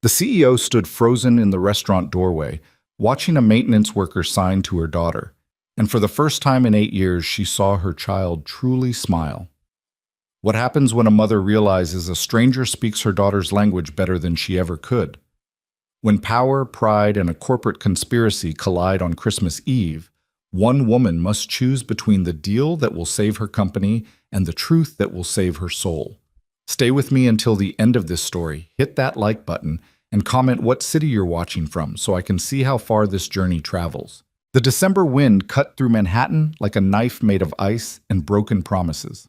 The CEO stood frozen in the restaurant doorway, watching a maintenance worker sign to her daughter, and for the first time in 8 years, she saw her child truly smile. What happens when a mother realizes a stranger speaks her daughter's language better than she ever could? When power, pride, and a corporate conspiracy collide on Christmas Eve, one woman must choose between the deal that will save her company and the truth that will save her soul. Stay with me until the end of this story, hit that like button, and comment what city you're watching from so I can see how far this journey travels. The December wind cut through Manhattan like a knife made of ice and broken promises.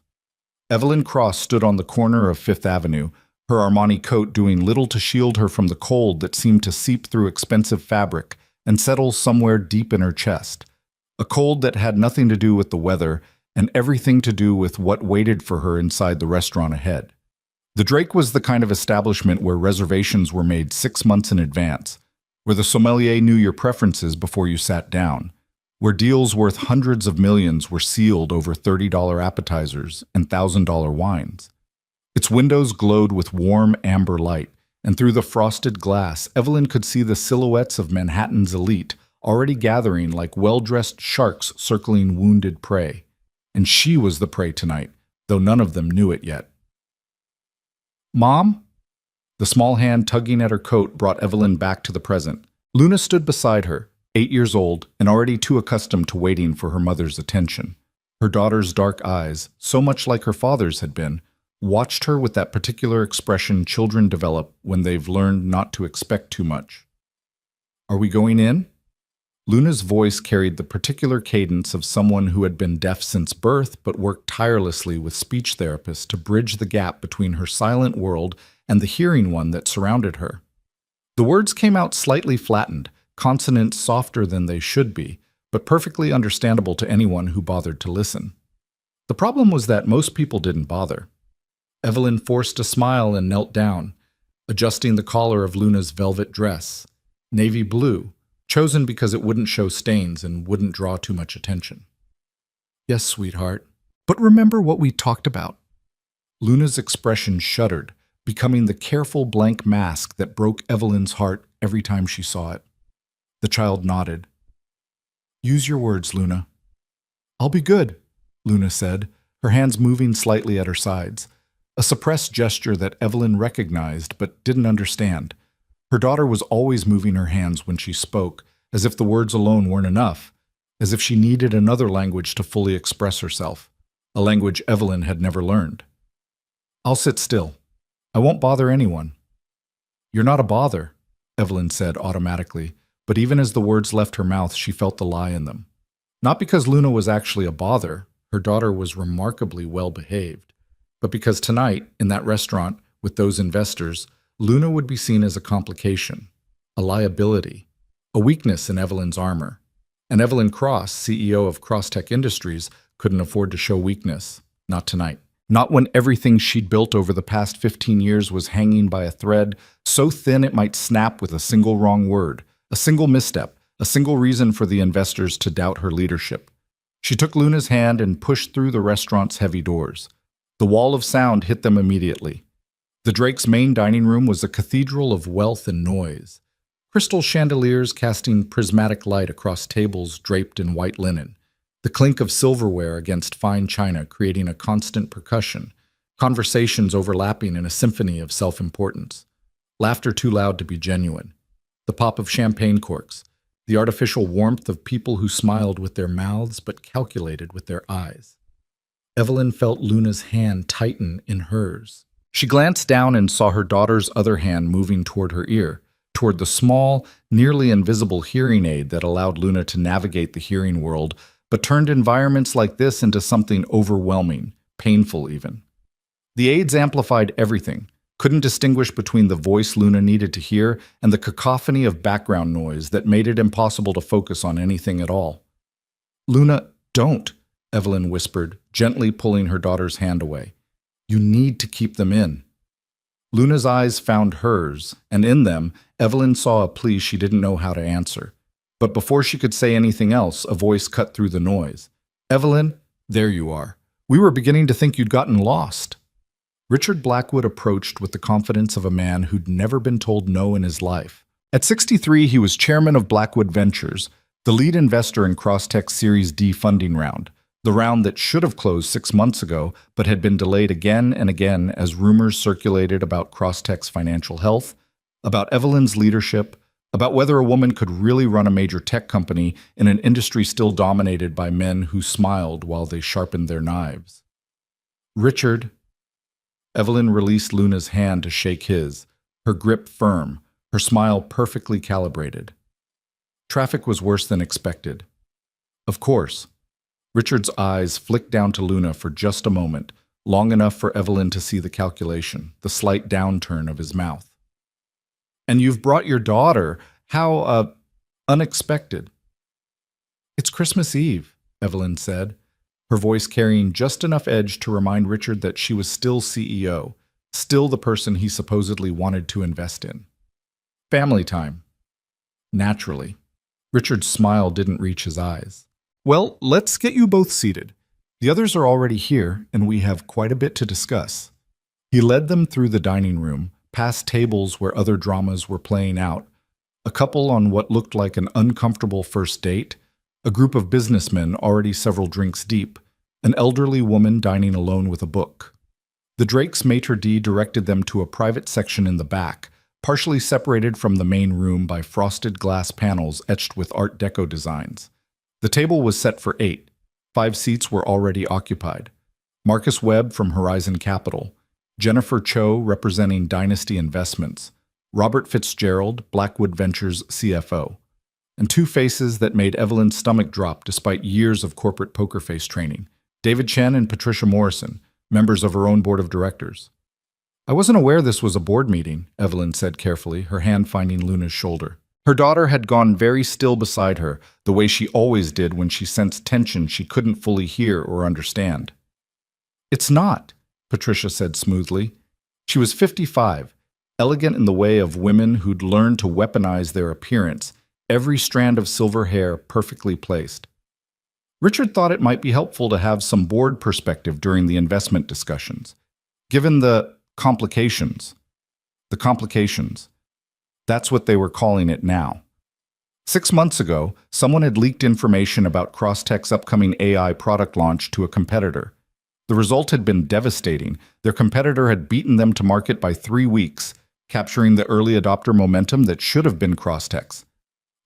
Evelyn Cross stood on the corner of Fifth Avenue, her Armani coat doing little to shield her from the cold that seemed to seep through expensive fabric and settle somewhere deep in her chest. A cold that had nothing to do with the weather and everything to do with what waited for her inside the restaurant ahead. The Drake was the kind of establishment where reservations were made 6 months in advance, where the sommelier knew your preferences before you sat down, where deals worth hundreds of millions were sealed over $30 appetizers and $1,000 wines. Its windows glowed with warm amber light, and through the frosted glass, Evelyn could see the silhouettes of Manhattan's elite already gathering like well-dressed sharks circling wounded prey. And she was the prey tonight, though none of them knew it yet. "Mom?" The small hand tugging at her coat brought Evelyn back to the present. Luna stood beside her, 8 years old and already too accustomed to waiting for her mother's attention. Her daughter's dark eyes, so much like her father's had been, watched her with that particular expression children develop when they've learned not to expect too much. "Are we going in?" Luna's voice carried the particular cadence of someone who had been deaf since birth but worked tirelessly with speech therapists to bridge the gap between her silent world and the hearing one that surrounded her. The words came out slightly flattened, consonants softer than they should be, but perfectly understandable to anyone who bothered to listen. The problem was that most people didn't bother. Evelyn forced a smile and knelt down, adjusting the collar of Luna's velvet dress, navy blue, chosen because it wouldn't show stains and wouldn't draw too much attention. "Yes, sweetheart. But remember what we talked about." Luna's expression shuddered, becoming the careful blank mask that broke Evelyn's heart every time she saw it. The child nodded. "Use your words, Luna." "I'll be good," Luna said, her hands moving slightly at her sides, a suppressed gesture that Evelyn recognized but didn't understand. Her daughter was always moving her hands when she spoke, as if the words alone weren't enough, as if she needed another language to fully express herself, a language Evelyn had never learned. "I'll sit still. I won't bother anyone." "You're not a bother," Evelyn said automatically, but even as the words left her mouth, she felt the lie in them. Not because Luna was actually a bother, her daughter was remarkably well behaved, but because tonight, in that restaurant, with those investors, Luna would be seen as a complication, a liability, a weakness in Evelyn's armor. And Evelyn Cross, CEO of Crosstech Industries, couldn't afford to show weakness. Not tonight. Not when everything she'd built over the past 15 years was hanging by a thread so thin it might snap with a single wrong word, a single misstep, a single reason for the investors to doubt her leadership. She took Luna's hand and pushed through the restaurant's heavy doors. The wall of sound hit them immediately. The Drake's main dining room was a cathedral of wealth and noise. Crystal chandeliers casting prismatic light across tables draped in white linen. The clink of silverware against fine china creating a constant percussion. Conversations overlapping in a symphony of self-importance. Laughter too loud to be genuine. The pop of champagne corks. The artificial warmth of people who smiled with their mouths but calculated with their eyes. Evelyn felt Luna's hand tighten in hers. She glanced down and saw her daughter's other hand moving toward her ear, toward the small, nearly invisible hearing aid that allowed Luna to navigate the hearing world, but turned environments like this into something overwhelming, painful even. The aids amplified everything, couldn't distinguish between the voice Luna needed to hear and the cacophony of background noise that made it impossible to focus on anything at all. "Luna, don't," Evelyn whispered, gently pulling her daughter's hand away. "You need to keep them in." Luna's eyes found hers, and in them, Evelyn saw a plea she didn't know how to answer. But before she could say anything else, a voice cut through the noise. "Evelyn, there you are. We were beginning to think you'd gotten lost." Richard Blackwood approached with the confidence of a man who'd never been told no in his life. At 63, he was chairman of Blackwood Ventures, the lead investor in Crosstech's Series D funding round, the round that should have closed 6 months ago but had been delayed again and again as rumors circulated about Crosstech's financial health, about Evelyn's leadership, about whether a woman could really run a major tech company in an industry still dominated by men who smiled while they sharpened their knives. Richard. Evelyn released Luna's hand to shake his, her grip firm, her smile perfectly calibrated. Traffic was worse than expected. Of course. Richard's eyes flicked down to Luna for just a moment, long enough for Evelyn to see the calculation, the slight downturn of his mouth. And you've brought your daughter. How, unexpected. It's Christmas Eve, Evelyn said, her voice carrying just enough edge to remind Richard that she was still CEO, still the person he supposedly wanted to invest in. Family time. Naturally. Richard's smile didn't reach his eyes. Well, let's get you both seated. The others are already here, and we have quite a bit to discuss. He led them through the dining room, past tables where other dramas were playing out, a couple on what looked like an uncomfortable first date, a group of businessmen already several drinks deep, an elderly woman dining alone with a book. The Drake's maitre d' directed them to a private section in the back, partially separated from the main room by frosted glass panels etched with Art Deco designs. The table was set for 8. 5 seats were already occupied. Marcus Webb from Horizon Capital, Jennifer Cho representing Dynasty Investments, Robert Fitzgerald, Blackwood Ventures CFO, and 2 faces that made Evelyn's stomach drop despite years of corporate poker face training, David Chen and Patricia Morrison, members of her own board of directors. I wasn't aware this was a board meeting, Evelyn said carefully, her hand finding Luna's shoulder. Her daughter had gone very still beside her, the way she always did when she sensed tension she couldn't fully hear or understand. It's not, Patricia said smoothly. She was 55, elegant in the way of women who'd learned to weaponize their appearance, every strand of silver hair perfectly placed. Richard thought it might be helpful to have some board perspective during the investment discussions. Given the complications. That's what they were calling it now. 6 months ago, someone had leaked information about Crosstech's upcoming AI product launch to a competitor. The result had been devastating. Their competitor had beaten them to market by 3 weeks, capturing the early adopter momentum that should have been Crosstech's.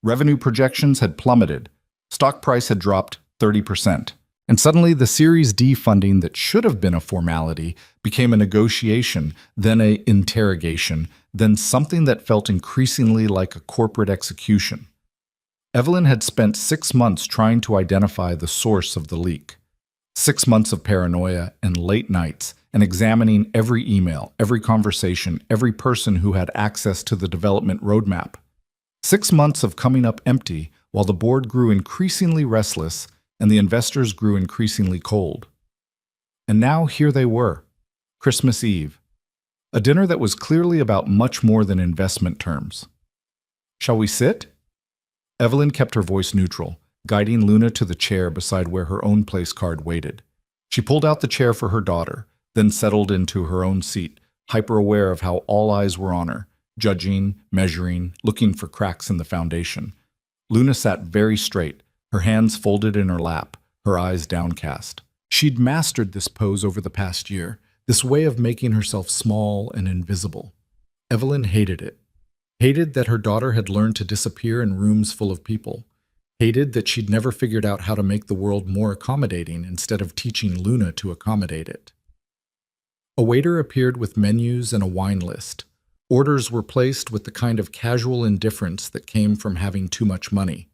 Revenue projections had plummeted. Stock price had dropped 30%. And suddenly the Series D funding that should have been a formality became a negotiation, then an interrogation, then something that felt increasingly like a corporate execution. Evelyn had spent 6 months trying to identify the source of the leak. 6 months of paranoia and late nights, and examining every email, every conversation, every person who had access to the development roadmap. 6 months of coming up empty while the board grew increasingly restless and the investors grew increasingly cold. And now here they were, Christmas Eve, a dinner that was clearly about much more than investment terms. Shall we sit? Evelyn kept her voice neutral, guiding Luna to the chair beside where her own place card waited. She pulled out the chair for her daughter, then settled into her own seat, hyper-aware of how all eyes were on her, judging, measuring, looking for cracks in the foundation. Luna sat very straight, her hands folded in her lap, her eyes downcast. She'd mastered this pose over the past year, this way of making herself small and invisible. Evelyn hated it. Hated that her daughter had learned to disappear in rooms full of people. Hated that she'd never figured out how to make the world more accommodating instead of teaching Luna to accommodate it. A waiter appeared with menus and a wine list. Orders were placed with the kind of casual indifference that came from having too much money.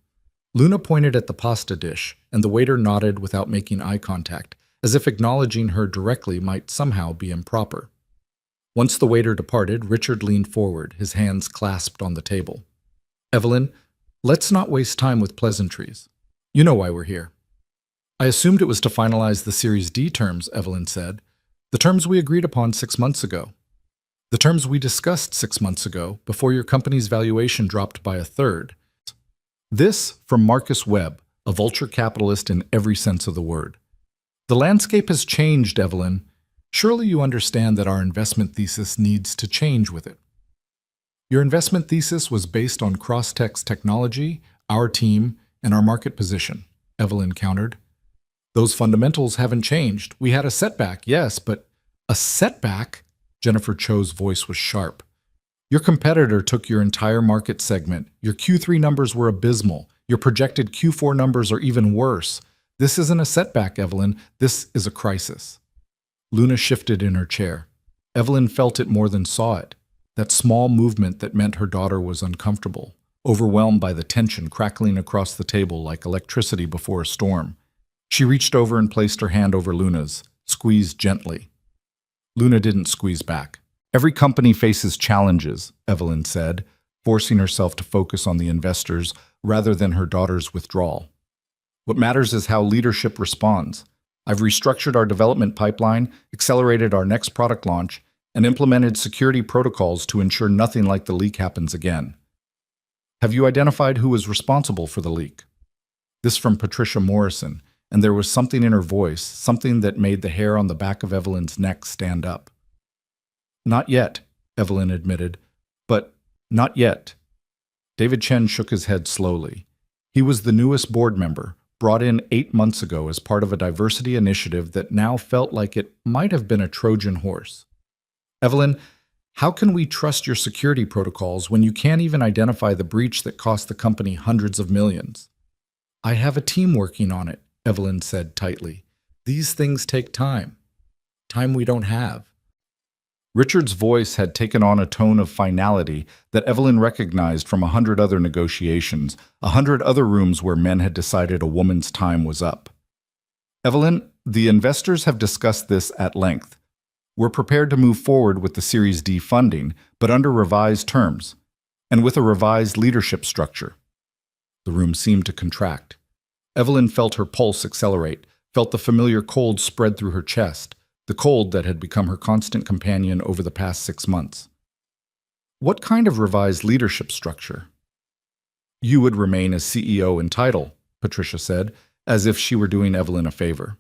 Luna pointed at the pasta dish, and the waiter nodded without making eye contact, as if acknowledging her directly might somehow be improper. Once the waiter departed, Richard leaned forward, his hands clasped on the table. Evelyn, let's not waste time with pleasantries. You know why we're here. I assumed it was to finalize the Series D terms, Evelyn said. The terms we agreed upon 6 months ago. The terms we discussed 6 months ago, before your company's valuation dropped by 1/3. This from Marcus Webb, a vulture capitalist in every sense of the word. The landscape has changed, Evelyn. Surely you understand that our investment thesis needs to change with it. Your investment thesis was based on Crosstech's technology, our team, and our market position, Evelyn countered. Those fundamentals haven't changed. We had a setback, yes, but a setback? Jennifer Cho's voice was sharp. Your competitor took your entire market segment. Your Q3 numbers were abysmal. Your projected Q4 numbers are even worse. This isn't a setback, Evelyn. This is a crisis. Luna shifted in her chair. Evelyn felt it more than saw it. That small movement that meant her daughter was uncomfortable, overwhelmed by the tension crackling across the table like electricity before a storm. She reached over and placed her hand over Luna's, squeezed gently. Luna didn't squeeze back. Every company faces challenges, Evelyn said, forcing herself to focus on the investors rather than her daughter's withdrawal. What matters is how leadership responds. I've restructured our development pipeline, accelerated our next product launch, and implemented security protocols to ensure nothing like the leak happens again. Have you identified who was responsible for the leak? This from Patricia Morrison, and there was something in her voice, something that made the hair on the back of Evelyn's neck stand up. Not yet, Evelyn admitted, but not yet. David Chen shook his head slowly. He was the newest board member, brought in 8 months ago as part of a diversity initiative that now felt like it might have been a Trojan horse. Evelyn, how can we trust your security protocols when you can't even identify the breach that cost the company hundreds of millions? I have a team working on it, Evelyn said tightly. These things take time. Time we don't have. Richard's voice had taken on a tone of finality that Evelyn recognized from 100 other negotiations, 100 other rooms where men had decided a woman's time was up. Evelyn, the investors have discussed this at length. We're prepared to move forward with the Series D funding, but under revised terms, and with a revised leadership structure. The room seemed to contract. Evelyn felt her pulse accelerate, felt the familiar cold spread through her chest, the cold that had become her constant companion over the past 6 months. What kind of revised leadership structure? You would remain as CEO in title, Patricia said, as if she were doing Evelyn a favor.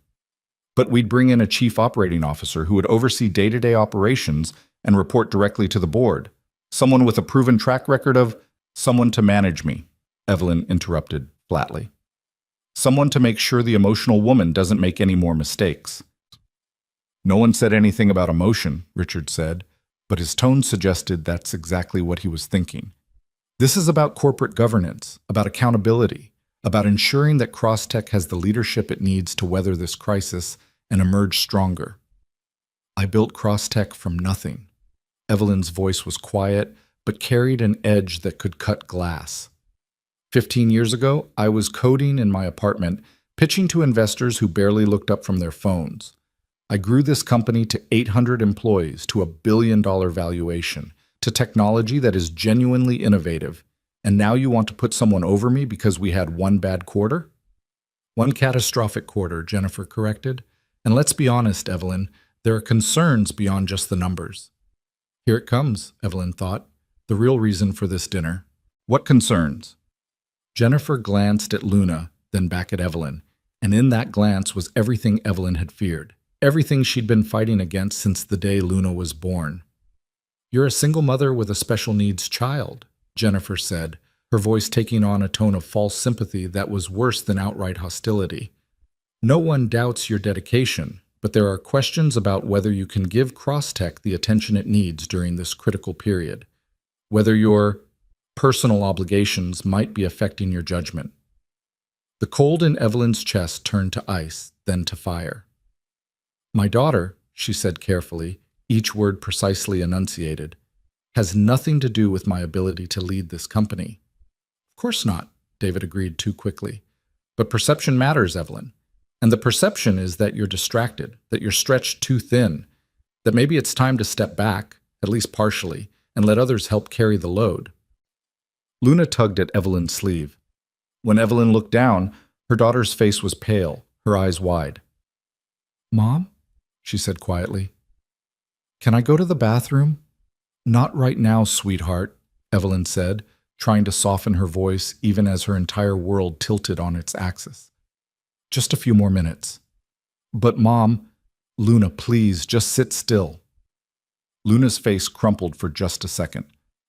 But we'd bring in a chief operating officer who would oversee day-to-day operations and report directly to the board. Someone with a proven track record of someone to manage me, Evelyn interrupted flatly. Someone to make sure the emotional woman doesn't make any more mistakes. No one said anything about emotion, Richard said, but his tone suggested that's exactly what he was thinking. This is about corporate governance, about accountability, about ensuring that Crosstech has the leadership it needs to weather this crisis and emerge stronger. I built Crosstech from nothing. Evelyn's voice was quiet, but carried an edge that could cut glass. 15 years ago, I was coding in my apartment, pitching to investors who barely looked up from their phones. I grew this company to 800 employees, to $1 billion valuation, to technology that is genuinely innovative. And now you want to put someone over me because we had one bad quarter? One catastrophic quarter, Jennifer corrected. And let's be honest, Evelyn, there are concerns beyond just the numbers. Here it comes, Evelyn thought, the real reason for this dinner. What concerns? Jennifer glanced at Luna, then back at Evelyn, and in that glance was everything Evelyn had feared, everything she'd been fighting against since the day Luna was born. You're a single mother with a special needs child, Jennifer said, her voice taking on a tone of false sympathy that was worse than outright hostility. No one doubts your dedication, but there are questions about whether you can give Crosstech the attention it needs during this critical period, whether your personal obligations might be affecting your judgment. The cold in Evelyn's chest turned to ice, then to fire. My daughter, she said carefully, each word precisely enunciated, has nothing to do with my ability to lead this company. Of course not, David agreed too quickly. But perception matters, Evelyn. And the perception is that you're distracted, that you're stretched too thin, that maybe it's time to step back, at least partially, and let others help carry the load. Luna tugged at Evelyn's sleeve. When Evelyn looked down, her daughter's face was pale, her eyes wide. Mom, she said quietly, can I go to the bathroom? Not right now, sweetheart, Evelyn said, trying to soften her voice even as her entire world tilted on its axis. Just a few more minutes. But Mom, Luna, please, just sit still. Luna's face crumpled for just a second,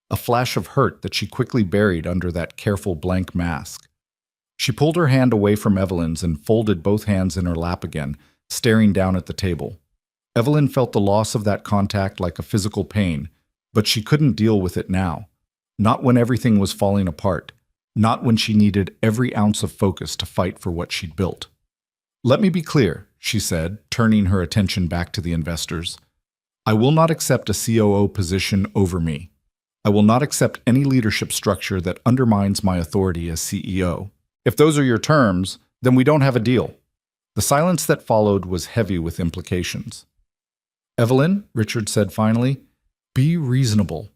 a flash of hurt that she quickly buried under that careful blank mask. She pulled her hand away from Evelyn's and folded both hands in her lap again, staring down at the table. Evelyn felt the loss of that contact like a physical pain, but she couldn't deal with it now. Not when everything was falling apart. Not when she needed every ounce of focus to fight for what she'd built. "Let me be clear," she said, turning her attention back to the investors. "I will not accept a COO position over me. I will not accept any leadership structure that undermines my authority as CEO. If those are your terms, then we don't have a deal." The silence that followed was heavy with implications. "Evelyn," Richard said finally, "be reasonable.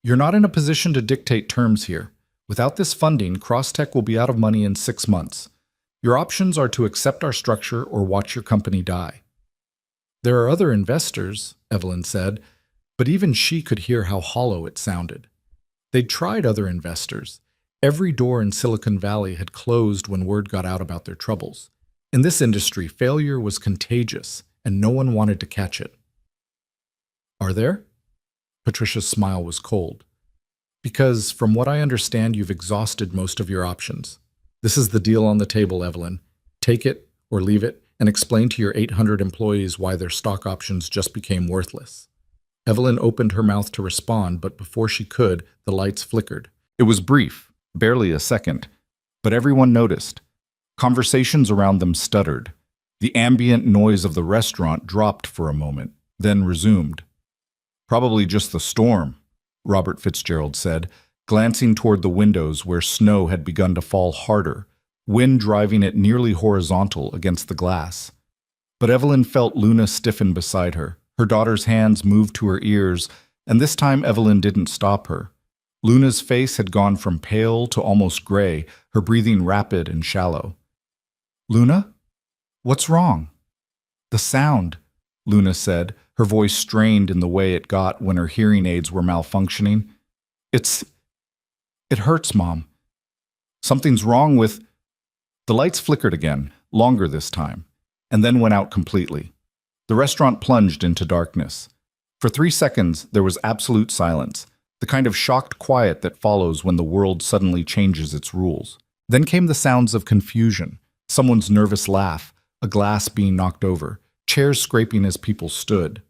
You're not in a position to dictate terms here. Without this funding, Crosstech will be out of money in 6 months. Your options are to accept our structure or watch your company die." "There are other investors," Evelyn said, but even she could hear how hollow it sounded. They'd tried other investors. Every door in Silicon Valley had closed when word got out about their troubles. In this industry, failure was contagious, and no one wanted to catch it. "Are there?" Patricia's smile was cold. "Because, from what I understand, you've exhausted most of your options. This is the deal on the table, Evelyn. Take it or leave it, and explain to your 800 employees why their stock options just became worthless." Evelyn opened her mouth to respond, but before she could, the lights flickered. It was brief, barely a second, but everyone noticed. Conversations around them stuttered. The ambient noise of the restaurant dropped for a moment, then resumed. "Probably just the storm," Robert Fitzgerald said, glancing toward the windows where snow had begun to fall harder, wind driving it nearly horizontal against the glass. But Evelyn felt Luna stiffen beside her. Her daughter's hands moved to her ears, and this time Evelyn didn't stop her. Luna's face had gone from pale to almost gray, her breathing rapid and shallow. "Luna? What's wrong?" "The sound," Luna said, her voice strained in the way it got when her hearing aids were malfunctioning. It hurts, Mom. Something's wrong with..." The lights flickered again, longer this time, and then went out completely. The restaurant plunged into darkness. For 3 seconds, there was absolute silence, the kind of shocked quiet that follows when the world suddenly changes its rules. Then came the sounds of confusion, someone's nervous laugh, a glass being knocked over, chairs scraping as people stood.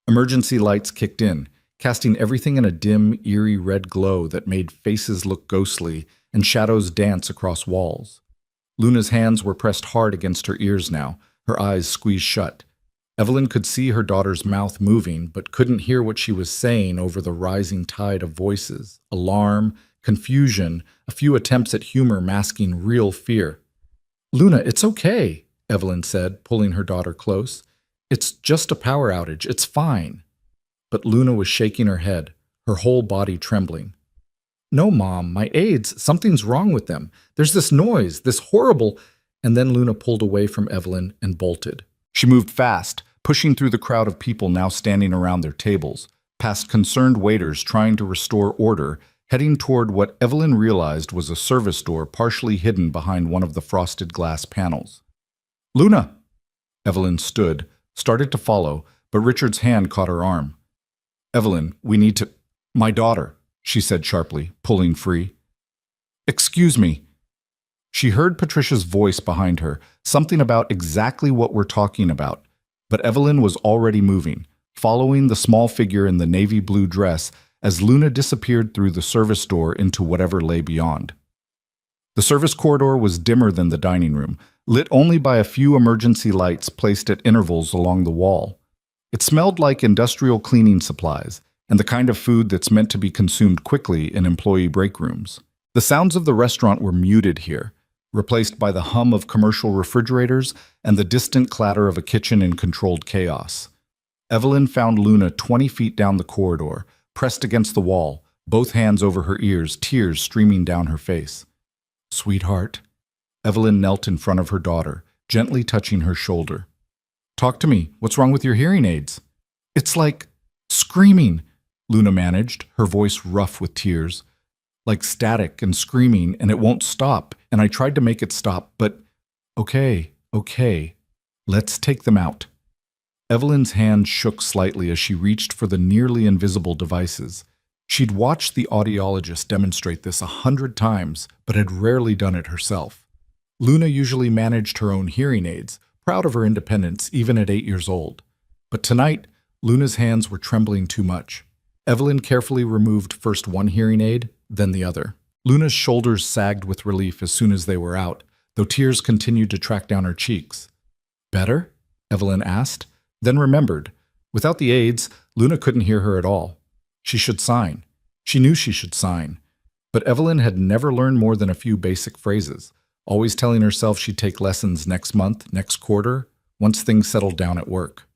Emergency lights kicked in, casting everything in a dim, eerie red glow that made faces look ghostly and shadows dance across walls. Luna's hands were pressed hard against her ears now, her eyes squeezed shut. Evelyn could see her daughter's mouth moving, but couldn't hear what she was saying over the rising tide of voices, alarm, confusion, a few attempts at humor masking real fear. "Luna, it's okay," Evelyn said, pulling her daughter close. "It's just a power outage. It's fine." But Luna was shaking her head, her whole body trembling. "No, Mom, my aides, something's wrong with them. There's this noise, this horrible..." And then Luna pulled away from Evelyn and bolted. She moved fast, pushing through the crowd of people now standing around their tables, past concerned waiters trying to restore order, heading toward what Evelyn realized was a service door partially hidden behind one of the frosted glass panels. "Luna!" Evelyn stood, started to follow, but Richard's hand caught her arm. "Evelyn, we need to..." "My daughter," she said sharply, pulling free. "Excuse me." She heard Patricia's voice behind her, something about exactly what we're talking about, but Evelyn was already moving, following the small figure in the navy blue dress as Luna disappeared through the service door into whatever lay beyond. The service corridor was dimmer than the dining room, lit only by a few emergency lights placed at intervals along the wall. It smelled like industrial cleaning supplies, and the kind of food that's meant to be consumed quickly in employee break rooms. The sounds of the restaurant were muted here, replaced by the hum of commercial refrigerators and the distant clatter of a kitchen in controlled chaos. Evelyn found Luna 20 feet down the corridor, pressed against the wall, both hands over her ears, tears streaming down her face. "Sweetheart." Evelyn knelt in front of her daughter, gently touching her shoulder. "Talk to me. What's wrong with your hearing aids?" "It's like screaming," Luna managed, her voice rough with tears. "Like static and screaming, and it won't stop, and I tried to make it stop, but..." Okay, let's take them out." Evelyn's hand shook slightly as she reached for the nearly invisible devices. She'd watched the audiologist demonstrate this 100 times, but had rarely done it herself. Luna usually managed her own hearing aids, proud of her independence even at 8 years old. But tonight, Luna's hands were trembling too much. Evelyn carefully removed first one hearing aid, then the other. Luna's shoulders sagged with relief as soon as they were out, though tears continued to track down her cheeks. "Better?" Evelyn asked, then remembered. Without the aids, Luna couldn't hear her at all. She should sign. She knew she should sign. But Evelyn had never learned more than a few basic phrases, always telling herself she'd take lessons next month, next quarter, once things settled down at work.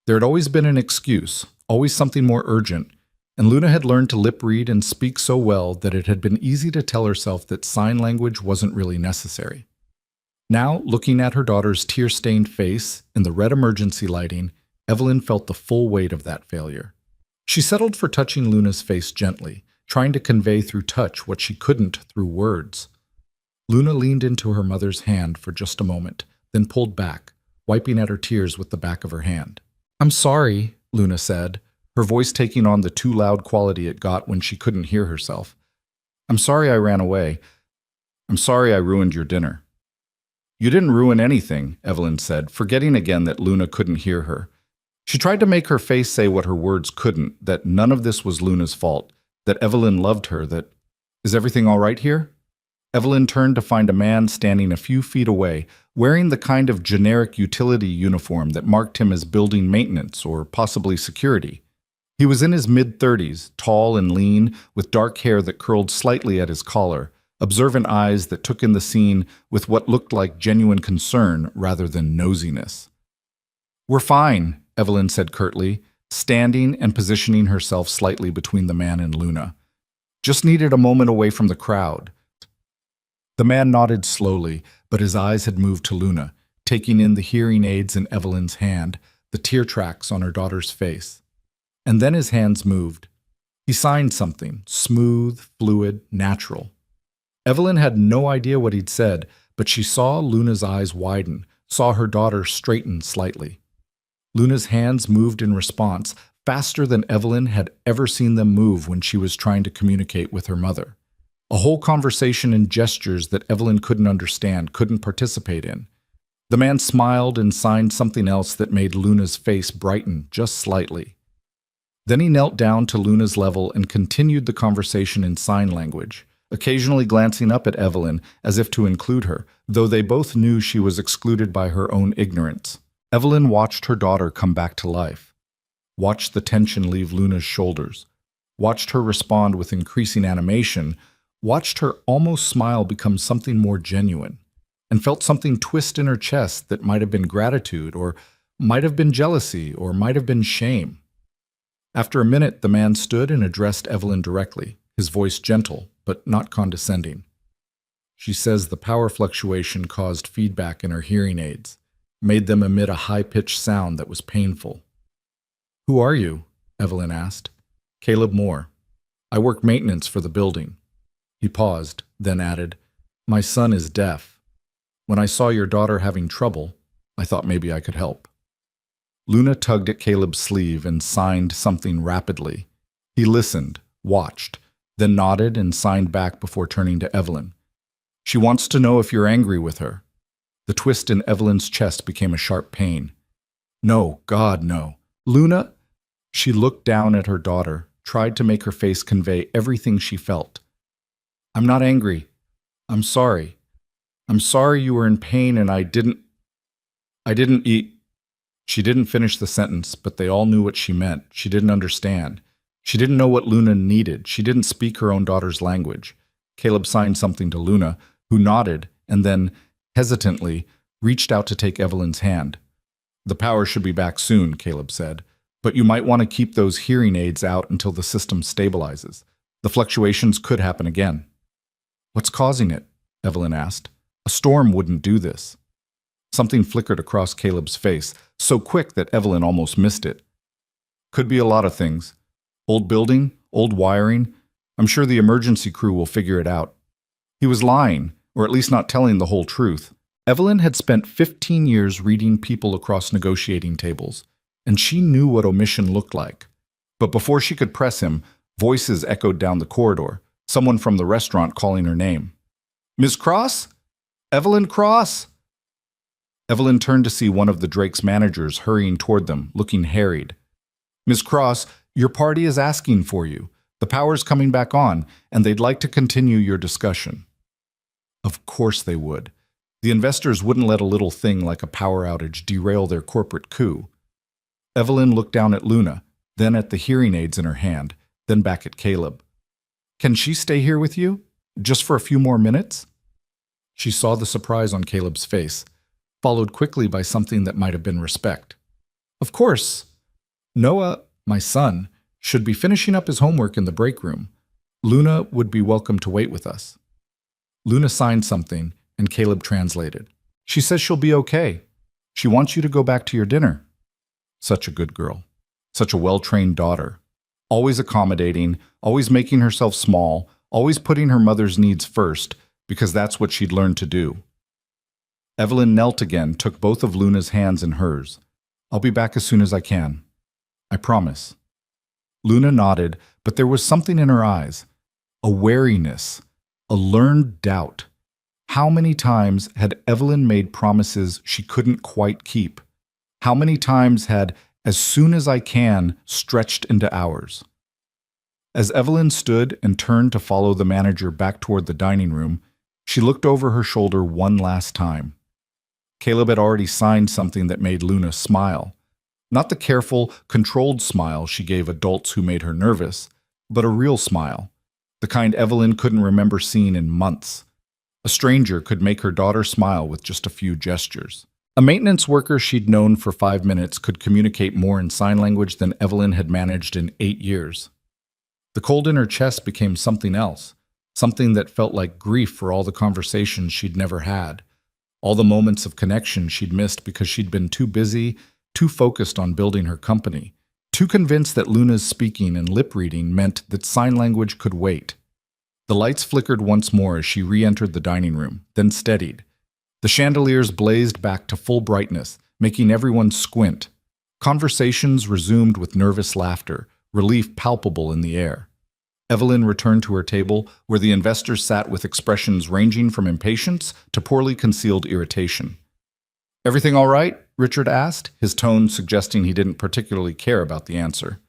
There had always been an excuse, always something more urgent, and Luna had learned to lip read and speak so well that it had been easy to tell herself that sign language wasn't really necessary. Now, looking at her daughter's tear-stained face in the red emergency lighting, Evelyn felt the full weight of that failure. She settled for touching Luna's face gently, trying to convey through touch what she couldn't through words. Luna leaned into her mother's hand for just a moment, then pulled back, wiping at her tears with the back of her hand. "I'm sorry," Luna said, her voice taking on the too loud quality it got when she couldn't hear herself. "I'm sorry I ran away. I'm sorry I ruined your dinner." "You didn't ruin anything," Evelyn said, forgetting again that Luna couldn't hear her. She tried to make her face say what her words couldn't, that none of this was Luna's fault, that Evelyn loved her, that, "Is everything all right here?" Evelyn turned to find a man standing a few feet away, wearing the kind of generic utility uniform that marked him as building maintenance or possibly security. He was in his mid-30s, tall and lean, with dark hair that curled slightly at his collar, observant eyes that took in the scene with what looked like genuine concern rather than nosiness. "We're fine," Evelyn said curtly, standing and positioning herself slightly between the man and Luna. "Just needed a moment away from the crowd." The man nodded slowly, but his eyes had moved to Luna, taking in the hearing aids in Evelyn's hand, the tear tracks on her daughter's face. And then his hands moved. He signed something, smooth, fluid, natural. Evelyn had no idea what he'd said, but she saw Luna's eyes widen, saw her daughter straighten slightly. Luna's hands moved in response, faster than Evelyn had ever seen them move when she was trying to communicate with her mother. A whole conversation in gestures that Evelyn couldn't understand, couldn't participate in. The man smiled and signed something else that made Luna's face brighten just slightly. Then he knelt down to Luna's level and continued the conversation in sign language, occasionally glancing up at Evelyn as if to include her, though they both knew she was excluded by her own ignorance. Evelyn watched her daughter come back to life, watched the tension leave Luna's shoulders, watched her respond with increasing animation, watched her almost smile become something more genuine, and felt something twist in her chest that might have been gratitude, or might have been jealousy, or might have been shame. After a minute, the man stood and addressed Evelyn directly, his voice gentle, but not condescending. "She says the power fluctuation caused feedback in her hearing aids, made them emit a high-pitched sound that was painful." "Who are you?" Evelyn asked. "Caleb Moore. I work maintenance for the building." He paused, then added, "My son is deaf. When I saw your daughter having trouble, I thought maybe I could help." Luna tugged at Caleb's sleeve and signed something rapidly. He listened, watched, then nodded and signed back before turning to Evelyn. "She wants to know if you're angry with her." The twist in Evelyn's chest became a sharp pain. "No, God, no. Luna—" She looked down at her daughter, tried to make her face convey everything she felt. "I'm not angry. I'm sorry. I'm sorry you were in pain and I didn't eat." She didn't finish the sentence, but they all knew what she meant. She didn't understand. She didn't know what Luna needed. She didn't speak her own daughter's language. Caleb signed something to Luna, who nodded, and then, hesitantly, reached out to take Evelyn's hand. "The power should be back soon," Caleb said, "but you might want to keep those hearing aids out until the system stabilizes. The fluctuations could happen again." "What's causing it?" Evelyn asked. "A storm wouldn't do this." Something flickered across Caleb's face, so quick that Evelyn almost missed it. "Could be a lot of things. Old building, old wiring. I'm sure the emergency crew will figure it out." He was lying, or at least not telling the whole truth. Evelyn had spent 15 years reading people across negotiating tables. and she knew what omission looked like. But before she could press him, voices echoed down the corridor, someone from the restaurant calling her name. "Ms. Cross? Evelyn Cross?" Evelyn turned to see one of the Drake's managers hurrying toward them, looking harried. "Ms. Cross, your party is asking for you. The power's coming back on, and they'd like to continue your discussion." Of course they would. The investors wouldn't let a little thing like a power outage derail their corporate coup. Evelyn looked down at Luna, then at the hearing aids in her hand, then back at Caleb. "Can she stay here with you? Just for a few more minutes?" She saw the surprise on Caleb's face, followed quickly by something that might have been respect. "Of course. Noah, my son, should be finishing up his homework in the break room. Luna would be welcome to wait with us." Luna signed something, and Caleb translated. "She says she'll be okay. She wants you to go back to your dinner." Such a good girl. Such a well-trained daughter. Always accommodating, always making herself small, always putting her mother's needs first, because that's what she'd learned to do. Evelyn knelt again, took both of Luna's hands in hers. "I'll be back as soon as I can. I promise." Luna nodded, but there was something in her eyes. A wariness, a learned doubt. How many times had Evelyn made promises she couldn't quite keep? How many times had "as soon as I can" stretched into hours? As Evelyn stood and turned to follow the manager back toward the dining room, she looked over her shoulder one last time. Caleb had already signed something that made Luna smile. Not the careful, controlled smile she gave adults who made her nervous, but a real smile, the kind Evelyn couldn't remember seeing in months. A stranger could make her daughter smile with just a few gestures. A maintenance worker she'd known for 5 minutes could communicate more in sign language than Evelyn had managed in 8 years. The cold in her chest became something else, something that felt like grief for all the conversations she'd never had, all the moments of connection she'd missed because she'd been too busy, too focused on building her company, too convinced that Luna's speaking and lip reading meant that sign language could wait. The lights flickered once more as she re-entered the dining room, then steadied. The chandeliers blazed back to full brightness, making everyone squint. Conversations resumed with nervous laughter, relief palpable in the air. Evelyn returned to her table, where the investors sat with expressions ranging from impatience to poorly concealed irritation. "Everything all right?" Richard asked, his tone suggesting he didn't particularly care about the answer.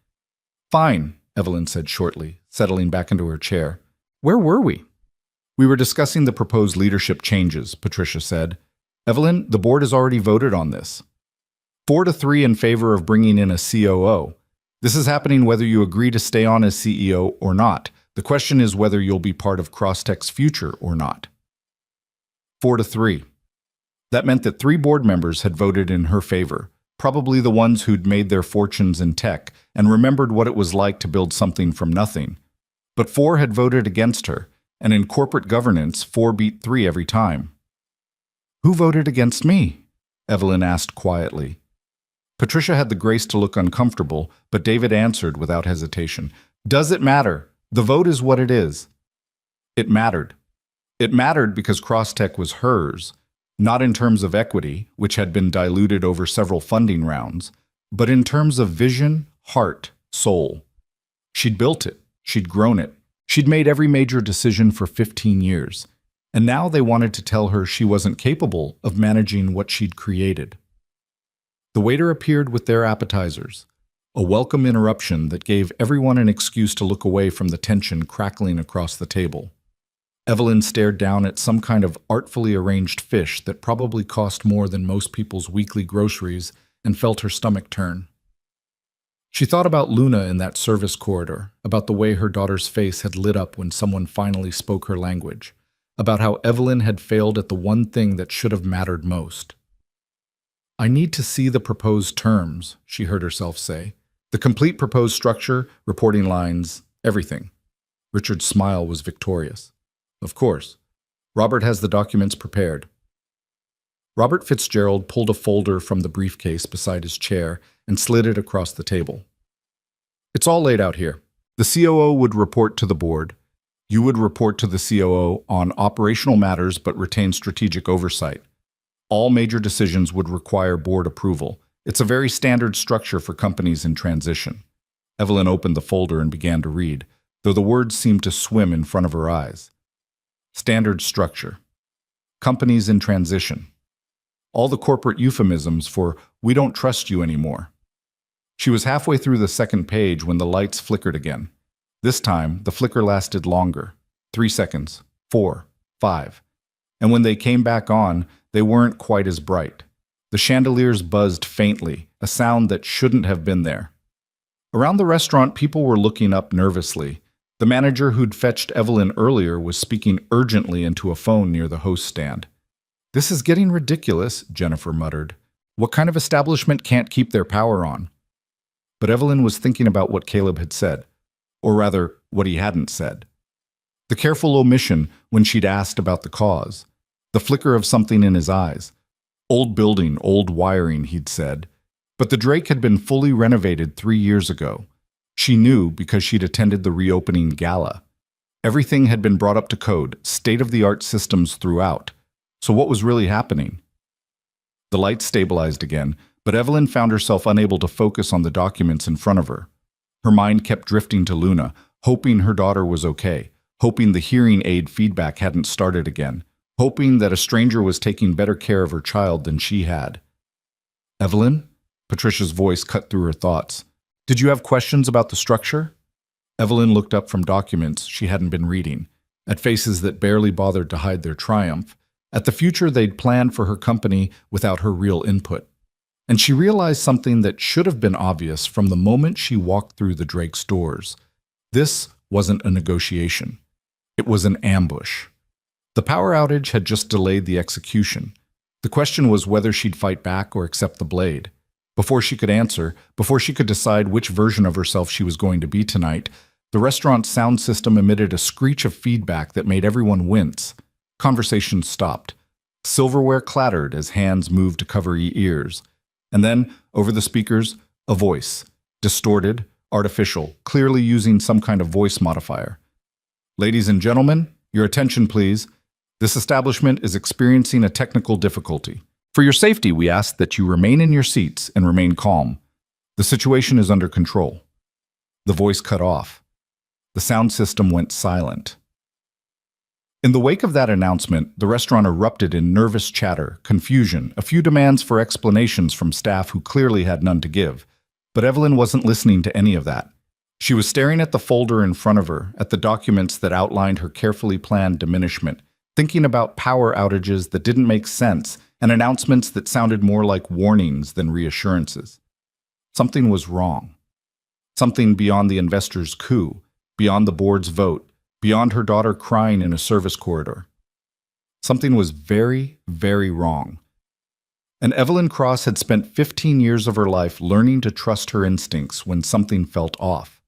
"Fine," Evelyn said shortly, settling back into her chair. "Where were we?" "We were discussing the proposed leadership changes," Patricia said. "Evelyn, the board has already voted on this. 4-3 in favor of bringing in a COO. This is happening whether you agree to stay on as CEO or not. The question is whether you'll be part of Crosstech's future or not." 4-3. That meant that 3 board members had voted in her favor, probably the ones who'd made their fortunes in tech and remembered what it was like to build something from nothing. But 4 had voted against her, and in corporate governance, 4 beat 3 every time. "Who voted against me?" Evelyn asked quietly. Patricia had the grace to look uncomfortable, but David answered without hesitation. "Does it matter? The vote is what it is." It mattered. It mattered because Crosstech was hers, not in terms of equity, which had been diluted over several funding rounds, but in terms of vision, heart, soul. She'd built it. She'd grown it. She'd made every major decision for 15 years, and now they wanted to tell her she wasn't capable of managing what she'd created. The waiter appeared with their appetizers, a welcome interruption that gave everyone an excuse to look away from the tension crackling across the table. Evelyn stared down at some kind of artfully arranged fish that probably cost more than most people's weekly groceries and felt her stomach turn. She thought about Luna in that service corridor, about the way her daughter's face had lit up when someone finally spoke her language, about how Evelyn had failed at the one thing that should have mattered most. "I need to see the proposed terms," she heard herself say. "The complete proposed structure, reporting lines, everything." Richard's smile was victorious. "Of course. Robert has the documents prepared." Robert Fitzgerald pulled a folder from the briefcase beside his chair and slid it across the table. "It's all laid out here. The COO would report to the board. You would report to the COO on operational matters but retain strategic oversight. All major decisions would require board approval, It's a very standard structure for companies in transition. Evelyn opened the folder and began to read, though the words seemed to swim in front of her eyes. Standard structure. Companies in transition. All the corporate euphemisms for "we don't trust you anymore." She was halfway through the second page when the lights flickered again. This time, the flicker lasted longer. 3 seconds, 4, 5. And when they came back on, they weren't quite as bright. The chandeliers buzzed faintly, a sound that shouldn't have been there. Around the restaurant, people were looking up nervously. The manager who'd fetched Evelyn earlier was speaking urgently into a phone near the host stand. "This is getting ridiculous," Jennifer muttered. "What kind of establishment can't keep their power on?" But Evelyn was thinking about what Caleb had said, or rather, what he hadn't said. The careful omission when she'd asked about the cause. The flicker of something in his eyes. Old building, old wiring, he'd said. But the Drake had been fully renovated 3 years ago. She knew because she'd attended the reopening gala. Everything had been brought up to code, state-of-the-art systems throughout. So what was really happening? The lights stabilized again, but Evelyn found herself unable to focus on the documents in front of her. Her mind kept drifting to Luna, hoping her daughter was okay, hoping the hearing aid feedback hadn't started again, hoping that a stranger was taking better care of her child than she had. "Evelyn?" Patricia's voice cut through her thoughts. "Did you have questions about the structure?" Evelyn looked up from documents she hadn't been reading, at faces that barely bothered to hide their triumph, at the future they'd planned for her company without her real input. And she realized something that should have been obvious from the moment she walked through the Drake's doors. This wasn't a negotiation. It was an ambush. The power outage had just delayed the execution. The question was whether she'd fight back or accept the blade. Before she could answer, before she could decide which version of herself she was going to be tonight, the restaurant's sound system emitted a screech of feedback that made everyone wince. Conversation stopped. Silverware clattered as hands moved to cover ears. And then, over the speakers, a voice. Distorted, artificial, clearly using some kind of voice modifier. "Ladies and gentlemen, your attention please. This establishment is experiencing a technical difficulty. For your safety, we ask that you remain in your seats and remain calm. The situation is under control." The voice cut off. The sound system went silent. In the wake of that announcement, the restaurant erupted in nervous chatter, confusion, a few demands for explanations from staff who clearly had none to give. But Evelyn wasn't listening to any of that. She was staring at the folder in front of her, at the documents that outlined her carefully planned diminishment, thinking about power outages that didn't make sense and announcements that sounded more like warnings than reassurances. Something was wrong. Something beyond the investor's coup, beyond the board's vote, beyond her daughter crying in a service corridor. Something was very, very wrong. And Evelyn Cross had spent 15 years of her life learning to trust her instincts when something felt off.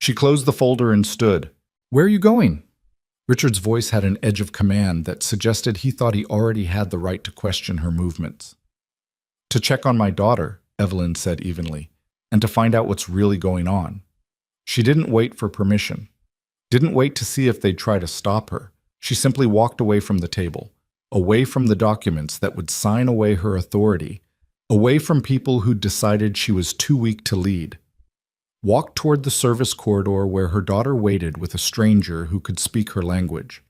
She closed the folder and stood. "Where are you going?" Richard's voice had an edge of command that suggested he thought he already had the right to question her movements. "To check on my daughter," Evelyn said evenly, "and to find out what's really going on." She didn't wait for permission. Didn't wait to see if they'd try to stop her. She simply walked away from the table, away from the documents that would sign away her authority, away from people who'd decided she was too weak to lead. Walked toward the service corridor where her daughter waited with a stranger who could speak her language,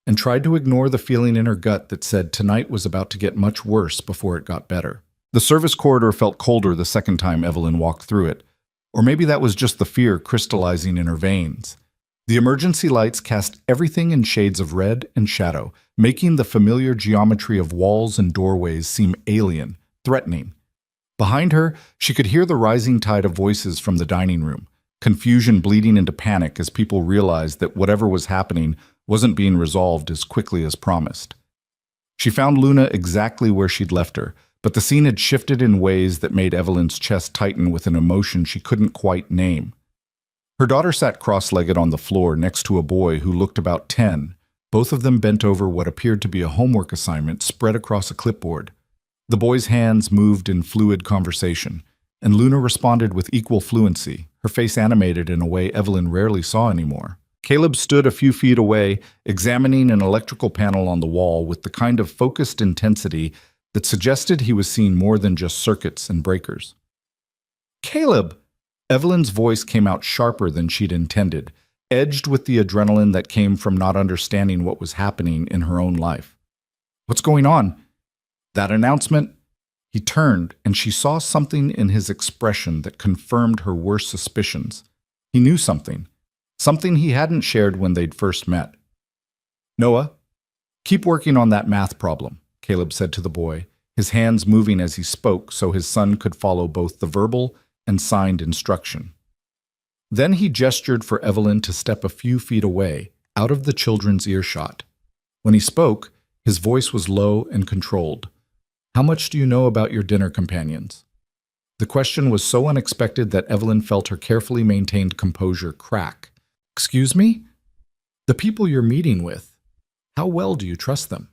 and tried to ignore the feeling in her gut that said tonight was about to get much worse before it got better. The service corridor felt colder the second time Evelyn walked through it, or maybe that was just the fear crystallizing in her veins. The emergency lights cast everything in shades of red and shadow, making the familiar geometry of walls and doorways seem alien, threatening. Behind her, she could hear the rising tide of voices from the dining room, confusion bleeding into panic as people realized that whatever was happening wasn't being resolved as quickly as promised. She found Luna exactly where she'd left her, but the scene had shifted in ways that made Evelyn's chest tighten with an emotion she couldn't quite name. Her daughter sat cross-legged on the floor next to a boy who looked about 10, both of them bent over what appeared to be a homework assignment spread across a clipboard. The boy's hands moved in fluid conversation, and Luna responded with equal fluency, her face animated in a way Evelyn rarely saw anymore. Caleb stood a few feet away, examining an electrical panel on the wall with the kind of focused intensity that suggested he was seeing more than just circuits and breakers. "Caleb!" Evelyn's voice came out sharper than she'd intended, edged with the adrenaline that came from not understanding what was happening in her own life. "What's going on?" That announcement. He turned, and she saw something in his expression that confirmed her worst suspicions. He knew something he hadn't shared when they'd first met. "Noah, keep working on that math problem," Caleb said to the boy, his hands moving as he spoke so his son could follow both the verbal and signed instruction. Then he gestured for Evelyn to step a few feet away, out of the children's earshot. When he spoke, his voice was low and controlled. "How much do you know about your dinner companions?" The question was so unexpected that Evelyn felt her carefully maintained composure crack. "Excuse me? The people you're meeting with, how well do you trust them?"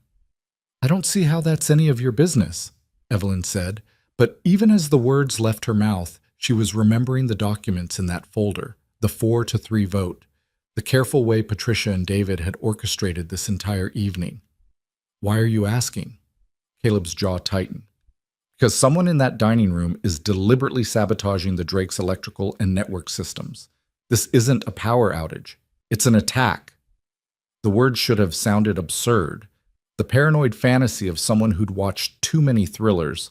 "I don't see how that's any of your business," Evelyn said, but even as the words left her mouth, she was remembering the documents in that folder, the 4-3 vote, the careful way Patricia and David had orchestrated this entire evening. "Why are you asking?" Caleb's jaw tightened. "Because someone in that dining room is deliberately sabotaging the Drake's electrical and network systems. This isn't a power outage. It's an attack." The words should have sounded absurd, the paranoid fantasy of someone who'd watched too many thrillers.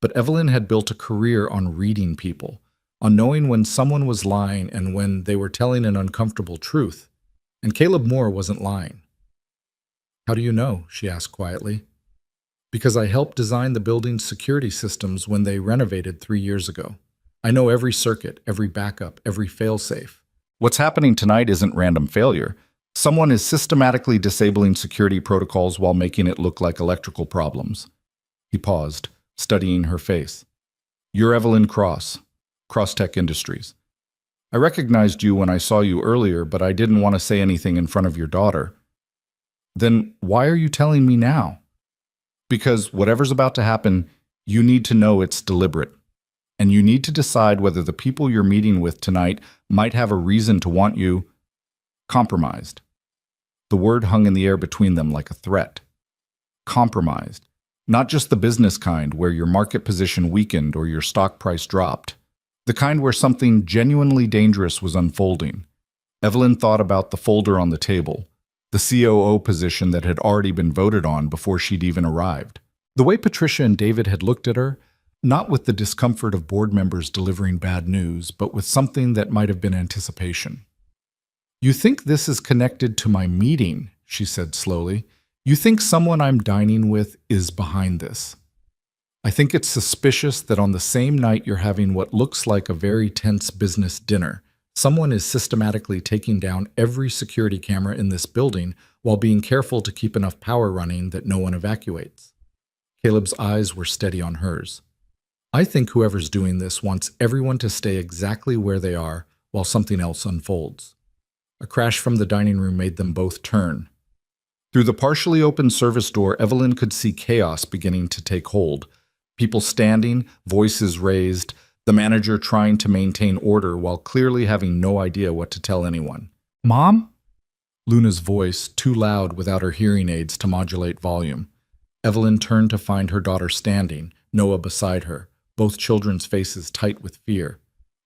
But Evelyn had built a career on reading people, on knowing when someone was lying and when they were telling an uncomfortable truth. And Caleb Moore wasn't lying. "How do you know?" she asked quietly. "Because I helped design the building's security systems when they renovated 3 years ago. I know every circuit, every backup, every failsafe." "What's happening tonight isn't random failure. Someone is systematically disabling security protocols while making it look like electrical problems." He paused, studying her face. "You're Evelyn Cross, Crosstech Industries. I recognized you when I saw you earlier, but I didn't want to say anything in front of your daughter." "Then why are you telling me now?" "Because whatever's about to happen, you need to know it's deliberate. And you need to decide whether the people you're meeting with tonight might have a reason to want you compromised." The word hung in the air between them like a threat. Compromised. Not just the business kind where your market position weakened or your stock price dropped. The kind where something genuinely dangerous was unfolding. Evelyn thought about the folder on the table, the COO position that had already been voted on before she'd even arrived. The way Patricia and David had looked at her, not with the discomfort of board members delivering bad news, but with something that might have been anticipation. "You think this is connected to my meeting," she said slowly. "You think someone I'm dining with is behind this. I think it's suspicious that on the same night you're having what looks like a very tense business dinner, someone is systematically taking down every security camera in this building while being careful to keep enough power running that no one evacuates." Caleb's eyes were steady on hers. "I think whoever's doing this wants everyone to stay exactly where they are while something else unfolds." A crash from the dining room made them both turn. Through the partially open service door, Evelyn could see chaos beginning to take hold. People standing, voices raised, the manager trying to maintain order while clearly having no idea what to tell anyone. "Mom?" Luna's voice, too loud without her hearing aids to modulate volume. Evelyn turned to find her daughter standing, Noah beside her, both children's faces tight with fear.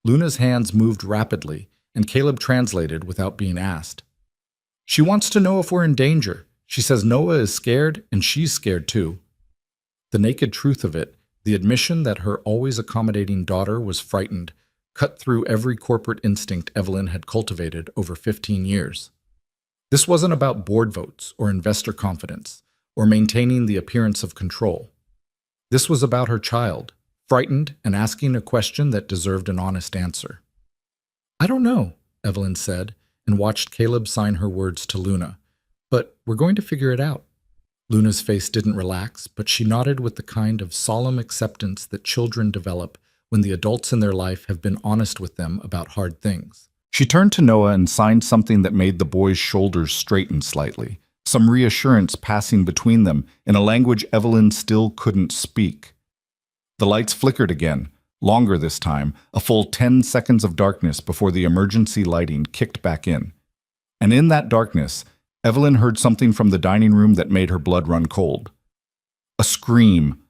Luna's hands moved rapidly, and Caleb translated without being asked. "She wants to know if we're in danger. She says Noah is scared, and she's scared too." The naked truth of it, the admission that her always accommodating daughter was frightened, cut through every corporate instinct Evelyn had cultivated over 15 years. This wasn't about board votes or investor confidence or maintaining the appearance of control. This was about her child, frightened and asking a question that deserved an honest answer. "I don't know," Evelyn said, and watched Caleb sign her words to Luna. "But we're going to figure it out." Luna's face didn't relax, but she nodded with the kind of solemn acceptance that children develop when the adults in their life have been honest with them about hard things. She turned to Noah and signed something that made the boy's shoulders straighten slightly, some reassurance passing between them in a language Evelyn still couldn't speak. The lights flickered again, longer this time, a full 10 seconds of darkness before the emergency lighting kicked back in. And in that darkness, Evelyn heard something from the dining room that made her blood run cold. A scream,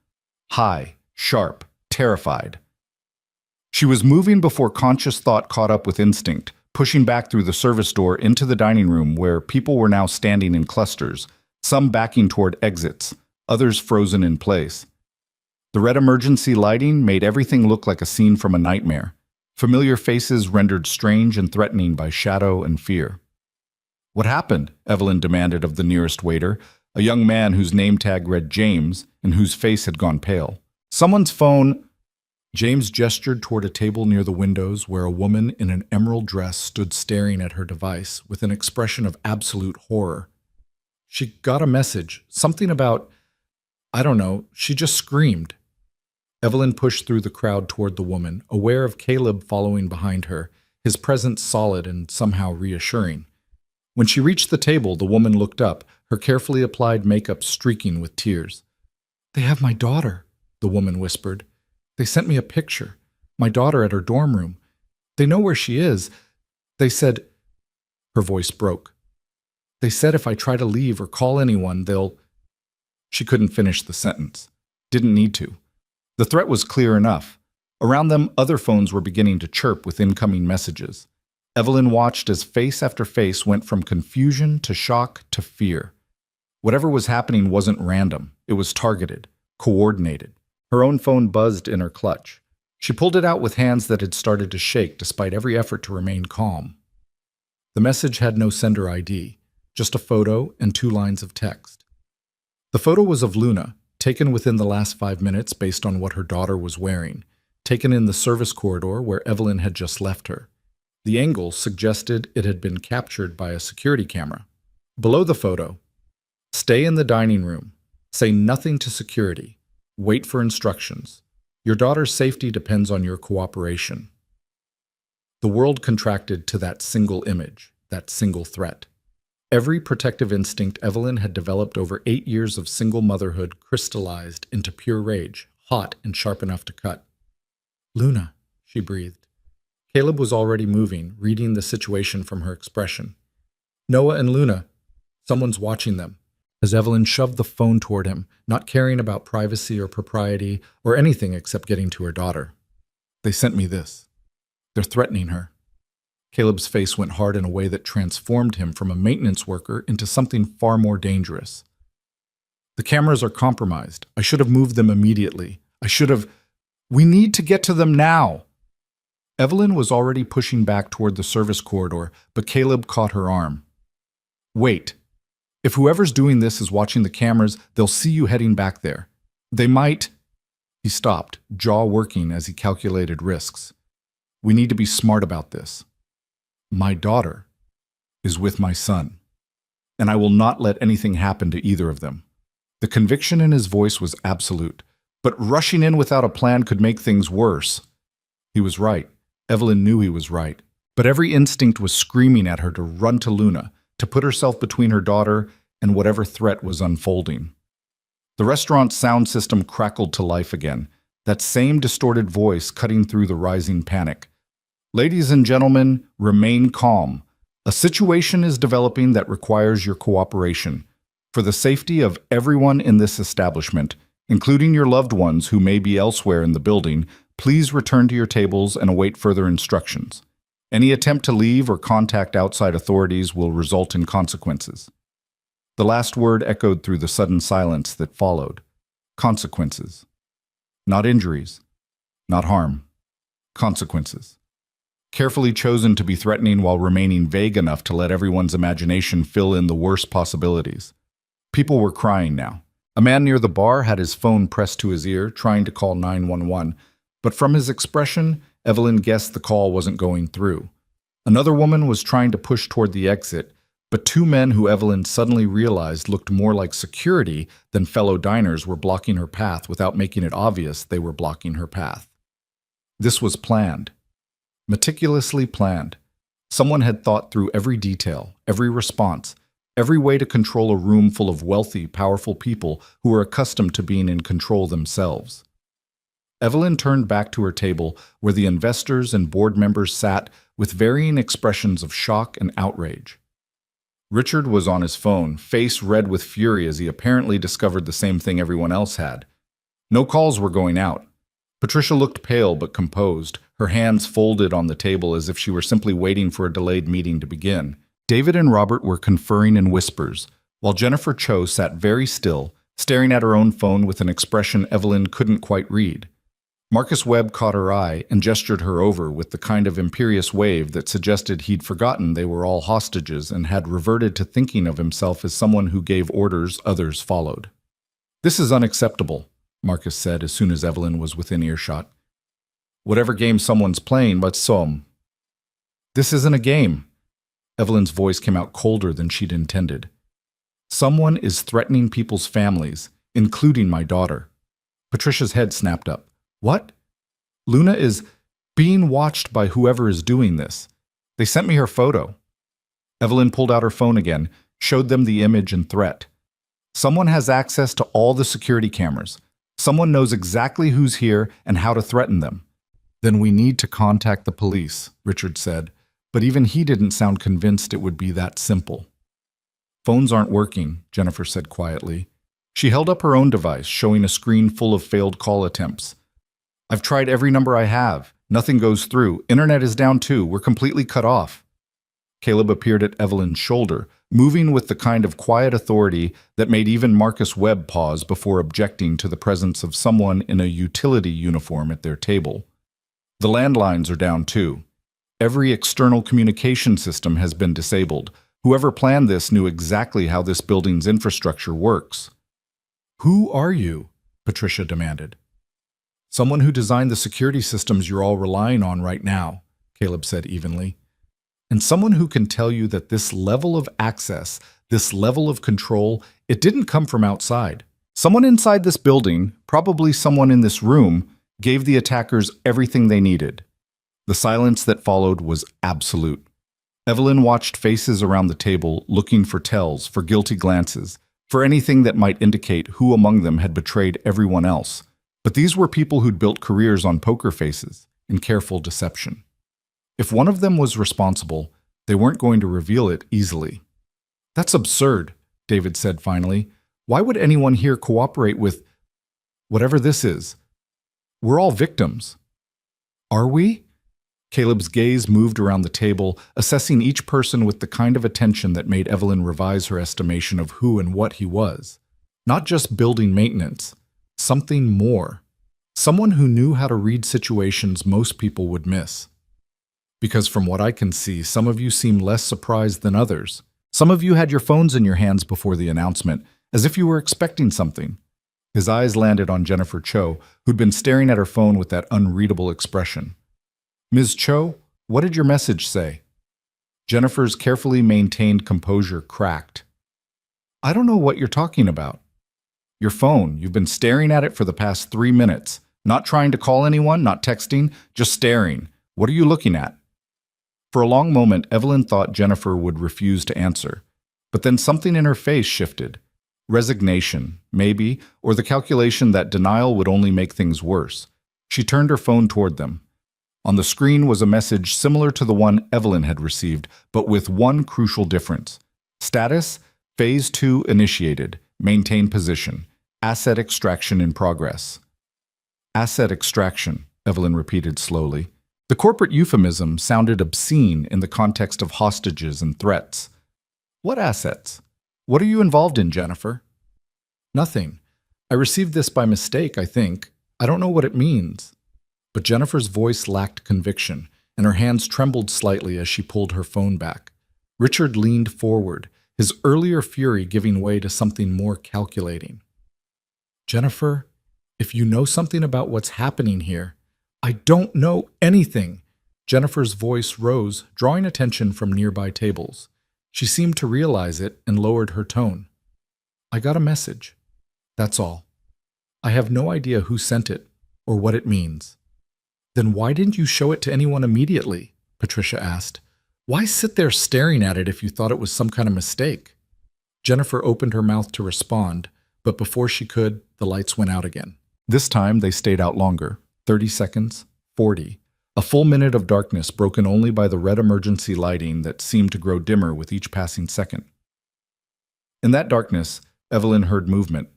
high, sharp, terrified. She was moving before conscious thought caught up with instinct, pushing back through the service door into the dining room where people were now standing in clusters, some backing toward exits, others frozen in place. The red emergency lighting made everything look like a scene from a nightmare, familiar faces rendered strange and threatening by shadow and fear. "What happened?" Evelyn demanded of the nearest waiter, a young man whose name tag read James and whose face had gone pale. "Someone's phone—" James gestured toward a table near the windows where a woman in an emerald dress stood staring at her device with an expression of absolute horror. "She got a message, something about, I don't know, she just screamed." Evelyn pushed through the crowd toward the woman, aware of Caleb following behind her, his presence solid and somehow reassuring. When she reached the table, the woman looked up, her carefully applied makeup streaking with tears. "They have my daughter," the woman whispered. "They sent me a picture. My daughter at her dorm room. They know where she is. They said—" Her voice broke. "They said if I try to leave or call anyone, they'll—" She couldn't finish the sentence. Didn't need to. The threat was clear enough. Around them, other phones were beginning to chirp with incoming messages. Evelyn watched as face after face went from confusion to shock to fear. Whatever was happening wasn't random. It was targeted, coordinated. Her own phone buzzed in her clutch. She pulled it out with hands that had started to shake despite every effort to remain calm. The message had no sender ID, just a photo and 2 lines of text. The photo was of Luna, taken within the last 5 minutes based on what her daughter was wearing, taken in the service corridor where Evelyn had just left her. The angle suggested it had been captured by a security camera. Below the photo, "Stay in the dining room. Say nothing to security. Wait for instructions. Your daughter's safety depends on your cooperation." The world contracted to that single image, that single threat. Every protective instinct Evelyn had developed over 8 years of single motherhood crystallized into pure rage, hot and sharp enough to cut. "Luna," she breathed. Caleb was already moving, reading the situation from her expression. "Noah and Luna, someone's watching them." As Evelyn shoved the phone toward him, not caring about privacy or propriety or anything except getting to her daughter. "They sent me this. They're threatening her." Caleb's face went hard in a way that transformed him from a maintenance worker into something far more dangerous. "The cameras are compromised. I should have moved them immediately. We need to get to them now." Evelyn was already pushing back toward the service corridor, but Caleb caught her arm. "Wait. If whoever's doing this is watching the cameras, they'll see you heading back there. They might—" He stopped, jaw working as he calculated risks. "We need to be smart about this. My daughter is with my son, and I will not let anything happen to either of them." The conviction in his voice was absolute, but rushing in without a plan could make things worse. He was right. Evelyn knew he was right, but every instinct was screaming at her to run to Luna, to put herself between her daughter and whatever threat was unfolding. The restaurant's sound system crackled to life again, that same distorted voice cutting through the rising panic. "Ladies and gentlemen, remain calm. A situation is developing that requires your cooperation. For the safety of everyone in this establishment, including your loved ones who may be elsewhere in the building, please return to your tables and await further instructions. Any attempt to leave or contact outside authorities will result in consequences." The last word echoed through the sudden silence that followed. Consequences. Not injuries. Not harm. Consequences. Carefully chosen to be threatening while remaining vague enough to let everyone's imagination fill in the worst possibilities. People were crying now. A man near the bar had his phone pressed to his ear, trying to call 911, but from his expression, Evelyn guessed the call wasn't going through. Another woman was trying to push toward the exit, but 2 men who Evelyn suddenly realized looked more like security than fellow diners were blocking her path without making it obvious they were blocking her path. This was planned. Meticulously planned. Someone had thought through every detail, every response, every way to control a room full of wealthy, powerful people who were accustomed to being in control themselves. Evelyn turned back to her table where the investors and board members sat with varying expressions of shock and outrage. Richard was on his phone, face red with fury as he apparently discovered the same thing everyone else had. No calls were going out. Patricia looked pale but composed, her hands folded on the table as if she were simply waiting for a delayed meeting to begin. David and Robert were conferring in whispers, while Jennifer Cho sat very still, staring at her own phone with an expression Evelyn couldn't quite read. Marcus Webb caught her eye and gestured her over with the kind of imperious wave that suggested he'd forgotten they were all hostages and had reverted to thinking of himself as someone who gave orders others followed. "This is unacceptable," Marcus said as soon as Evelyn was within earshot. "Whatever game someone's playing, but some." "This isn't a game." Evelyn's voice came out colder than she'd intended. "Someone is threatening people's families, including my daughter." Patricia's head snapped up. "What?" "Luna is being watched by whoever is doing this. They sent me her photo." Evelyn pulled out her phone again, showed them the image and threat. "Someone has access to all the security cameras. Someone knows exactly who's here and how to threaten them." "Then we need to contact the police," Richard said, but even he didn't sound convinced it would be that simple. "Phones aren't working," Jennifer said quietly. She held up her own device, showing a screen full of failed call attempts. "I've tried every number I have. Nothing goes through. Internet is down too. We're completely cut off." Caleb appeared at Evelyn's shoulder, moving with the kind of quiet authority that made even Marcus Webb pause before objecting to the presence of someone in a utility uniform at their table. "The landlines are down too. Every external communication system has been disabled. Whoever planned this knew exactly how this building's infrastructure works." "Who are you?" Patricia demanded. "Someone who designed the security systems you're all relying on right now," Caleb said evenly. "And someone who can tell you that this level of access, this level of control, it didn't come from outside. Someone inside this building, probably someone in this room, gave the attackers everything they needed." The silence that followed was absolute. Evelyn watched faces around the table, looking for tells, for guilty glances, for anything that might indicate who among them had betrayed everyone else. But these were people who'd built careers on poker faces and careful deception. If one of them was responsible, they weren't going to reveal it easily. "That's absurd," David said finally. "Why would anyone here cooperate with whatever this is? We're all victims." "Are we?" Caleb's gaze moved around the table, assessing each person with the kind of attention that made Evelyn revise her estimation of who and what he was. Not just building maintenance. Something more. Someone who knew how to read situations most people would miss. "Because from what I can see, some of you seem less surprised than others. Some of you had your phones in your hands before the announcement, as if you were expecting something." His eyes landed on Jennifer Cho, who'd been staring at her phone with that unreadable expression. "Ms. Cho, what did your message say?" Jennifer's carefully maintained composure cracked. "I don't know what you're talking about." "Your phone. You've been staring at it for the past 3 minutes. Not trying to call anyone, not texting, just staring. What are you looking at?" For a long moment, Evelyn thought Jennifer would refuse to answer. But then something in her face shifted. Resignation, maybe, or the calculation that denial would only make things worse. She turned her phone toward them. On the screen was a message similar to the one Evelyn had received, but with one crucial difference. Status: Phase 2 initiated. Maintain position. Asset extraction in progress. "Asset extraction," Evelyn repeated slowly. The corporate euphemism sounded obscene in the context of hostages and threats. "What assets? What are you involved in, Jennifer?" "Nothing. I received this by mistake, I think. I don't know what it means." But Jennifer's voice lacked conviction, and her hands trembled slightly as she pulled her phone back. Richard leaned forward, his earlier fury giving way to something more calculating. "Jennifer, if you know something about what's happening here—" "I don't know anything." Jennifer's voice rose, drawing attention from nearby tables. She seemed to realize it and lowered her tone. "I got a message. That's all. I have no idea who sent it or what it means." "Then why didn't you show it to anyone immediately?" Patricia asked. "Why sit there staring at it if you thought it was some kind of mistake?" Jennifer opened her mouth to respond, but before she could, the lights went out again. This time they stayed out longer. 30 seconds, 40. A full minute of darkness broken only by the red emergency lighting that seemed to grow dimmer with each passing second. In that darkness, Evelyn heard movement.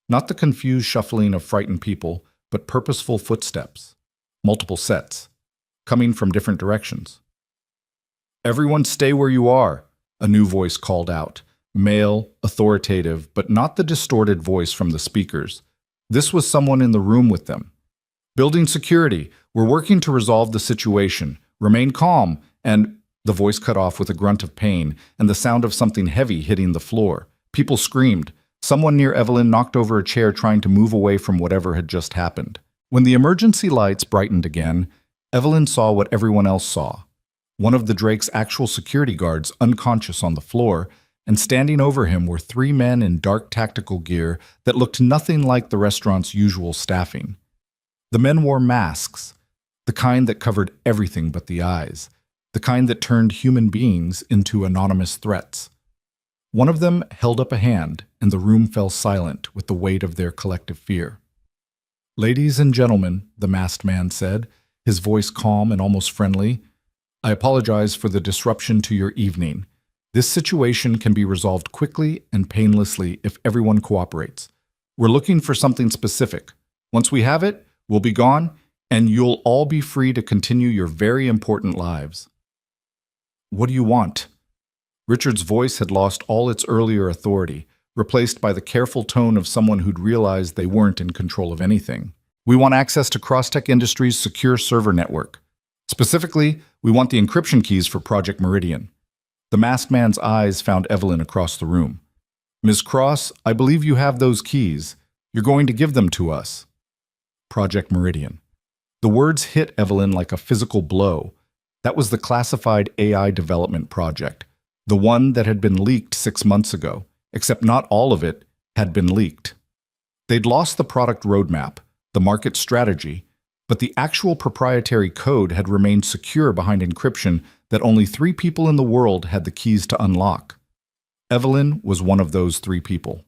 Not the confused shuffling of frightened people, but purposeful footsteps. Multiple sets, coming from different directions. "Everyone stay where you are," a new voice called out. Male, authoritative, but not the distorted voice from the speakers. This was someone in the room with them. "Building security. We're working to resolve the situation. Remain calm," and the voice cut off with a grunt of pain and the sound of something heavy hitting the floor. People screamed. Someone near Evelyn knocked over a chair trying to move away from whatever had just happened. When the emergency lights brightened again, Evelyn saw what everyone else saw. One of the Drake's actual security guards unconscious on the floor, and standing over him were three men in dark tactical gear that looked nothing like the restaurant's usual staffing. The men wore masks, the kind that covered everything but the eyes, the kind that turned human beings into anonymous threats. One of them held up a hand, and the room fell silent with the weight of their collective fear. "Ladies and gentlemen," the masked man said, his voice calm and almost friendly, "I apologize for the disruption to your evening. This situation can be resolved quickly and painlessly if everyone cooperates. We're looking for something specific. Once we have it, we'll be gone, and you'll all be free to continue your very important lives." "What do you want?" Richard's voice had lost all its earlier authority, replaced by the careful tone of someone who'd realized they weren't in control of anything. "We want access to Crosstech Industries' secure server network. Specifically, we want the encryption keys for Project Meridian." The masked man's eyes found Evelyn across the room. "Ms. Cross, I believe you have those keys. You're going to give them to us." Project Meridian. The words hit Evelyn like a physical blow. That was the classified AI development project, the one that had been leaked 6 months ago, except not all of it had been leaked. They'd lost the product roadmap, the market strategy, but the actual proprietary code had remained secure behind encryption that only 3 people in the world had the keys to unlock. Evelyn was one of those 3 people.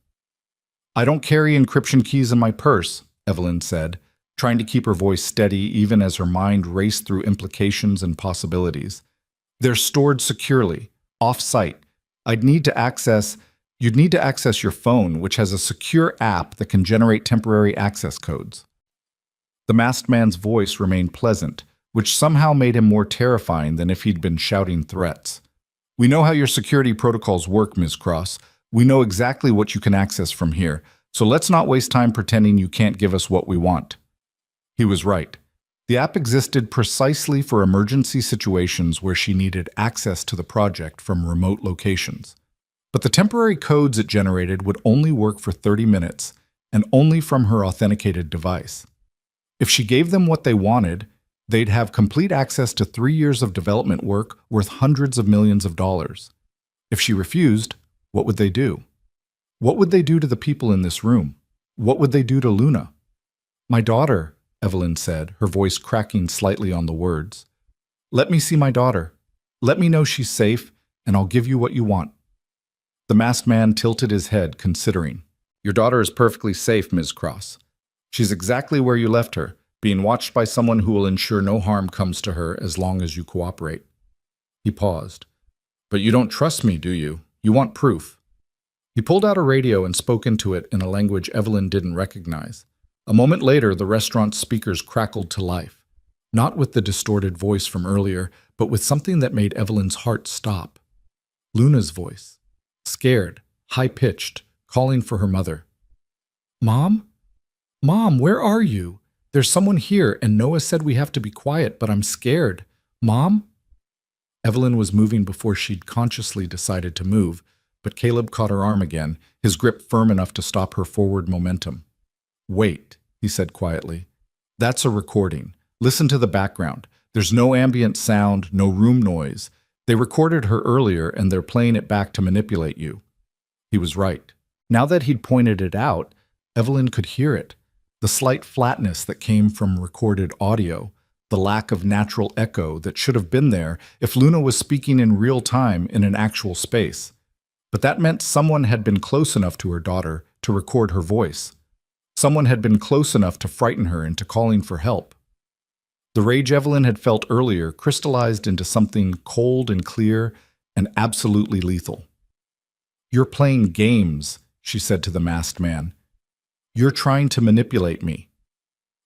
"I don't carry encryption keys in my purse," Evelyn said, trying to keep her voice steady even as her mind raced through implications and possibilities. "They're stored securely, off-site. You'd need to access your phone, which has a secure app that can generate temporary access codes." The masked man's voice remained pleasant, which somehow made him more terrifying than if he'd been shouting threats. "We know how your security protocols work, Ms. Cross. We know exactly what you can access from here, so let's not waste time pretending you can't give us what we want." He was right. The app existed precisely for emergency situations where she needed access to the project from remote locations. But the temporary codes it generated would only work for 30 minutes, and only from her authenticated device. If she gave them what they wanted, they'd have complete access to 3 years of development work worth hundreds of millions of dollars. If she refused, what would they do? What would they do to the people in this room? What would they do to Luna? "My daughter," Evelyn said, her voice cracking slightly on the words. "Let me see my daughter. Let me know she's safe, and I'll give you what you want." The masked man tilted his head, considering. "Your daughter is perfectly safe, Ms. Cross. She's exactly where you left her, being watched by someone who will ensure no harm comes to her as long as you cooperate." He paused. "But you don't trust me, do you? You want proof." He pulled out a radio and spoke into it in a language Evelyn didn't recognize. A moment later, the restaurant's speakers crackled to life, not with the distorted voice from earlier, but with something that made Evelyn's heart stop. Luna's voice, scared, high-pitched, calling for her mother. "Mom? Mom, where are you? There's someone here, and Noah said we have to be quiet, but I'm scared. Mom?" Evelyn was moving before she'd consciously decided to move, but Caleb caught her arm again, his grip firm enough to stop her forward momentum. "Wait," he said quietly. "That's a recording. Listen to the background. There's no ambient sound, no room noise. They recorded her earlier, and they're playing it back to manipulate you." He was right. Now that he'd pointed it out, Evelyn could hear it. The slight flatness that came from recorded audio, the lack of natural echo that should have been there if Luna was speaking in real time in an actual space. But that meant someone had been close enough to her daughter to record her voice. Someone had been close enough to frighten her into calling for help. The rage Evelyn had felt earlier crystallized into something cold and clear and absolutely lethal. "You're playing games," she said to the masked man. You're trying to manipulate me.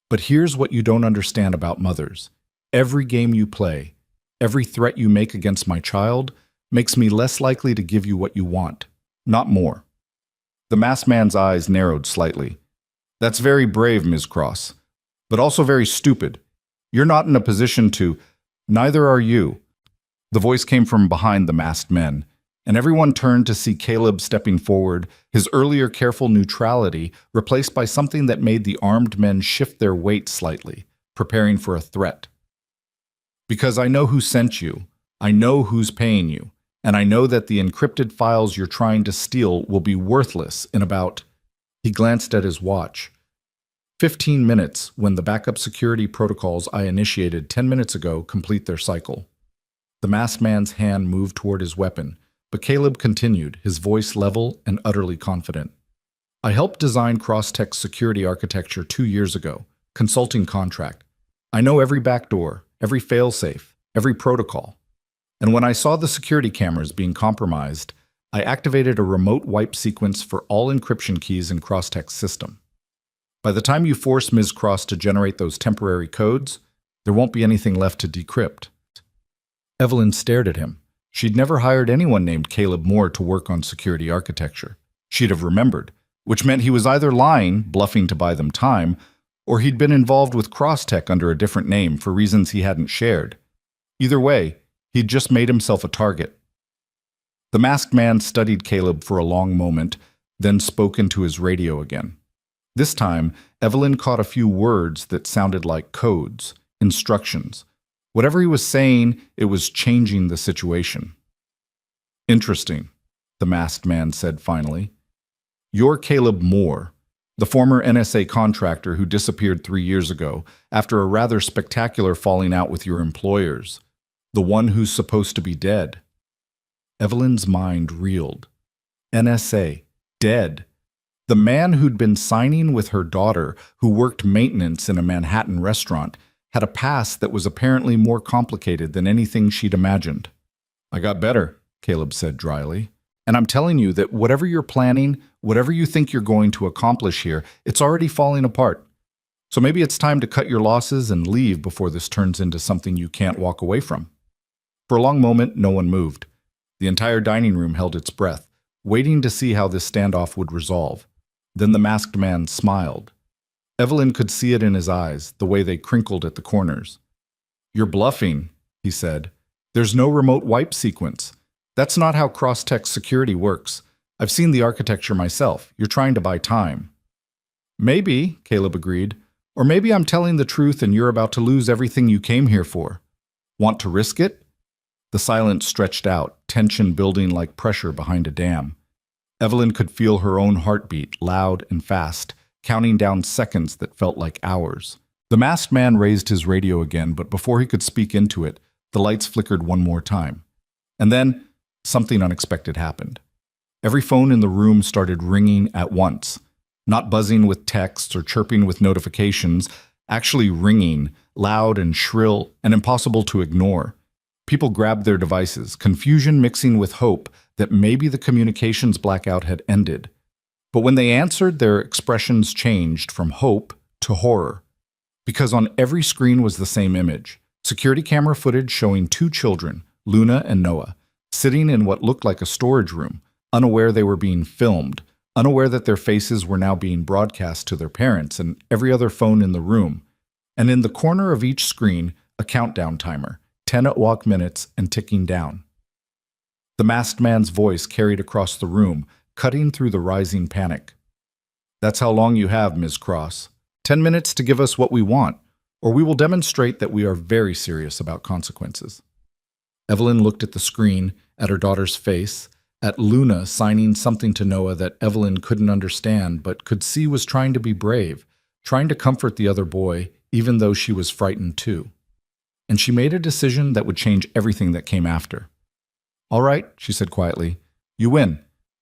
But here's what you don't understand about mothers. Every game you play, every threat you make against my child, makes me less likely to give you what you want, not more." The masked man's eyes narrowed slightly. "That's very brave, Ms. Cross, but also very stupid. You're not in a position to—" "Neither are you." The voice came from behind the masked men, and everyone turned to see Caleb stepping forward, his earlier careful neutrality replaced by something that made the armed men shift their weight slightly, preparing for a threat. "Because I know who sent you, I know who's paying you, and I know that the encrypted files you're trying to steal will be worthless in about—" He glanced at his watch. 15 minutes when the backup security protocols I initiated 10 minutes ago complete their cycle. The masked man's hand moved toward his weapon, but Caleb continued, his voice level and utterly confident. "I helped design Crosstech's security architecture 2 years ago, consulting contract. I know every backdoor, every failsafe, every protocol. And when I saw the security cameras being compromised, I activated a remote wipe sequence for all encryption keys in Crosstech's system. By the time you force Ms. Cross to generate those temporary codes, there won't be anything left to decrypt." Evelyn stared at him. She'd never hired anyone named Caleb Moore to work on security architecture. She'd have remembered, which meant he was either lying, bluffing to buy them time, or he'd been involved with Crosstech under a different name for reasons he hadn't shared. Either way, he'd just made himself a target. The masked man studied Caleb for a long moment, then spoke into his radio again. This time, Evelyn caught a few words that sounded like codes, instructions. Whatever he was saying, it was changing the situation. "Interesting," the masked man said finally. "You're Caleb Moore, the former NSA contractor who disappeared 3 years ago after a rather spectacular falling out with your employers. The one who's supposed to be dead." Evelyn's mind reeled. NSA, dead. The man who'd been signing with her daughter, who worked maintenance in a Manhattan restaurant, had a past that was apparently more complicated than anything she'd imagined. "I got better," Caleb said dryly. "And I'm telling you that whatever you're planning, whatever you think you're going to accomplish here, it's already falling apart. So maybe it's time to cut your losses and leave before this turns into something you can't walk away from." For a long moment, no one moved. The entire dining room held its breath, waiting to see how this standoff would resolve. Then the masked man smiled. Evelyn could see it in his eyes, the way they crinkled at the corners. "You're bluffing," he said. "There's no remote wipe sequence. That's not how Crosstech security works. I've seen the architecture myself. You're trying to buy time." "Maybe," Caleb agreed. "Or maybe I'm telling the truth and you're about to lose everything you came here for. Want to risk it?" The silence stretched out, tension building like pressure behind a dam. Evelyn could feel her own heartbeat, loud and fast, counting down seconds that felt like hours. The masked man raised his radio again, but before he could speak into it, the lights flickered one more time. And then, something unexpected happened. Every phone in the room started ringing at once, not buzzing with texts or chirping with notifications, actually ringing, loud and shrill and impossible to ignore. People grabbed their devices, confusion mixing with hope that maybe the communications blackout had ended. But when they answered, their expressions changed from hope to horror. Because on every screen was the same image, security camera footage showing 2 children, Luna and Noah, sitting in what looked like a storage room, unaware they were being filmed, unaware that their faces were now being broadcast to their parents and every other phone in the room. And in the corner of each screen, a countdown timer, 10 at-walk minutes and ticking down. The masked man's voice carried across the room, cutting through the rising panic. "That's how long you have, Ms. Cross. 10 minutes to give us what we want, or we will demonstrate that we are very serious about consequences." Evelyn looked at the screen, at her daughter's face, at Luna signing something to Noah that Evelyn couldn't understand but could see was trying to be brave, trying to comfort the other boy, even though she was frightened too. And she made a decision that would change everything that came after. "All right," she said quietly. "You win.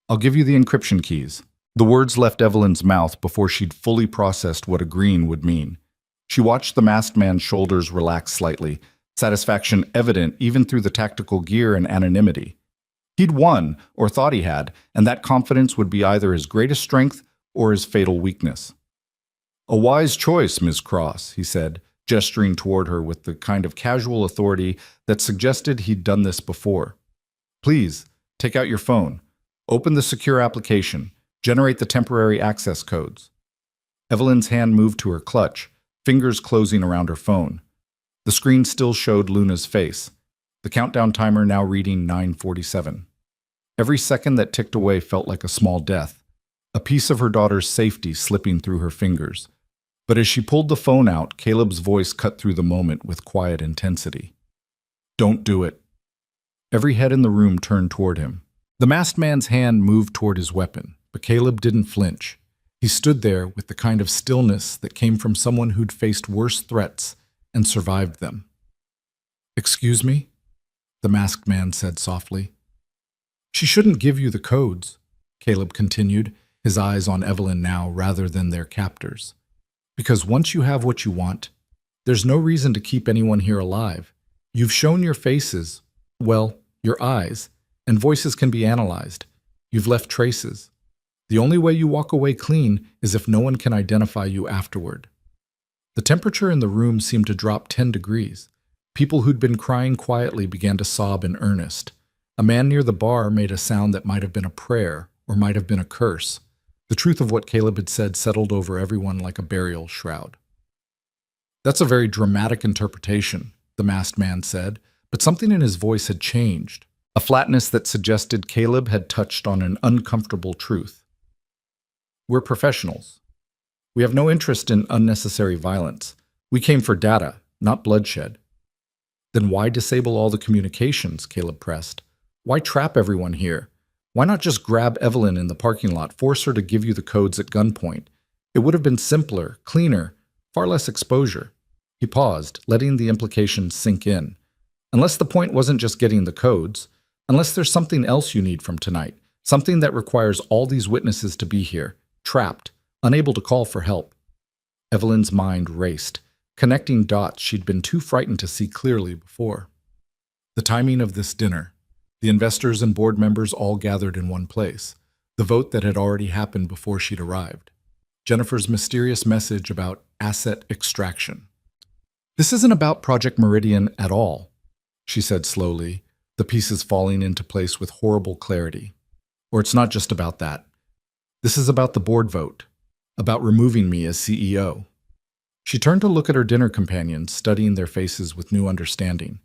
I'll give you the encryption keys." The words left Evelyn's mouth before she'd fully processed what agreeing would mean. She watched the masked man's shoulders relax slightly, satisfaction evident even through the tactical gear and anonymity. He'd won, or thought he had, and that confidence would be either his greatest strength or his fatal weakness. A wise choice, Ms. Cross, he said, gesturing toward her with the kind of casual authority that suggested he'd done this before. Please, take out your phone. Open the secure application. Generate the temporary access codes. Evelyn's hand moved to her clutch, fingers closing around her phone. The screen still showed Luna's face, the countdown timer now reading 9:47. Every second that ticked away felt like a small death, a piece of her daughter's safety slipping through her fingers. But as she pulled the phone out, Caleb's voice cut through the moment with quiet intensity. Don't do it. Every head in the room turned toward him. The masked man's hand moved toward his weapon, but Caleb didn't flinch. He stood there with the kind of stillness that came from someone who'd faced worse threats and survived them. Excuse me? The masked man said softly. She shouldn't give you the codes, Caleb continued, his eyes on Evelyn now rather than their captors. Because once you have what you want, there's no reason to keep anyone here alive. You've shown your faces, well, your eyes, and voices can be analyzed. You've left traces. The only way you walk away clean is if no one can identify you afterward. The temperature in the room seemed to drop 10 degrees. People who'd been crying quietly began to sob in earnest. A man near the bar made a sound that might have been a prayer or might have been a curse. The truth of what Caleb had said settled over everyone like a burial shroud. That's a very dramatic interpretation, the masked man said, but something in his voice had changed, a flatness that suggested Caleb had touched on an uncomfortable truth. We're professionals. We have no interest in unnecessary violence. We came for data, not bloodshed. Then why disable all the communications, Caleb pressed? Why trap everyone here? Why not just grab Evelyn in the parking lot, force her to give you the codes at gunpoint? It would have been simpler, cleaner, far less exposure. He paused, letting the implications sink in. Unless the point wasn't just getting the codes, unless there's something else you need from tonight, something that requires all these witnesses to be here, trapped, unable to call for help. Evelyn's mind raced, connecting dots she'd been too frightened to see clearly before. The timing of this dinner, the investors and board members all gathered in one place, the vote that had already happened before she'd arrived, Jennifer's mysterious message about asset extraction. This isn't about Project Meridian at all, she said slowly, the pieces falling into place with horrible clarity. Or it's not just about that. This is about the board vote, about removing me as CEO. She turned to look at her dinner companions, studying their faces with new understanding.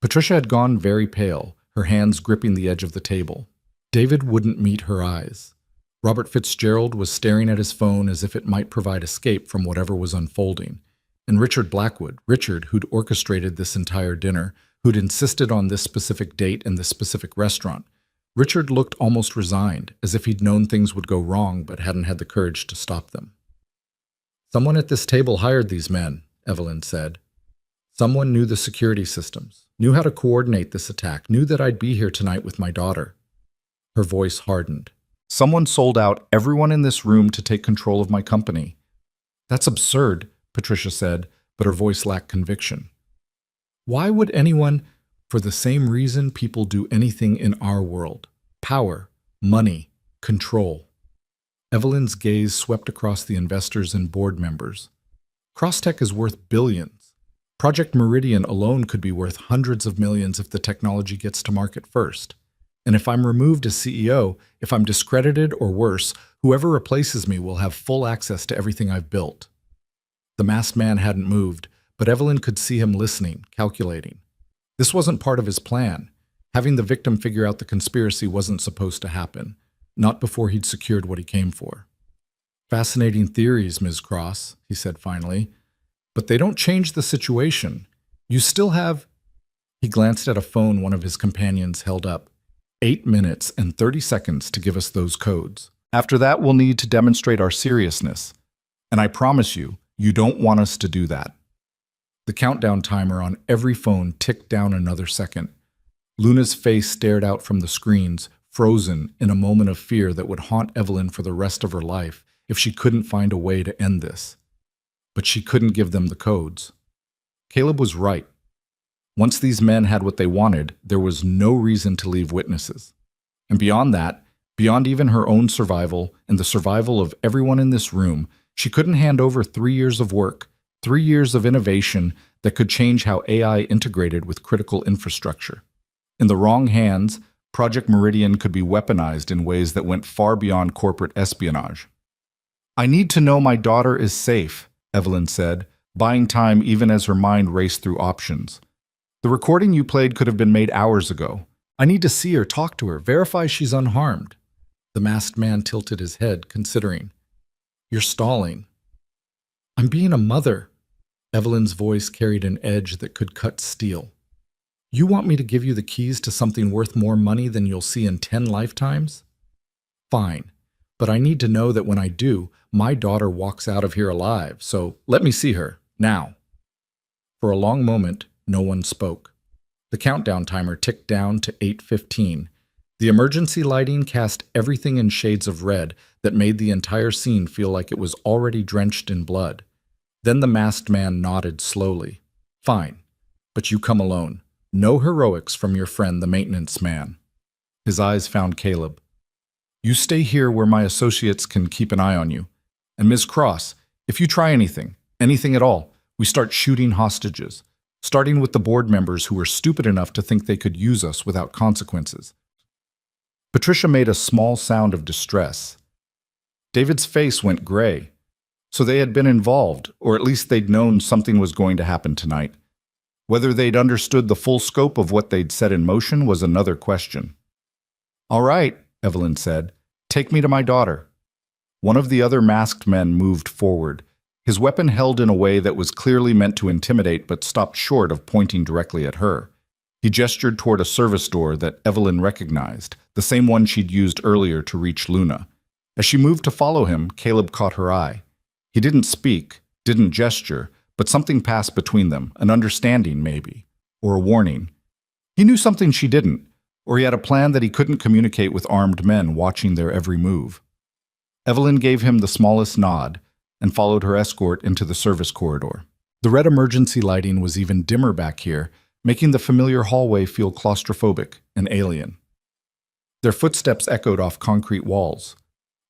Patricia had gone very pale, her hands gripping the edge of the table. David wouldn't meet her eyes. Robert Fitzgerald was staring at his phone as if it might provide escape from whatever was unfolding. And Richard Blackwood, who'd orchestrated this entire dinner, who'd insisted on this specific date and this specific restaurant. Richard looked almost resigned, as if he'd known things would go wrong but hadn't had the courage to stop them. Someone at this table hired these men, Evelyn said. Someone knew the security systems, knew how to coordinate this attack, knew that I'd be here tonight with my daughter. Her voice hardened. Someone sold out everyone in this room to take control of my company. That's absurd, Patricia said, but her voice lacked conviction. Why would anyone, for the same reason people do anything in our world? Power, money, control. Evelyn's gaze swept across the investors and board members. Crosstech is worth billions. Project Meridian alone could be worth hundreds of millions if the technology gets to market first. And if I'm removed as CEO, if I'm discredited or worse, whoever replaces me will have full access to everything I've built. The masked man hadn't moved, but Evelyn could see him listening, calculating. This wasn't part of his plan. Having the victim figure out the conspiracy wasn't supposed to happen, not before he'd secured what he came for. Fascinating theories, Ms. Cross, he said finally, but they don't change the situation. You still have... He glanced at a phone one of his companions held up. 8 minutes and 30 seconds to give us those codes. After that, we'll need to demonstrate our seriousness. And I promise you, you don't want us to do that. The countdown timer on every phone ticked down another second. Luna's face stared out from the screens, frozen in a moment of fear that would haunt Evelyn for the rest of her life if she couldn't find a way to end this. But she couldn't give them the codes. Caleb was right. Once these men had what they wanted, there was no reason to leave witnesses. And beyond that, beyond even her own survival and the survival of everyone in this room, She couldn't hand over 3 years of work, 3 years of innovation that could change how AI integrated with critical infrastructure. In the wrong hands, Project Meridian could be weaponized in ways that went far beyond corporate espionage. "I need to know my daughter is safe," Evelyn said, buying time even as her mind raced through options. "The recording you played could have been made hours ago. I need to see her, talk to her, verify she's unharmed." The masked man tilted his head, considering. "You're stalling." "I'm being a mother." Evelyn's voice carried an edge that could cut steel. "You want me to give you the keys to something worth more money than you'll see in 10 lifetimes? Fine, but I need to know that when I do, my daughter walks out of here alive, so let me see her, now." For a long moment, no one spoke. The countdown timer ticked down to 8:15. The emergency lighting cast everything in shades of red that made the entire scene feel like it was already drenched in blood. Then the masked man nodded slowly. "Fine, but you come alone. No heroics from your friend the maintenance man." His eyes found Caleb. "You stay here where my associates can keep an eye on you. And Ms. Cross, if you try anything at all, we start shooting hostages, starting with the board members who were stupid enough to think they could use us without consequences." Patricia made a small sound of distress. David's face went gray. So they had been involved, or at least they'd known something was going to happen tonight. Whether they'd understood the full scope of what they'd set in motion was another question. "All right," Evelyn said, "take me to my daughter." One of the other masked men moved forward, his weapon held in a way that was clearly meant to intimidate but stopped short of pointing directly at her. He gestured toward a service door that Evelyn recognized, the same one she'd used earlier to reach Luna. As she moved to follow him, Caleb caught her eye. He didn't speak, didn't gesture, but something passed between them, an understanding maybe, or a warning. He knew something she didn't, or he had a plan that he couldn't communicate with armed men watching their every move. Evelyn gave him the smallest nod and followed her escort into the service corridor. The red emergency lighting was even dimmer back here, making the familiar hallway feel claustrophobic and alien. Their footsteps echoed off concrete walls.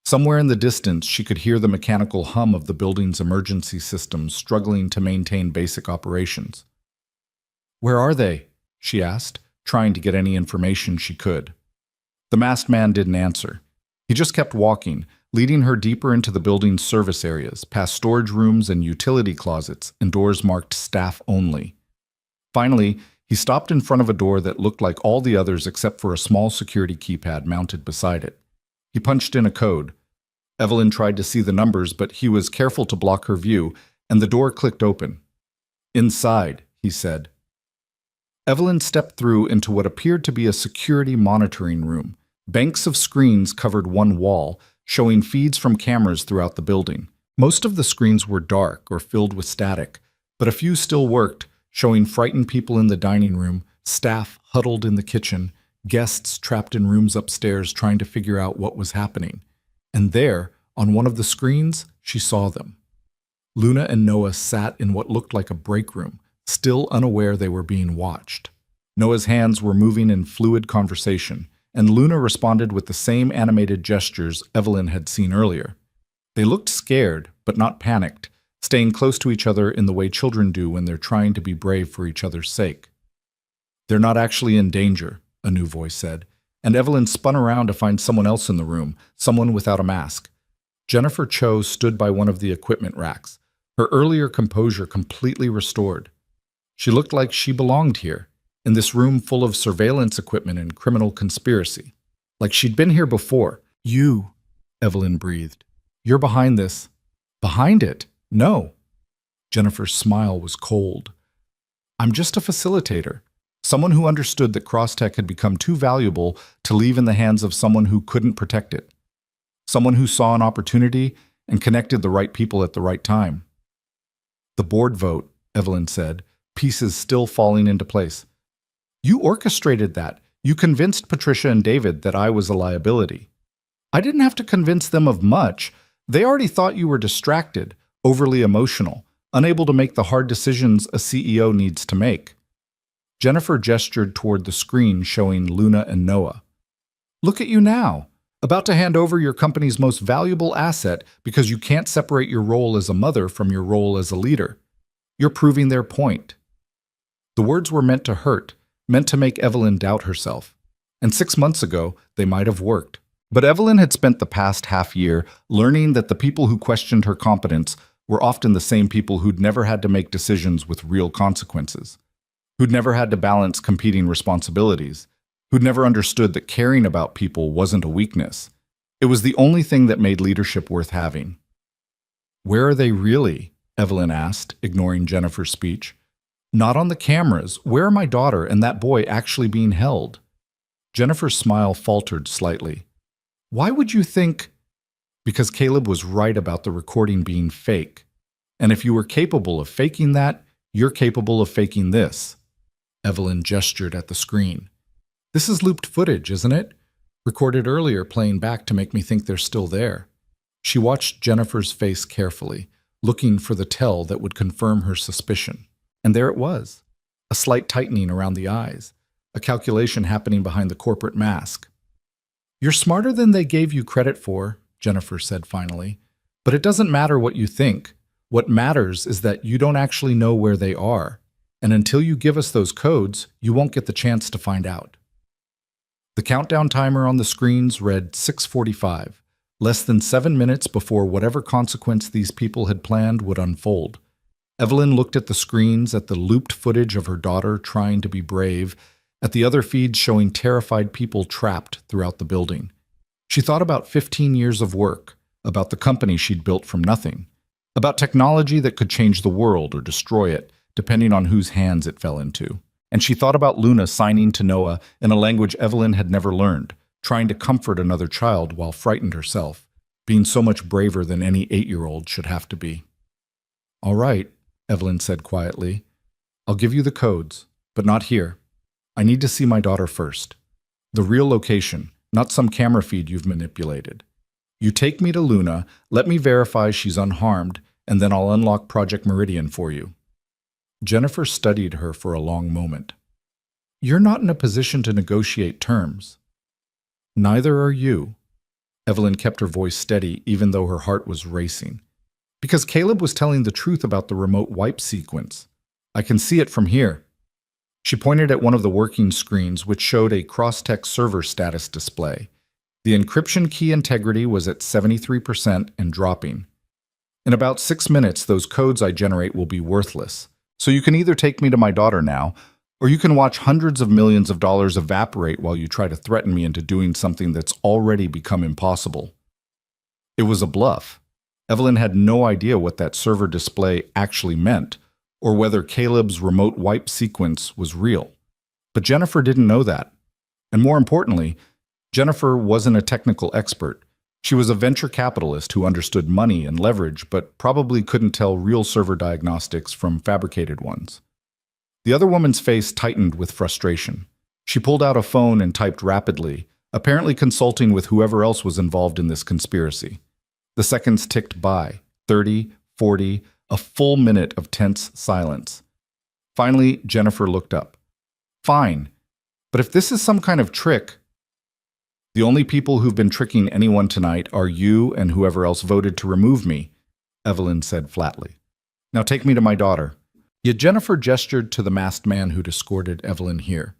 Somewhere in the distance, she could hear the mechanical hum of the building's emergency systems struggling to maintain basic operations. "Where are they?" she asked, trying to get any information she could. The masked man didn't answer. He just kept walking, leading her deeper into the building's service areas, past storage rooms and utility closets and doors marked staff only. Finally, he stopped in front of a door that looked like all the others except for a small security keypad mounted beside it. He punched in a code. Evelyn tried to see the numbers, but he was careful to block her view, and the door clicked open. "Inside," he said. Evelyn stepped through into what appeared to be a security monitoring room. Banks of screens covered one wall, showing feeds from cameras throughout the building. Most of the screens were dark or filled with static, but a few still worked, showing frightened people in the dining room, staff huddled in the kitchen, guests trapped in rooms upstairs trying to figure out what was happening. And there, on one of the screens, she saw them. Luna and Noah sat in what looked like a break room, still unaware they were being watched. Noah's hands were moving in fluid conversation, and Luna responded with the same animated gestures Evelyn had seen earlier. They looked scared, but not panicked, staying close to each other in the way children do when they're trying to be brave for each other's sake. "They're not actually in danger," a new voice said, and Evelyn spun around to find someone else in the room, someone without a mask. Jennifer Cho stood by one of the equipment racks, her earlier composure completely restored. She looked like she belonged here, in this room full of surveillance equipment and criminal conspiracy. Like she'd been here before. "You," Evelyn breathed. "You're behind this." "Behind it? No." Jennifer's smile was cold. "I'm just a facilitator. Someone who understood that Crosstech had become too valuable to leave in the hands of someone who couldn't protect it. Someone who saw an opportunity and connected the right people at the right time." "The board vote," Evelyn said, pieces still falling into place. "You orchestrated that. You convinced Patricia and David that I was a liability." "I didn't have to convince them of much. They already thought you were distracted, overly emotional, unable to make the hard decisions a CEO needs to make." Jennifer gestured toward the screen showing Luna and Noah. "Look at you now. About to hand over your company's most valuable asset because you can't separate your role as a mother from your role as a leader. You're proving their point. The words were meant to hurt, meant to make Evelyn doubt herself. And 6 months ago, they might have worked. But Evelyn had spent the past half year learning that the people who questioned her competence were often the same people who'd never had to make decisions with real consequences, who'd never had to balance competing responsibilities, who'd never understood that caring about people wasn't a weakness. It was the only thing that made leadership worth having. "Where are they really?" Evelyn asked, ignoring Jennifer's speech. "Not on the cameras. Where are my daughter and that boy actually being held?" Jennifer's smile faltered slightly. "Why would you think—" "Because Caleb was right about the recording being fake. And if you were capable of faking that, you're capable of faking this." Evelyn gestured at the screen. "This is looped footage, isn't it? Recorded earlier, playing back to make me think they're still there." She watched Jennifer's face carefully, looking for the tell that would confirm her suspicion. And there it was, a slight tightening around the eyes, a calculation happening behind the corporate mask. "You're smarter than they gave you credit for," Jennifer said finally. "But it doesn't matter what you think. What matters is that you don't actually know where they are. And until you give us those codes, you won't get the chance to find out." The countdown timer on the screens read 6:45, less than 7 minutes before whatever consequence these people had planned would unfold. Evelyn looked at the screens, at the looped footage of her daughter trying to be brave, at the other feeds showing terrified people trapped throughout the building. She thought about 15 years of work, about the company she'd built from nothing, about technology that could change the world or destroy it, depending on whose hands it fell into. And she thought about Luna signing to Noah in a language Evelyn had never learned, trying to comfort another child while frightened herself, being so much braver than any 8-year-old should have to be. "All right," Evelyn said quietly. "I'll give you the codes, but not here. I need to see my daughter first. The real location, not some camera feed you've manipulated. You take me to Luna, let me verify she's unharmed, and then I'll unlock Project Meridian for you." Jennifer studied her for a long moment. "You're not in a position to negotiate terms." "Neither are you." Evelyn kept her voice steady even though her heart was racing. "Because Caleb was telling the truth about the remote wipe sequence. I can see it from here." She pointed at one of the working screens which showed a Crosstex server status display. The encryption key integrity was at 73% and dropping. "In about 6 minutes, those codes I generate will be worthless. So you can either take me to my daughter now, or you can watch hundreds of millions of dollars evaporate while you try to threaten me into doing something that's already become impossible." It was a bluff. Evelyn had no idea what that server display actually meant, or whether Caleb's remote wipe sequence was real. But Jennifer didn't know that. And more importantly, Jennifer wasn't a technical expert. She was a venture capitalist who understood money and leverage, but probably couldn't tell real server diagnostics from fabricated ones. The other woman's face tightened with frustration. She pulled out a phone and typed rapidly, apparently consulting with whoever else was involved in this conspiracy. The seconds ticked by, 30, 40, a full minute of tense silence. Finally, Jennifer looked up. "Fine, but if this is some kind of trick—" "The only people who've been tricking anyone tonight are you and whoever else voted to remove me," Evelyn said flatly. "Now take me to my daughter." Yet Jennifer gestured to the masked man who'd escorted Evelyn here.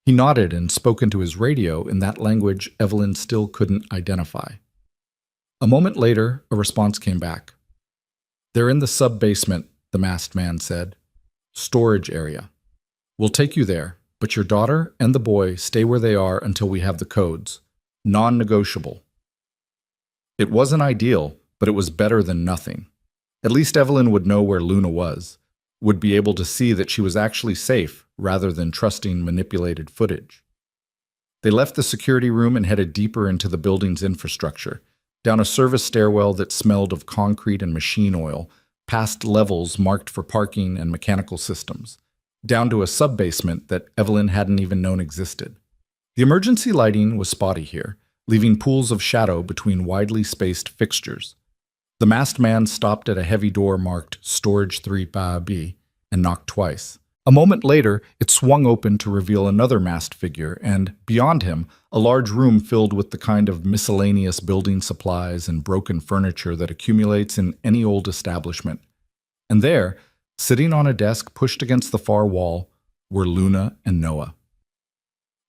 He nodded and spoke into his radio in that language Evelyn still couldn't identify. A moment later, a response came back. "They're in the sub-basement," the masked man said. "Storage area. We'll take you there, but your daughter and the boy stay where they are until we have the codes. Non-negotiable." It wasn't ideal, but it was better than nothing. At least Evelyn would know where Luna was, would be able to see that she was actually safe rather than trusting manipulated footage. They left the security room and headed deeper into the building's infrastructure, down a service stairwell that smelled of concrete and machine oil, past levels marked for parking and mechanical systems, down to a sub-basement that Evelyn hadn't even known existed. The emergency lighting was spotty here, leaving pools of shadow between widely spaced fixtures. The masked man stopped at a heavy door marked Storage 3B and knocked twice. A moment later, it swung open to reveal another masked figure, and, beyond him, a large room filled with the kind of miscellaneous building supplies and broken furniture that accumulates in any old establishment. And there, sitting on a desk pushed against the far wall, were Luna and Noah.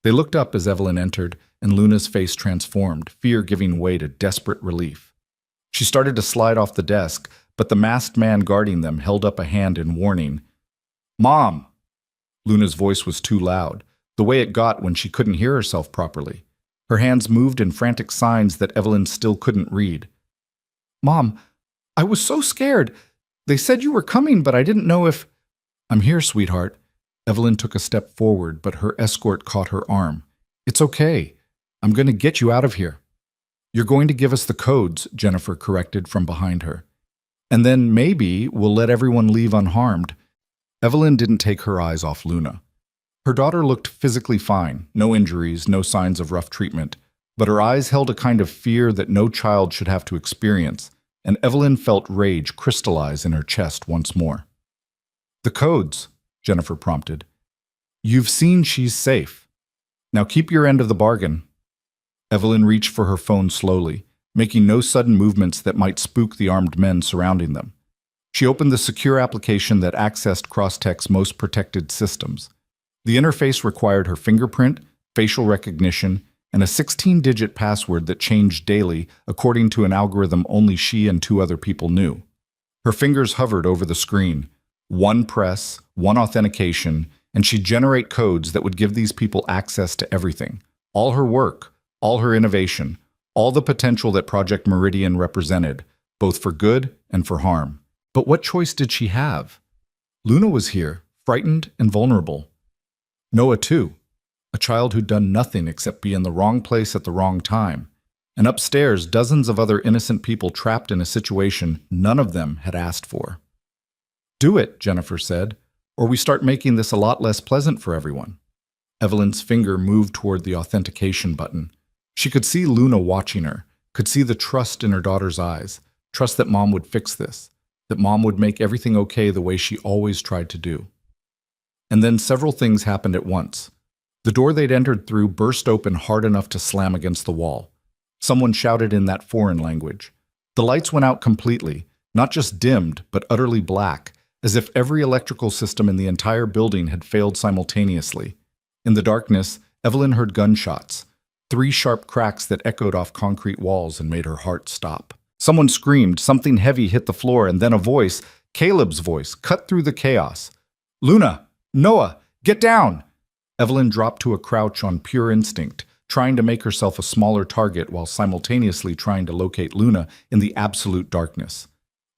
They looked up as Evelyn entered, and Luna's face transformed, fear giving way to desperate relief. She started to slide off the desk, but the masked man guarding them held up a hand in warning. "Mom!" Luna's voice was too loud, the way it got when she couldn't hear herself properly. Her hands moved in frantic signs that Evelyn still couldn't read. "Mom, I was so scared. They said you were coming, but I didn't know if—" "I'm here, sweetheart." Evelyn took a step forward, but her escort caught her arm. "It's okay. I'm going to get you out of here." "You're going to give us the codes," Jennifer corrected from behind her. "And then maybe we'll let everyone leave unharmed." Evelyn didn't take her eyes off Luna. Her daughter looked physically fine, no injuries, no signs of rough treatment, but her eyes held a kind of fear that no child should have to experience, and Evelyn felt rage crystallize in her chest once more. "The codes," Jennifer prompted. "You've seen she's safe. Now keep your end of the bargain." Evelyn reached for her phone slowly, making no sudden movements that might spook the armed men surrounding them. She opened the secure application that accessed Crosstech's most protected systems. The interface required her fingerprint, facial recognition, and a 16-digit password that changed daily according to an algorithm only she and 2 other people knew. Her fingers hovered over the screen. One press, one authentication, and she'd generate codes that would give these people access to everything. All her work, all her innovation, all the potential that Project Meridian represented, both for good and for harm. But what choice did she have? Luna was here, frightened and vulnerable. Noah, too, a child who'd done nothing except be in the wrong place at the wrong time. And upstairs, dozens of other innocent people trapped in a situation none of them had asked for. "Do it," Jennifer said, "or we start making this a lot less pleasant for everyone." Evelyn's finger moved toward the authentication button. She could see Luna watching her, could see the trust in her daughter's eyes, trust that Mom would fix this, that Mom would make everything okay the way she always tried to do. And then several things happened at once. The door they'd entered through burst open hard enough to slam against the wall. Someone shouted in that foreign language. The lights went out completely, not just dimmed, but utterly black, as if every electrical system in the entire building had failed simultaneously. In the darkness, Evelyn heard gunshots, 3 sharp cracks that echoed off concrete walls and made her heart stop. Someone screamed, something heavy hit the floor, and then a voice, Caleb's voice, cut through the chaos. "Luna! Noah! Get down!" Evelyn dropped to a crouch on pure instinct, trying to make herself a smaller target while simultaneously trying to locate Luna in the absolute darkness.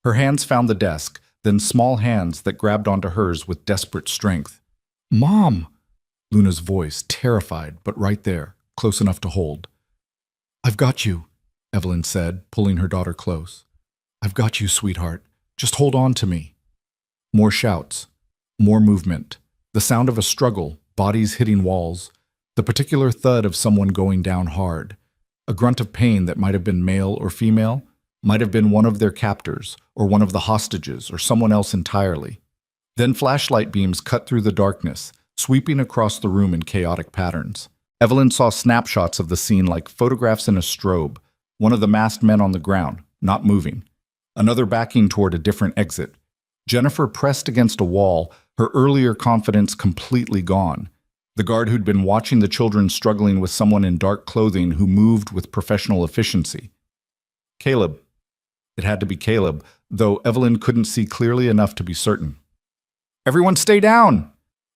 Her hands found the desk, then small hands that grabbed onto hers with desperate strength. "Mom!" Luna's voice, terrified, but right there, close enough to hold. "I've got you," Evelyn said, pulling her daughter close. "I've got you, sweetheart. Just hold on to me." More shouts, more movement, the sound of a struggle, bodies hitting walls, the particular thud of someone going down hard, a grunt of pain that might have been male or female, might have been one of their captors, or one of the hostages, or someone else entirely. Then flashlight beams cut through the darkness, sweeping across the room in chaotic patterns. Evelyn saw snapshots of the scene like photographs in a strobe, one of the masked men on the ground, not moving, another backing toward a different exit. Jennifer pressed against a wall, her earlier confidence completely gone. The guard who'd been watching the children struggling with someone in dark clothing who moved with professional efficiency. Caleb. It had to be Caleb, though Evelyn couldn't see clearly enough to be certain. "Everyone stay down!"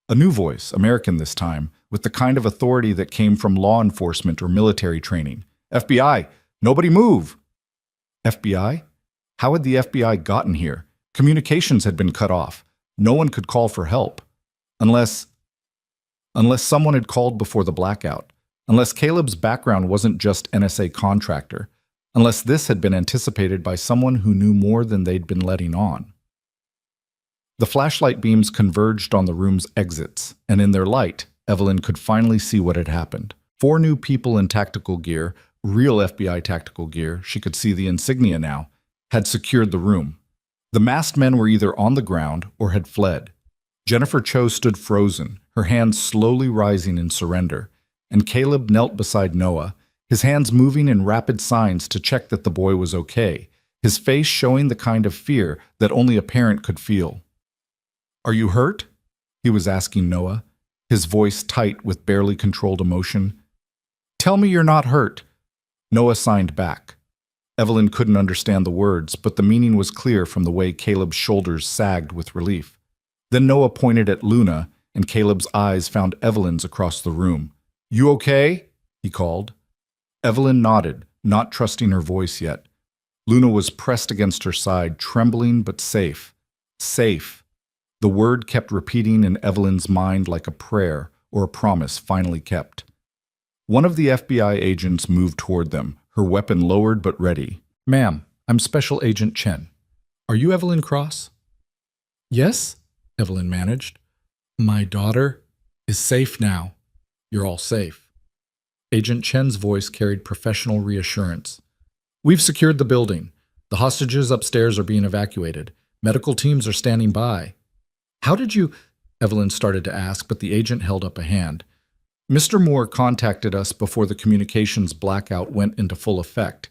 A new voice, American this time, with the kind of authority that came from law enforcement or military training. "FBI, nobody move!" FBI? How had the FBI gotten here? Communications had been cut off. No one could call for help. Unless someone had called before the blackout. Unless Caleb's background wasn't just NSA contractor. Unless this had been anticipated by someone who knew more than they'd been letting on. The flashlight beams converged on the room's exits, and in their light, Evelyn could finally see what had happened. 4 new people in tactical gear, real FBI tactical gear, she could see the insignia now, had secured the room. The masked men were either on the ground or had fled. Jennifer Cho stood frozen, her hands slowly rising in surrender, and Caleb knelt beside Noah, his hands moving in rapid signs to check that the boy was okay, his face showing the kind of fear that only a parent could feel. "Are you hurt?" he was asking Noah, his voice tight with barely controlled emotion. "Tell me you're not hurt." Noah signed back. Evelyn couldn't understand the words, but the meaning was clear from the way Caleb's shoulders sagged with relief. Then Noah pointed at Luna, and Caleb's eyes found Evelyn's across the room. "You okay?" he called. Evelyn nodded, not trusting her voice yet. Luna was pressed against her side, trembling but safe. Safe. The word kept repeating in Evelyn's mind like a prayer or a promise finally kept. One of the FBI agents moved toward them, her weapon lowered but ready. "Ma'am, I'm Special Agent Chen. Are you Evelyn Cross?" "Yes," Evelyn managed. "My daughter is safe now. You're all safe." Agent Chen's voice carried professional reassurance. "We've secured the building. The hostages upstairs are being evacuated. Medical teams are standing by." "How did you—" Evelyn started to ask, but the agent held up a hand. "Mr. Moore contacted us before the communications blackout went into full effect.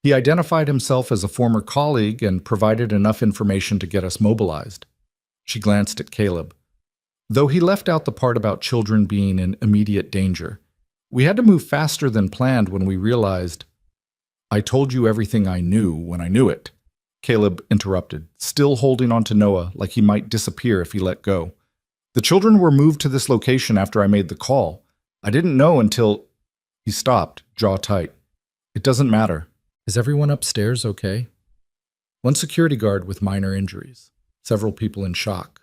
He identified himself as a former colleague and provided enough information to get us mobilized." She glanced at Caleb. "Though he left out the part about children being in immediate danger. We had to move faster than planned when we realized—" "I told you everything I knew when I knew it," Caleb interrupted, still holding on to Noah like he might disappear if he let go. "The children were moved to this location after I made the call. I didn't know until—" He stopped, jaw tight. "It doesn't matter. Is everyone upstairs okay?" One security guard with minor injuries, several people in shock,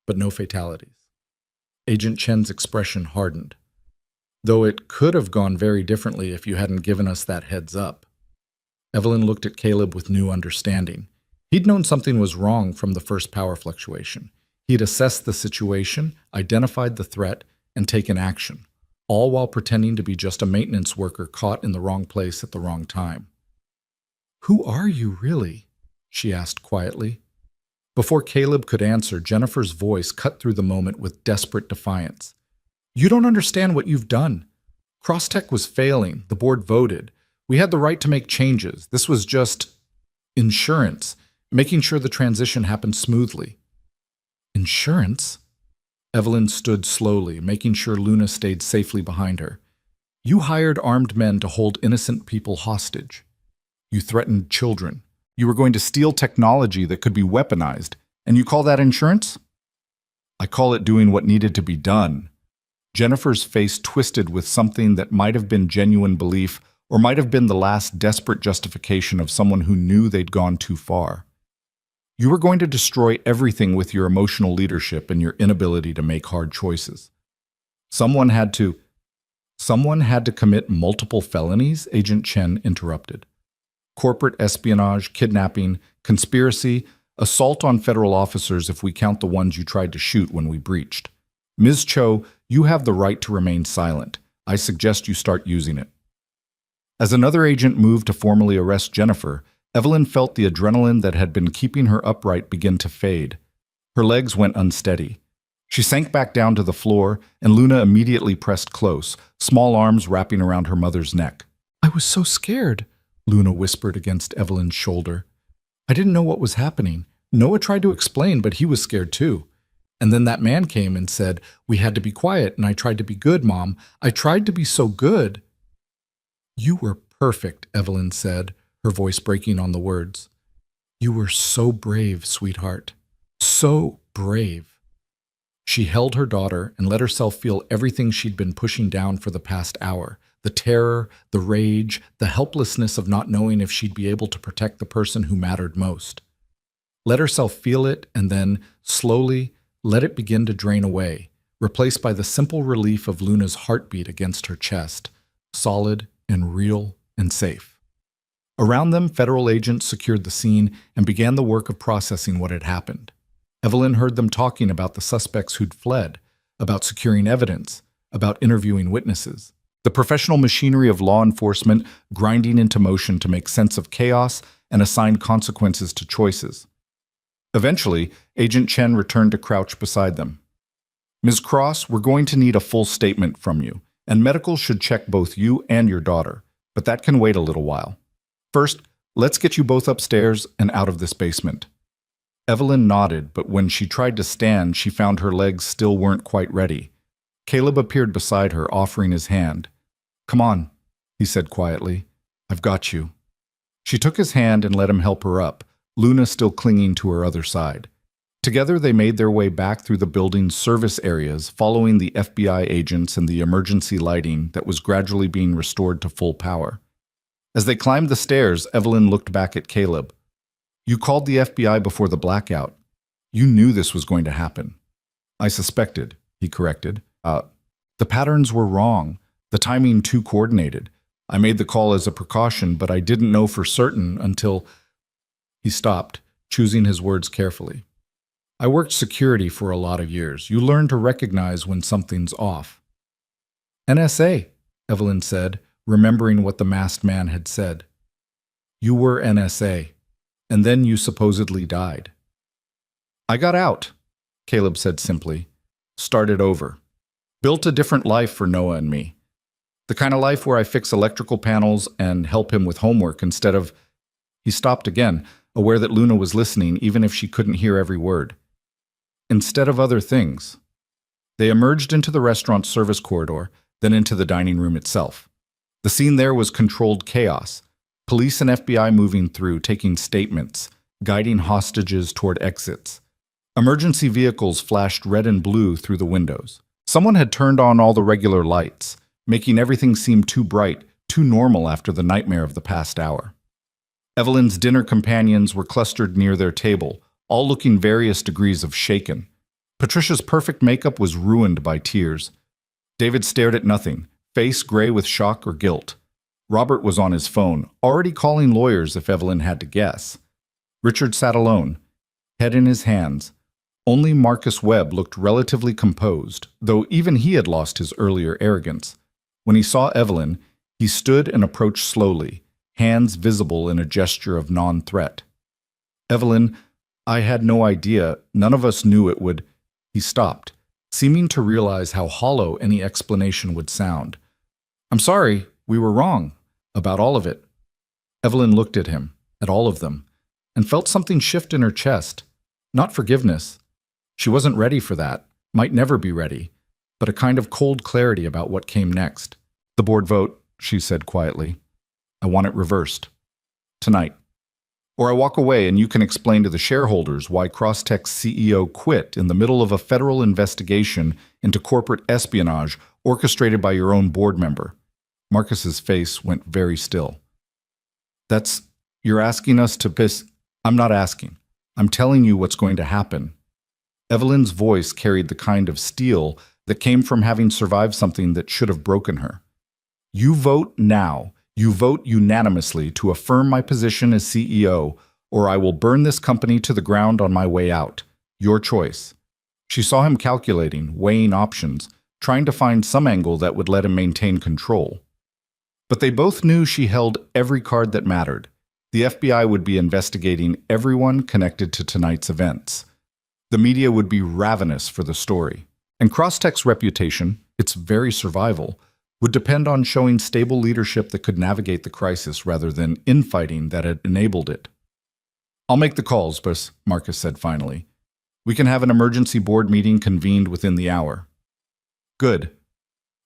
but no fatalities. Agent Chen's expression hardened. "Though it could have gone very differently if you hadn't given us that heads up." Evelyn looked at Caleb with new understanding. He'd known something was wrong from the first power fluctuation. He'd assessed the situation, identified the threat, and taken action, all while pretending to be just a maintenance worker caught in the wrong place at the wrong time. "Who are you, really?" she asked quietly. Before Caleb could answer, Jennifer's voice cut through the moment with desperate defiance. "You don't understand what you've done. Crosstech was failing. The board voted. We had the right to make changes. This was just insurance, making sure the transition happened smoothly." "Insurance?" Evelyn stood slowly, making sure Luna stayed safely behind her. "You hired armed men to hold innocent people hostage. You threatened children. You were going to steal technology that could be weaponized, and you call that insurance?" "I call it doing what needed to be done." Jennifer's face twisted with something that might have been genuine belief or might have been the last desperate justification of someone who knew they'd gone too far. "You were going to destroy everything with your emotional leadership and your inability to make hard choices. Someone had to commit multiple felonies," Agent Chen interrupted. "Corporate espionage, kidnapping, conspiracy, assault on federal officers if we count the ones you tried to shoot when we breached. Ms. Cho, you have the right to remain silent. I suggest you start using it." As another agent moved to formally arrest Jennifer, Evelyn felt the adrenaline that had been keeping her upright begin to fade. Her legs went unsteady. She sank back down to the floor, and Luna immediately pressed close, small arms wrapping around her mother's neck. "I was so scared," Luna whispered against Evelyn's shoulder. "I didn't know what was happening. Noah tried to explain, but he was scared too. And then that man came and said, 'We had to be quiet,' and I tried to be good, Mom. I tried to be so good." "You were perfect," Evelyn said, her voice breaking on the words. "You were so brave, sweetheart. So brave." She held her daughter and let herself feel everything she'd been pushing down for the past hour. The terror, the rage, the helplessness of not knowing if she'd be able to protect the person who mattered most. Let herself feel it and then, slowly, let it begin to drain away, replaced by the simple relief of Luna's heartbeat against her chest, solid and real and safe. Around them, federal agents secured the scene and began the work of processing what had happened. Evelyn heard them talking about the suspects who'd fled, about securing evidence, about interviewing witnesses. The professional machinery of law enforcement grinding into motion to make sense of chaos and assign consequences to choices. Eventually, Agent Chen returned to crouch beside them. Ms. Cross, we're going to need a full statement from you, and medical should check both you and your daughter, but that can wait a little while. First, let's get you both upstairs and out of this basement. Evelyn nodded, but when she tried to stand, she found her legs still weren't quite ready. Caleb appeared beside her, offering his hand. Come on, he said quietly. I've got you. She took his hand and let him help her up, Luna still clinging to her other side. Together they made their way back through the building's service areas, following the FBI agents and the emergency lighting that was gradually being restored to full power. As they climbed the stairs, Evelyn looked back at Caleb. You called the FBI before the blackout. You knew this was going to happen. I suspected, he corrected. The patterns were wrong, the timing too coordinated. I made the call as a precaution, but I didn't know for certain until... He stopped, choosing his words carefully. I worked security for a lot of years. You learn to recognize when something's off. NSA, Evelyn said, remembering what the masked man had said. You were NSA, and then you supposedly died. I got out, Caleb said simply. Started over. Built a different life for Noah and me. The kind of life where I fix electrical panels and help him with homework instead of... He stopped again, aware that Luna was listening even if she couldn't hear every word. Instead of other things. They emerged into the restaurant's service corridor, then into the dining room itself. The scene there was controlled chaos. Police and FBI moving through, taking statements, guiding hostages toward exits. Emergency vehicles flashed red and blue through the windows. Someone had turned on all the regular lights, making everything seem too bright, too normal after the nightmare of the past hour. Evelyn's dinner companions were clustered near their table, all looking various degrees of shaken. Patricia's perfect makeup was ruined by tears. David stared at nothing, face gray with shock or guilt. Robert was on his phone, already calling lawyers if Evelyn had to guess. Richard sat alone, head in his hands. Only Marcus Webb looked relatively composed, though even he had lost his earlier arrogance. When he saw Evelyn, he stood and approached slowly, hands visible in a gesture of non-threat. Evelyn, I had no idea, none of us knew it would... He stopped, seeming to realize how hollow any explanation would sound. I'm sorry, we were wrong, about all of it. Evelyn looked at him, at all of them, and felt something shift in her chest. Not forgiveness. She wasn't ready for that, might never be ready, but a kind of cold clarity about what came next. The board vote, she said quietly. I want it reversed. Tonight. Or I walk away and you can explain to the shareholders why Crosstech's CEO quit in the middle of a federal investigation into corporate espionage orchestrated by your own board member. Marcus's face went very still. You're asking us to piss... I'm not asking. I'm telling you what's going to happen. Evelyn's voice carried the kind of steel that came from having survived something that should have broken her. You vote now. You vote unanimously to affirm my position as CEO, or I will burn this company to the ground on my way out. Your choice. She saw him calculating, weighing options, trying to find some angle that would let him maintain control. But they both knew she held every card that mattered. The FBI would be investigating everyone connected to tonight's events. The media would be ravenous for the story. And Crosstech's reputation, its very survival, would depend on showing stable leadership that could navigate the crisis rather than infighting that had enabled it. I'll make the calls, Bus, Marcus said finally. We can have an emergency board meeting convened within the hour. Good.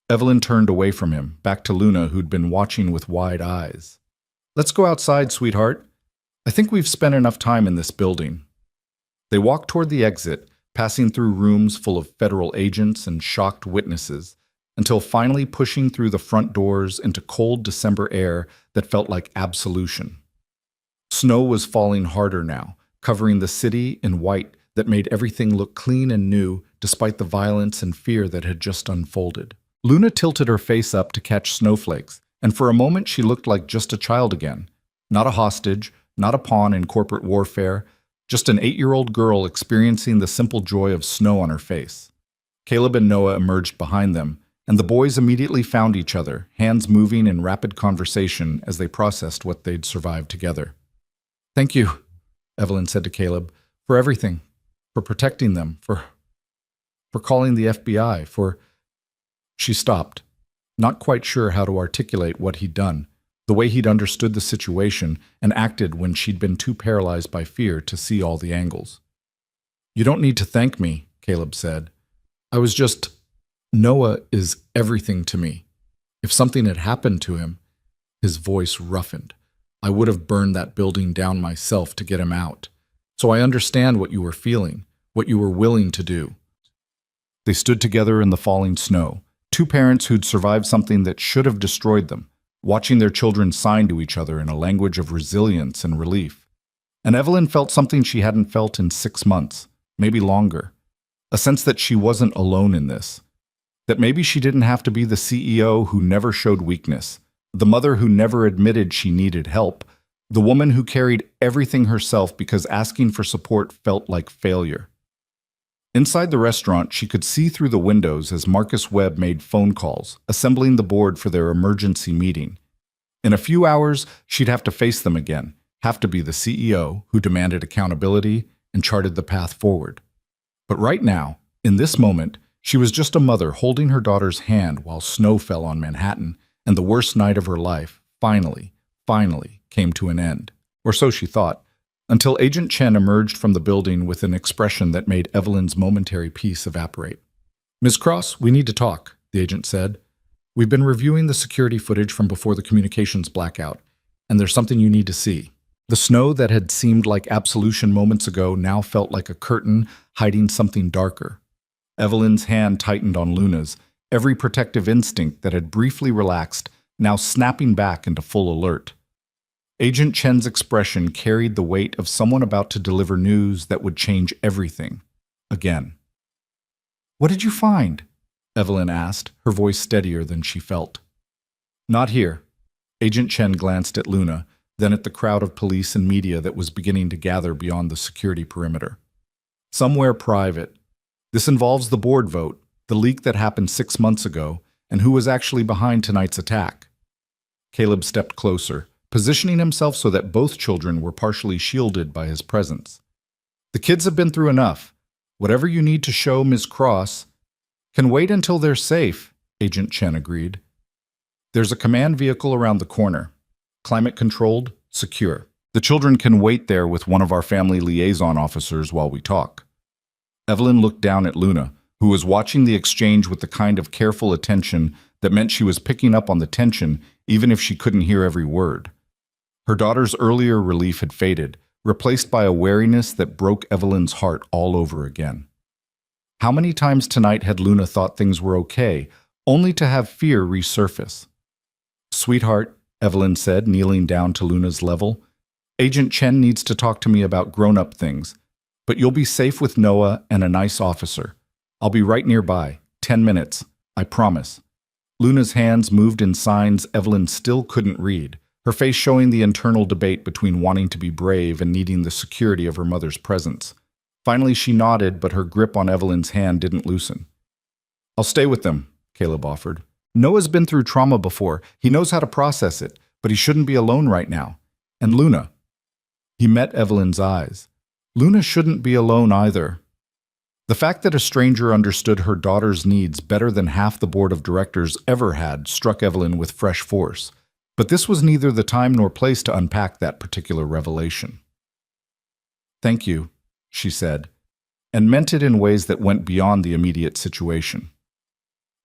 Evelyn turned away from him, back to Luna, who'd been watching with wide eyes. Let's go outside, sweetheart. I think we've spent enough time in this building. They walked toward the exit, passing through rooms full of federal agents and shocked witnesses, until finally pushing through the front doors into cold December air that felt like absolution. Snow was falling harder now, covering the city in white that made everything look clean and new despite the violence and fear that had just unfolded. Luna tilted her face up to catch snowflakes, and for a moment she looked like just a child again. Not a hostage, not a pawn in corporate warfare, just an 8-year-old girl experiencing the simple joy of snow on her face. Caleb and Noah emerged behind them, and the boys immediately found each other, hands moving in rapid conversation as they processed what they'd survived together. Thank you, Evelyn said to Caleb, For everything. For protecting them. For calling the FBI. She stopped, not quite sure how to articulate what he'd done, the way he'd understood the situation and acted when she'd been too paralyzed by fear to see all the angles. "You don't need to thank me," Caleb said. Noah is everything to me. If something had happened to him," his voice roughened, "I would have burned that building down myself to get him out. So I understand what you were feeling, what you were willing to do." They stood together in the falling snow, two parents who'd survived something that should have destroyed them, watching their children sign to each other in a language of resilience and relief. And Evelyn felt something she hadn't felt in 6 months, maybe longer. A sense that she wasn't alone in this. That maybe she didn't have to be the CEO who never showed weakness, the mother who never admitted she needed help, the woman who carried everything herself because asking for support felt like failure. Inside the restaurant, she could see through the windows as Marcus Webb made phone calls, assembling the board for their emergency meeting. In a few hours, she'd have to face them again, have to be the CEO who demanded accountability and charted the path forward. But right now, in this moment, she was just a mother holding her daughter's hand while snow fell on Manhattan, and the worst night of her life finally came to an end. Or so she thought, until Agent Chen emerged from the building with an expression that made Evelyn's momentary peace evaporate. "Ms. Cross, we need to talk," the agent said. "We've been reviewing the security footage from before the communications blackout, and there's something you need to see." The snow that had seemed like absolution moments ago now felt like a curtain hiding something darker. Evelyn's hand tightened on Luna's, every protective instinct that had briefly relaxed now snapping back into full alert. Agent Chen's expression carried the weight of someone about to deliver news that would change everything. Again. "What did you find?" Evelyn asked, her voice steadier than she felt. "Not here." Agent Chen glanced at Luna, then at the crowd of police and media that was beginning to gather beyond the security perimeter. "Somewhere private. This involves the board vote, the leak that happened 6 months ago, and who was actually behind tonight's attack." Caleb stepped closer, positioning himself so that both children were partially shielded by his presence. "The kids have been through enough. Whatever you need to show Ms. Cross can wait until they're safe," Agent Chen agreed. "There's a command vehicle around the corner. Climate-controlled, secure. The children can wait there with one of our family liaison officers while we talk." Evelyn looked down at Luna, who was watching the exchange with the kind of careful attention that meant she was picking up on the tension even if she couldn't hear every word. Her daughter's earlier relief had faded, replaced by a wariness that broke Evelyn's heart all over again. How many times tonight had Luna thought things were okay, only to have fear resurface? "Sweetheart," Evelyn said, kneeling down to Luna's level, "Agent Chen needs to talk to me about grown-up things, but you'll be safe with Noah and a nice officer. I'll be right nearby, 10 minutes, I promise." Luna's hands moved in signs Evelyn still couldn't read, her face showing the internal debate between wanting to be brave and needing the security of her mother's presence. Finally, she nodded, but her grip on Evelyn's hand didn't loosen. "I'll stay with them," Caleb offered. "Noah's been through trauma before. He knows how to process it, but he shouldn't be alone right now. And Luna." He met Evelyn's eyes. Luna shouldn't be alone either. The fact that a stranger understood her daughter's needs better than half the board of directors ever had struck Evelyn with fresh force. But this was neither the time nor place to unpack that particular revelation. "Thank you," she said, and meant it in ways that went beyond the immediate situation.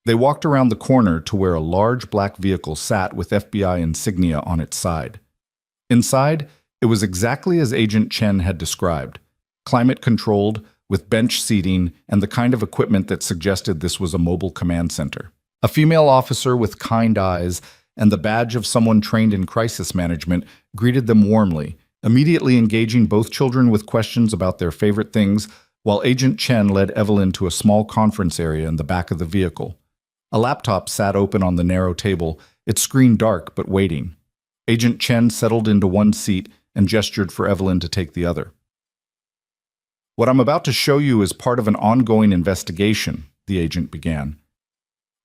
They walked around the corner to where a large black vehicle sat with FBI insignia on its side. Inside, it was exactly as Agent Chen had described, climate-controlled, with bench seating and the kind of equipment that suggested this was a mobile command center. A female officer with kind eyes and the badge of someone trained in crisis management greeted them warmly, immediately engaging both children with questions about their favorite things, while Agent Chen led Evelyn to a small conference area in the back of the vehicle. A laptop sat open on the narrow table, its screen dark but waiting. Agent Chen settled into one seat and gestured for Evelyn to take the other. "What I'm about to show you is part of an ongoing investigation," the agent began.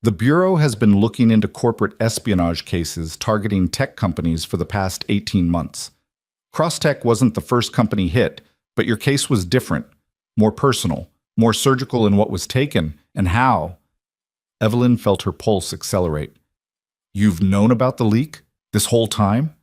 "The Bureau has been looking into corporate espionage cases targeting tech companies for the past 18 months. Crosstech wasn't the first company hit, But your case was different, more personal, more surgical in what was taken and how. Evelyn felt her pulse accelerate. You've known about the leak this whole time?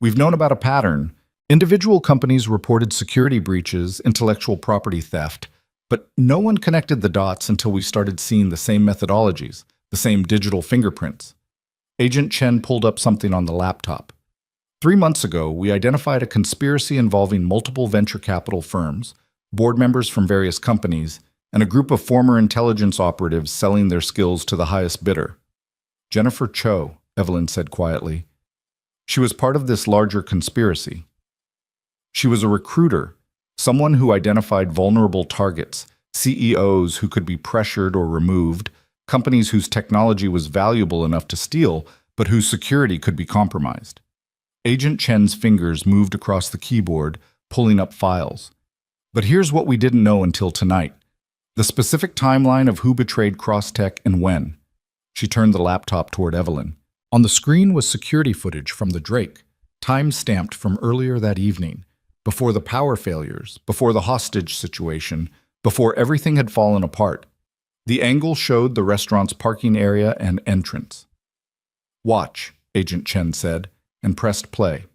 We've known about a pattern. Individual companies reported security breaches, intellectual property theft, but no one connected the dots until we started seeing the same methodologies, the same digital fingerprints. Agent Chen pulled up something on the laptop. 3 months ago, we identified a conspiracy involving multiple venture capital firms, board members from various companies, and a group of former intelligence operatives selling their skills to the highest bidder. Jennifer Cho, Evelyn said quietly. She was part of this larger conspiracy. She was a recruiter, someone who identified vulnerable targets, CEOs who could be pressured or removed, companies whose technology was valuable enough to steal, but whose security could be compromised. Agent Chen's fingers moved across the keyboard, pulling up files. But here's what we didn't know until tonight. The specific timeline of who betrayed Crosstech and when. She turned the laptop toward Evelyn. On the screen was security footage from the Drake, time-stamped from earlier that evening, before the power failures, before the hostage situation, before everything had fallen apart. The angle showed the restaurant's parking area and entrance. Watch, Agent Chen said, and pressed play.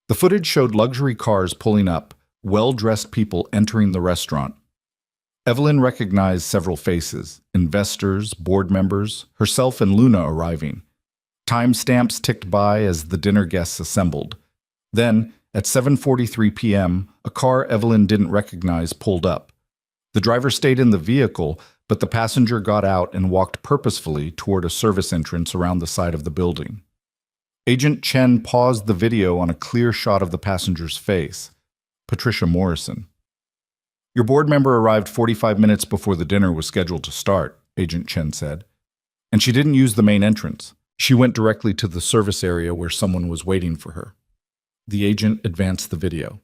The footage showed luxury cars pulling up, well-dressed people entering the restaurant. Evelyn recognized several faces, investors, board members, herself and Luna arriving. Timestamps ticked by as the dinner guests assembled. Then, at 7:43 p.m., a car Evelyn didn't recognize pulled up. The driver stayed in the vehicle, but the passenger got out and walked purposefully toward a service entrance around the side of the building. Agent Chen paused the video on a clear shot of the passenger's face, Patricia Morrison. Your board member arrived 45 minutes before the dinner was scheduled to start, Agent Chen said. And she didn't use the main entrance. She went directly to the service area where someone was waiting for her. The agent advanced the video.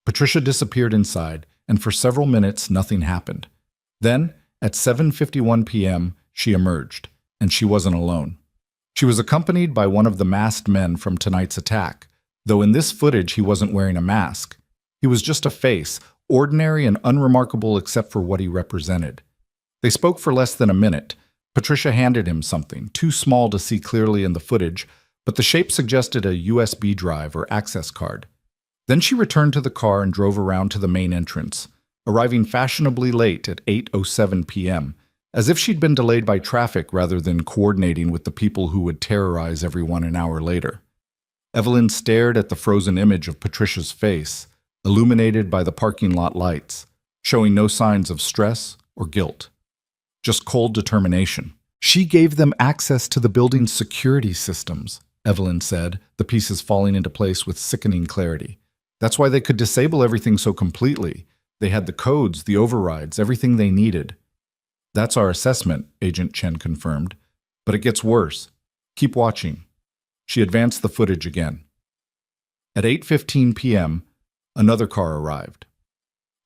Patricia disappeared inside, and for several minutes nothing happened. Then, at 7:51 p.m., she emerged, and she wasn't alone. She was accompanied by one of the masked men from tonight's attack, though in this footage he wasn't wearing a mask. He was just a face, ordinary and unremarkable except for what he represented. They spoke for less than a minute. Patricia handed him something, too small to see clearly in the footage, but the shape suggested a USB drive or access card. Then she returned to the car and drove around to the main entrance, arriving fashionably late at 8:07 p.m., as if she'd been delayed by traffic rather than coordinating with the people who would terrorize everyone an hour later. Evelyn stared at the frozen image of Patricia's face, illuminated by the parking lot lights, showing no signs of stress or guilt. Just cold determination. She gave them access to the building's security systems, Evelyn said, the pieces falling into place with sickening clarity. That's why they could disable everything so completely. They had the codes, the overrides, everything they needed. That's our assessment, Agent Chen confirmed. But it gets worse. Keep watching. She advanced the footage again. At 8:15 p.m., another car arrived.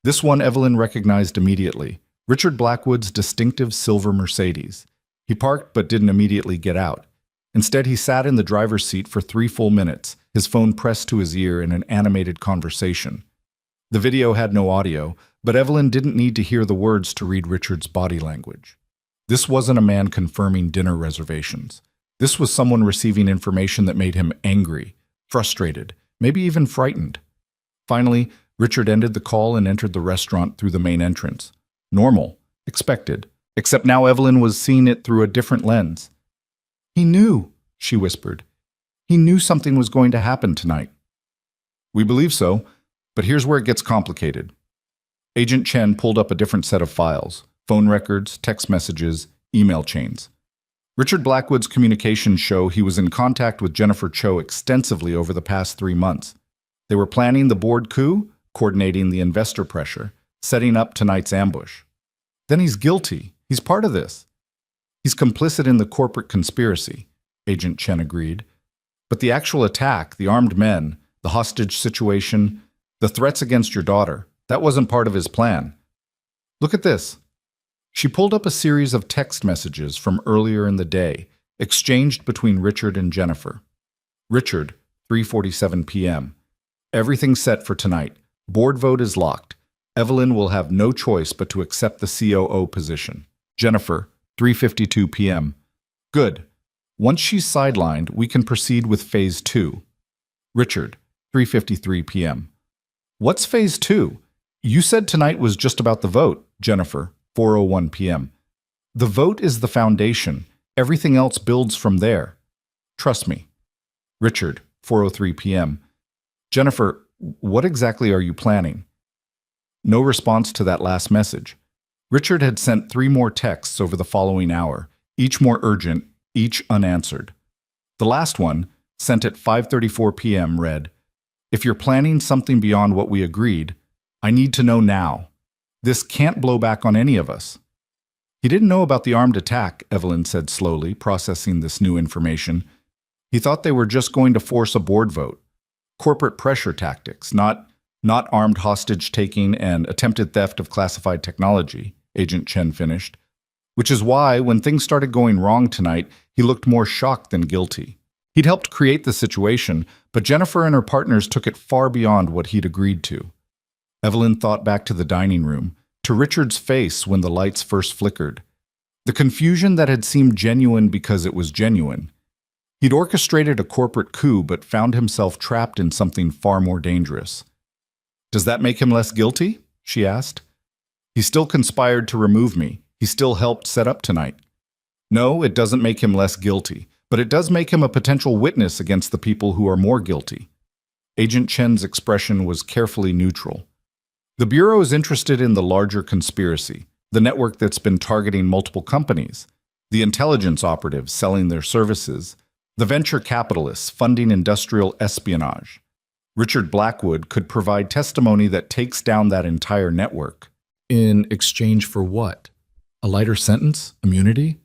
This one Evelyn recognized immediately, Richard Blackwood's distinctive silver Mercedes. He parked but didn't immediately get out. Instead, he sat in the driver's seat for 3 full minutes, his phone pressed to his ear in an animated conversation. The video had no audio, but Evelyn didn't need to hear the words to read Richard's body language. This wasn't a man confirming dinner reservations. This was someone receiving information that made him angry, frustrated, maybe even frightened. Finally, Richard ended the call and entered the restaurant through the main entrance. Normal, expected, except now Evelyn was seeing it through a different lens. He knew, she whispered. He knew something was going to happen tonight. We believe so, but here's where it gets complicated. Agent Chen pulled up a different set of files, phone records, text messages, email chains. Richard Blackwood's communications show he was in contact with Jennifer Cho extensively over the past 3 months. They were planning the board coup, coordinating the investor pressure, setting up tonight's ambush. Then he's guilty. He's part of this. He's complicit in the corporate conspiracy, Agent Chen agreed. But the actual attack, the armed men, the hostage situation, the threats against your daughter, that wasn't part of his plan. Look at this. She pulled up a series of text messages from earlier in the day, exchanged between Richard and Jennifer. Richard, 3:47 p.m. Everything set for tonight. Board vote is locked. Evelyn will have no choice but to accept the COO position. Jennifer, 3:52 p.m. Good. Once she's sidelined, we can proceed with Phase 2. Richard, 3:53 p.m. What's Phase 2? You said tonight was just about the vote. Jennifer, 4:01 p.m. The vote is the foundation. Everything else builds from there. Trust me. Richard, 4:03 p.m. Jennifer, what exactly are you planning? No response to that last message. Richard had sent 3 more texts over the following hour, each more urgent, each unanswered. The last one, sent at 5:34 p.m., read, "If you're planning something beyond what we agreed, I need to know now. This can't blow back on any of us." He didn't know about the armed attack, Evelyn said slowly, processing this new information. He thought they were just going to force a board vote. Corporate pressure tactics, not armed hostage-taking and attempted theft of classified technology, Agent Chen finished. Which is why, when things started going wrong tonight, he looked more shocked than guilty. He'd helped create the situation, but Jennifer and her partners took it far beyond what he'd agreed to. Evelyn thought back to the dining room, to Richard's face when the lights first flickered. The confusion that had seemed genuine because it was genuine. He'd orchestrated a corporate coup but found himself trapped in something far more dangerous. Does that make him less guilty? She asked. He still conspired to remove me. He still helped set up tonight. No, it doesn't make him less guilty, but it does make him a potential witness against the people who are more guilty. Agent Chen's expression was carefully neutral. The Bureau is interested in the larger conspiracy, the network that's been targeting multiple companies, the intelligence operatives selling their services, the venture capitalists funding industrial espionage. Richard Blackwood could provide testimony that takes down that entire network. In exchange for what? A lighter sentence? Immunity?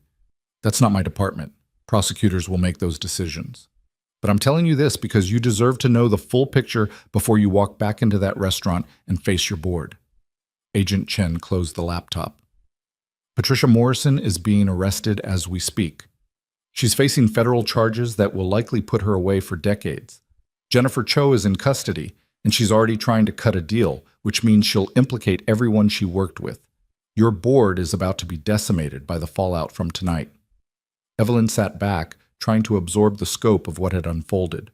That's not my department. Prosecutors will make those decisions. But I'm telling you this because you deserve to know the full picture before you walk back into that restaurant and face your board. Agent Chen closed the laptop. Patricia Morrison is being arrested as we speak. She's facing federal charges that will likely put her away for decades. Jennifer Cho is in custody, and she's already trying to cut a deal, which means she'll implicate everyone she worked with. Your board is about to be decimated by the fallout from tonight. Evelyn sat back, trying to absorb the scope of what had unfolded.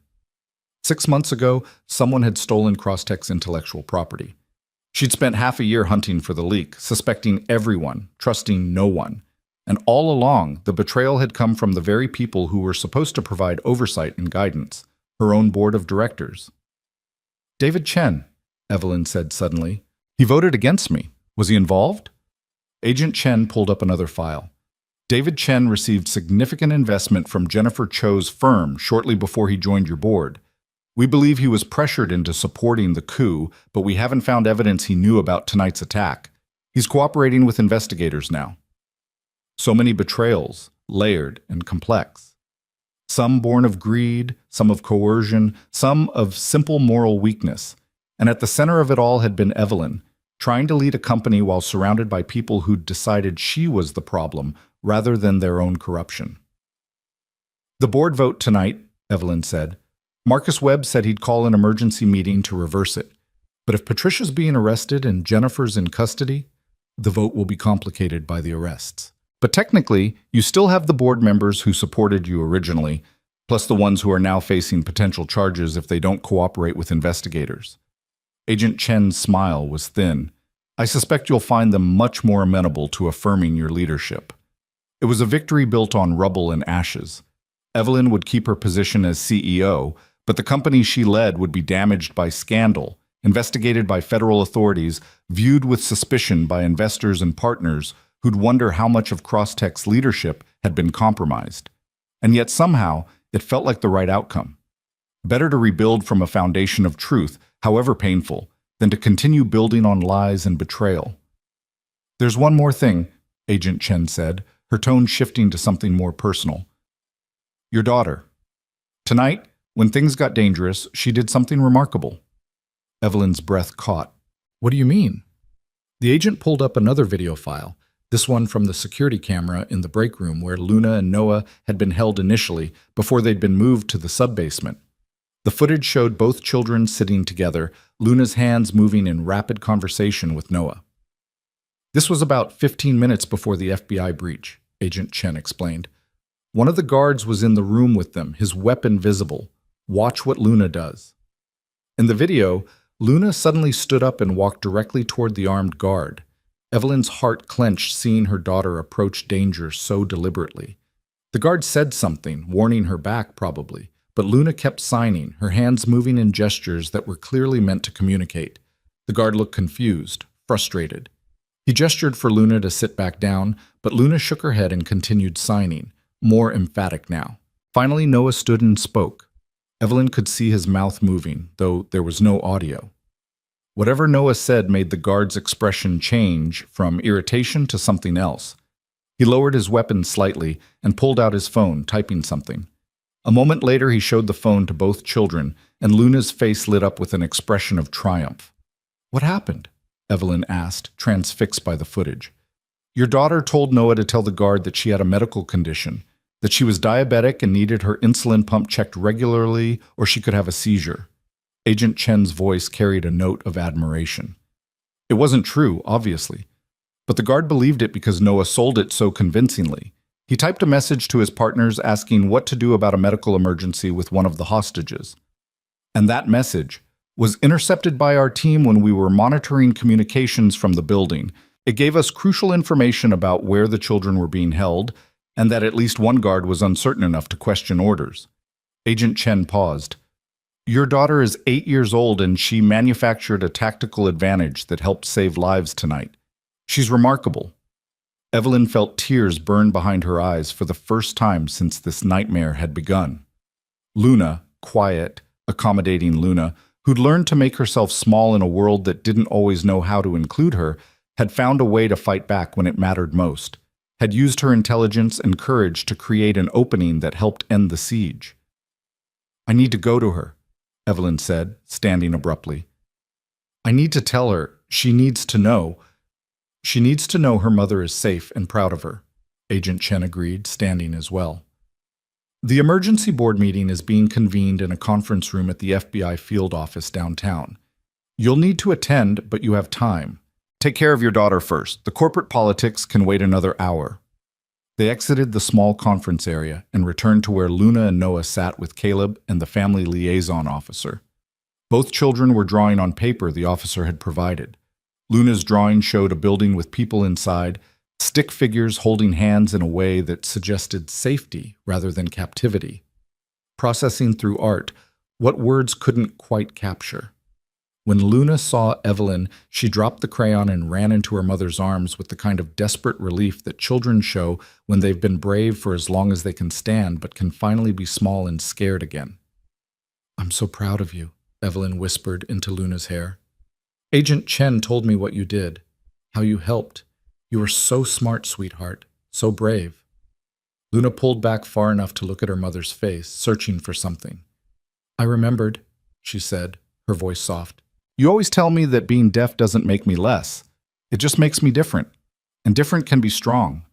6 months ago, someone had stolen Crosstech's intellectual property. She'd spent half a year hunting for the leak, suspecting everyone, trusting no one. And all along, the betrayal had come from the very people who were supposed to provide oversight and guidance, her own board of directors. David Chen, Evelyn said suddenly. He voted against me. Was he involved? Agent Chen pulled up another file. David Chen received significant investment from Jennifer Cho's firm shortly before he joined your board. We believe he was pressured into supporting the coup, but we haven't found evidence he knew about tonight's attack. He's cooperating with investigators now. So many betrayals, layered and complex. Some born of greed, some of coercion, some of simple moral weakness. And at the center of it all had been Evelyn, trying to lead a company while surrounded by people who'd decided she was the problem rather than their own corruption. The board vote tonight, Evelyn said. Marcus Webb said he'd call an emergency meeting to reverse it. But if Patricia's being arrested and Jennifer's in custody, the vote will be complicated by the arrests. But technically, you still have the board members who supported you originally, plus the ones who are now facing potential charges if they don't cooperate with investigators. Agent Chen's smile was thin. I suspect you'll find them much more amenable to affirming your leadership. It was a victory built on rubble and ashes. Evelyn would keep her position as CEO, but the company she led would be damaged by scandal, investigated by federal authorities, viewed with suspicion by investors and partners who'd wonder how much of Crosstech's leadership had been compromised. And yet somehow, it felt like the right outcome. Better to rebuild from a foundation of truth, however painful, than to continue building on lies and betrayal. There's one more thing, Agent Chen said, her tone shifting to something more personal. Your daughter. Tonight, when things got dangerous, she did something remarkable. Evelyn's breath caught. What do you mean? The agent pulled up another video file, this one from the security camera in the break room where Luna and Noah had been held initially before they'd been moved to the sub-basement. The footage showed both children sitting together, Luna's hands moving in rapid conversation with Noah. This was about 15 minutes before the FBI breach, Agent Chen explained. One of the guards was in the room with them, his weapon visible. Watch what Luna does. In the video, Luna suddenly stood up and walked directly toward the armed guard. Evelyn's heart clenched seeing her daughter approach danger so deliberately. The guard said something, warning her back probably, but Luna kept signing, her hands moving in gestures that were clearly meant to communicate. The guard looked confused, frustrated. He gestured for Luna to sit back down, but Luna shook her head and continued signing, more emphatic now. Finally, Noah stood and spoke. Evelyn could see his mouth moving, though there was no audio. Whatever Noah said made the guard's expression change from irritation to something else. He lowered his weapon slightly and pulled out his phone, typing something. A moment later, he showed the phone to both children, and Luna's face lit up with an expression of triumph. "What happened?" Evelyn asked, transfixed by the footage. "Your daughter told Noah to tell the guard that she had a medical condition, that she was diabetic and needed her insulin pump checked regularly or she could have a seizure." Agent Chen's voice carried a note of admiration. It wasn't true, obviously, but the guard believed it because Noah sold it so convincingly. He typed a message to his partners asking what to do about a medical emergency with one of the hostages. And that message was intercepted by our team when we were monitoring communications from the building. It gave us crucial information about where the children were being held, and that at least one guard was uncertain enough to question orders. Agent Chen paused. "Your daughter is 8 years old and she manufactured a tactical advantage that helped save lives tonight. She's remarkable." Evelyn felt tears burn behind her eyes for the first time since this nightmare had begun. Luna, quiet, accommodating Luna, who'd learned to make herself small in a world that didn't always know how to include her, had found a way to fight back when it mattered most, had used her intelligence and courage to create an opening that helped end the siege. "I need to go to her," Evelyn said, standing abruptly. "I need to tell her. She needs to know. She needs to know her mother is safe and proud of her," Agent Chen agreed, standing as well. The emergency board meeting is being convened in a conference room at the FBI field office downtown. "You'll need to attend, but you have time. Take care of your daughter first. The corporate politics can wait another hour." They exited the small conference area and returned to where Luna and Noah sat with Caleb and the family liaison officer. Both children were drawing on paper the officer had provided. Luna's drawing showed a building with people inside, stick figures holding hands in a way that suggested safety rather than captivity. Processing through art, what words couldn't quite capture. When Luna saw Evelyn, she dropped the crayon and ran into her mother's arms with the kind of desperate relief that children show when they've been brave for as long as they can stand but can finally be small and scared again. "I'm so proud of you," Evelyn whispered into Luna's hair. "Agent Chen told me what you did, how you helped. You were so smart, sweetheart, so brave." Luna pulled back far enough to look at her mother's face, searching for something. "I remembered," she said, her voice soft. "You always tell me that being deaf doesn't make me less. It just makes me different, and different can be strong."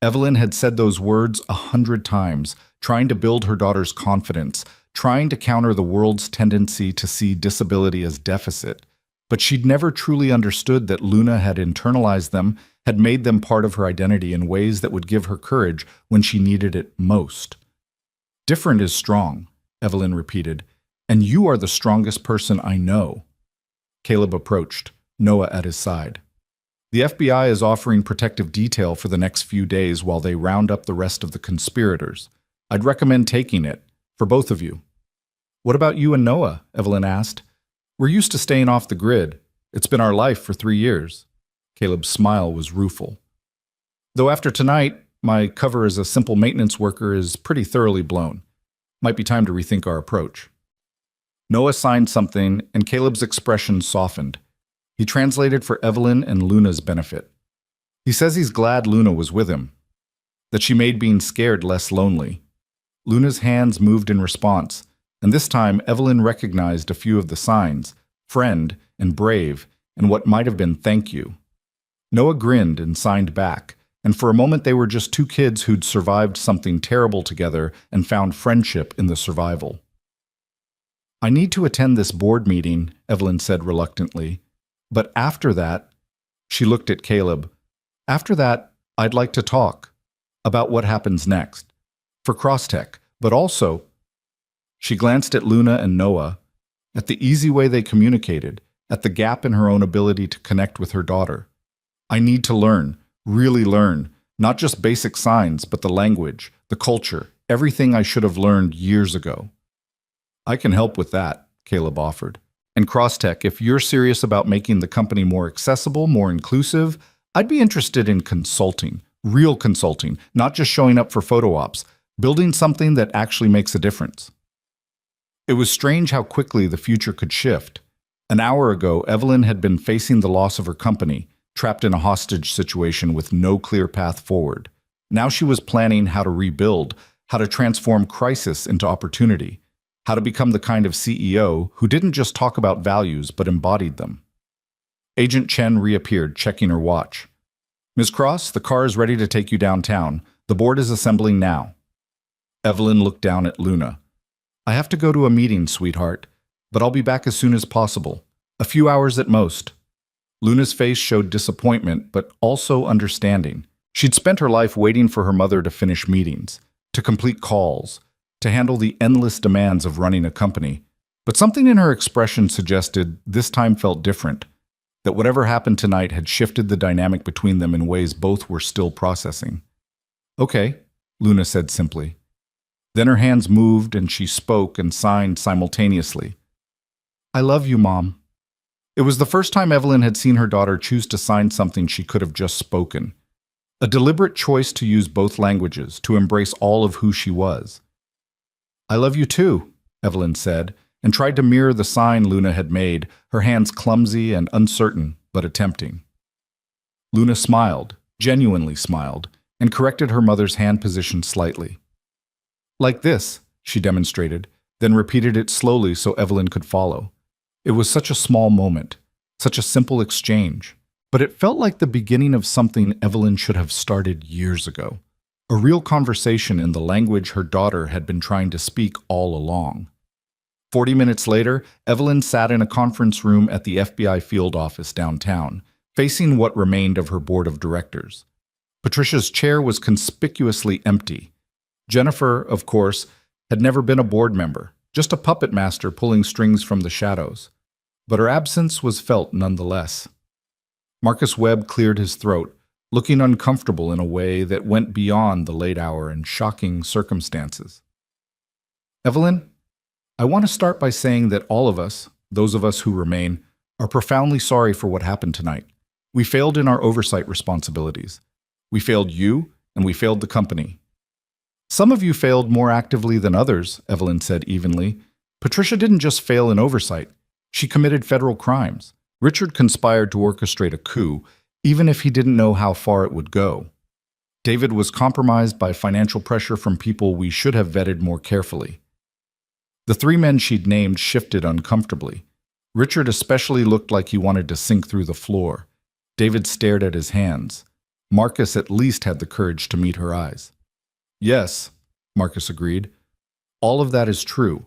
Evelyn had said those words 100 times, trying to build her daughter's confidence, trying to counter the world's tendency to see disability as deficit. But she'd never truly understood that Luna had internalized them, had made them part of her identity in ways that would give her courage when she needed it most. "Different is strong," Evelyn repeated, "and you are the strongest person I know." Caleb approached, Noah at his side. "The FBI is offering protective detail for the next few days while they round up the rest of the conspirators. I'd recommend taking it, for both of you." "What about you and Noah?" Evelyn asked. "We're used to staying off the grid. It's been our life for 3 years." Caleb's smile was rueful. "Though after tonight, my cover as a simple maintenance worker is pretty thoroughly blown. Might be time to rethink our approach." Noah signed something, and Caleb's expression softened. He translated for Evelyn and Luna's benefit. He says he's glad Luna was with him, that she made being scared less lonely. Luna's hands moved in response, and this time Evelyn recognized a few of the signs, friend and brave, and what might have been thank you. Noah grinned and signed back, and for a moment they were just two kids who'd survived something terrible together and found friendship in the survival. I need to attend this board meeting, Evelyn said reluctantly. But after that, she looked at Caleb. After that, I'd like to talk about what happens next. For Crosstech, but also, she glanced at Luna and Noah, at the easy way they communicated, at the gap in her own ability to connect with her daughter. I need to learn, really learn, not just basic signs, but the language, the culture, everything I should have learned years ago. I can help with that, Caleb offered. And Crosstech, if you're serious about making the company more accessible, more inclusive, I'd be interested in consulting, real consulting, not just showing up for photo ops, building something that actually makes a difference. It was strange how quickly the future could shift. An hour ago, Evelyn had been facing the loss of her company, trapped in a hostage situation with no clear path forward. Now she was planning how to rebuild, how to transform crisis into opportunity, how to become the kind of CEO who didn't just talk about values but embodied them. Agent Chen reappeared, checking her watch. Ms. Cross, the car is ready to take you downtown. The board is assembling now. Evelyn looked down at Luna. I have to go to a meeting, sweetheart, but I'll be back as soon as possible. A few hours at most. Luna's face showed disappointment, but also understanding. She'd spent her life waiting for her mother to finish meetings, to complete calls, to handle the endless demands of running a company. But something in her expression suggested this time felt different, that whatever happened tonight had shifted the dynamic between them in ways both were still processing. Okay, Luna said simply. Then her hands moved and she spoke and signed simultaneously. I love you, Mom. It was the first time Evelyn had seen her daughter choose to sign something she could have just spoken. A deliberate choice to use both languages, to embrace all of who she was. I love you too, Evelyn said, and tried to mirror the sign Luna had made, her hands clumsy and uncertain, but attempting. Luna smiled, genuinely smiled, and corrected her mother's hand position slightly. Like this, she demonstrated, then repeated it slowly so Evelyn could follow. It was such a small moment, such a simple exchange, but it felt like the beginning of something Evelyn should have started years ago. A real conversation in the language her daughter had been trying to speak all along. 40 minutes later, Evelyn sat in a conference room at the FBI field office downtown, facing what remained of her board of directors. Patricia's chair was conspicuously empty. Jennifer, of course, had never been a board member, just a puppet master pulling strings from the shadows. But her absence was felt nonetheless. Marcus Webb cleared his throat, looking uncomfortable in a way that went beyond the late hour and shocking circumstances. Evelyn, I want to start by saying that all of us, those of us who remain, are profoundly sorry for what happened tonight. We failed in our oversight responsibilities. We failed you, and we failed the company. Some of you failed more actively than others, Evelyn said evenly. Patricia didn't just fail in oversight. She committed federal crimes. Richard conspired to orchestrate a coup, even if he didn't know how far it would go. David was compromised by financial pressure from people we should have vetted more carefully. The three men she'd named shifted uncomfortably. Richard especially looked like he wanted to sink through the floor. David stared at his hands. Marcus at least had the courage to meet her eyes. Yes, Marcus agreed. All of that is true,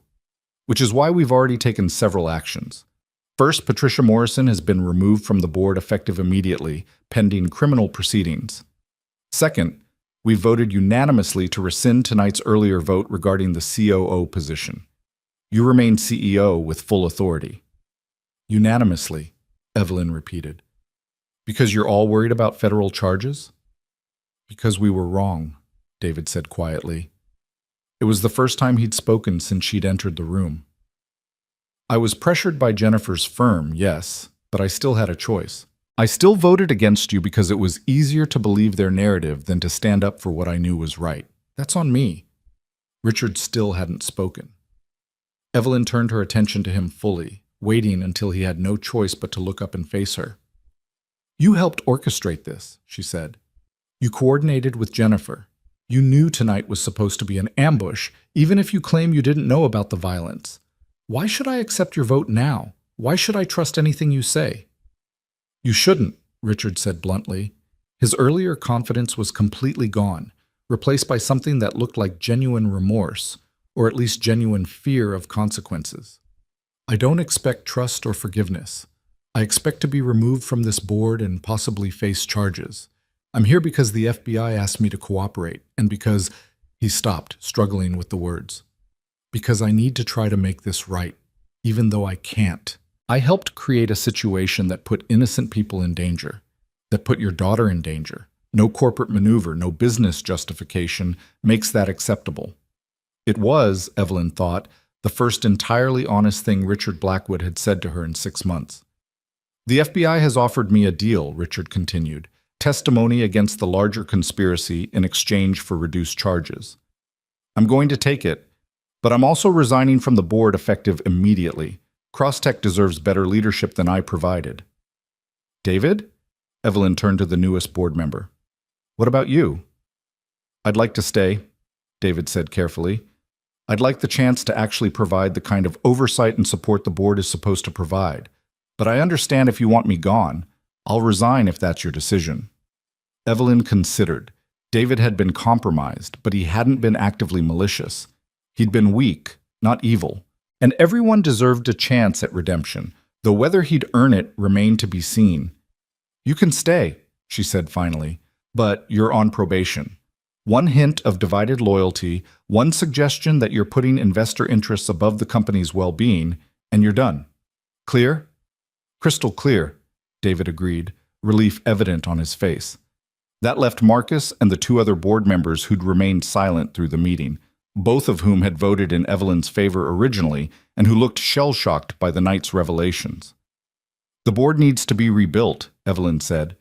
which is why we've already taken several actions. First, Patricia Morrison has been removed from the board effective immediately, pending criminal proceedings. Second, we voted unanimously to rescind tonight's earlier vote regarding the COO position. You remain CEO with full authority. Unanimously, Evelyn repeated. Because you're all worried about federal charges? Because we were wrong, David said quietly. It was the first time he'd spoken since she'd entered the room. I was pressured by Jennifer's firm, yes, but I still had a choice. I still voted against you because it was easier to believe their narrative than to stand up for what I knew was right. That's on me. Richard still hadn't spoken. Evelyn turned her attention to him fully, waiting until he had no choice but to look up and face her. You helped orchestrate this, she said. You coordinated with Jennifer. You knew tonight was supposed to be an ambush, even if you claim you didn't know about the violence. Why should I accept your vote now? Why should I trust anything you say? You shouldn't, Richard said bluntly. His earlier confidence was completely gone, replaced by something that looked like genuine remorse, or at least genuine fear of consequences. I don't expect trust or forgiveness. I expect to be removed from this board and possibly face charges. I'm here because the FBI asked me to cooperate, and because he stopped, struggling with the words. Because I need to try to make this right, even though I can't. I helped create a situation that put innocent people in danger, that put your daughter in danger. No corporate maneuver, no business justification makes that acceptable. It was, Evelyn thought, the first entirely honest thing Richard Blackwood had said to her in 6 months. The FBI has offered me a deal, Richard continued, testimony against the larger conspiracy in exchange for reduced charges. I'm going to take it, but I'm also resigning from the board effective immediately. Crosstech deserves better leadership than I provided. David? Evelyn turned to the newest board member. What about you? I'd like to stay, David said carefully. I'd like the chance to actually provide the kind of oversight and support the board is supposed to provide. But I understand if you want me gone. I'll resign if that's your decision. Evelyn considered. David had been compromised, but he hadn't been actively malicious. He'd been weak, not evil. And everyone deserved a chance at redemption, though whether he'd earn it remained to be seen. You can stay, she said finally, but you're on probation. One hint of divided loyalty, one suggestion that you're putting investor interests above the company's well-being, and you're done. Clear? Crystal clear, David agreed, relief evident on his face. That left Marcus and the 2 other board members who'd remained silent through the meeting, both of whom had voted in Evelyn's favor originally and who looked shell-shocked by the night's revelations. The board needs to be rebuilt, Evelyn said.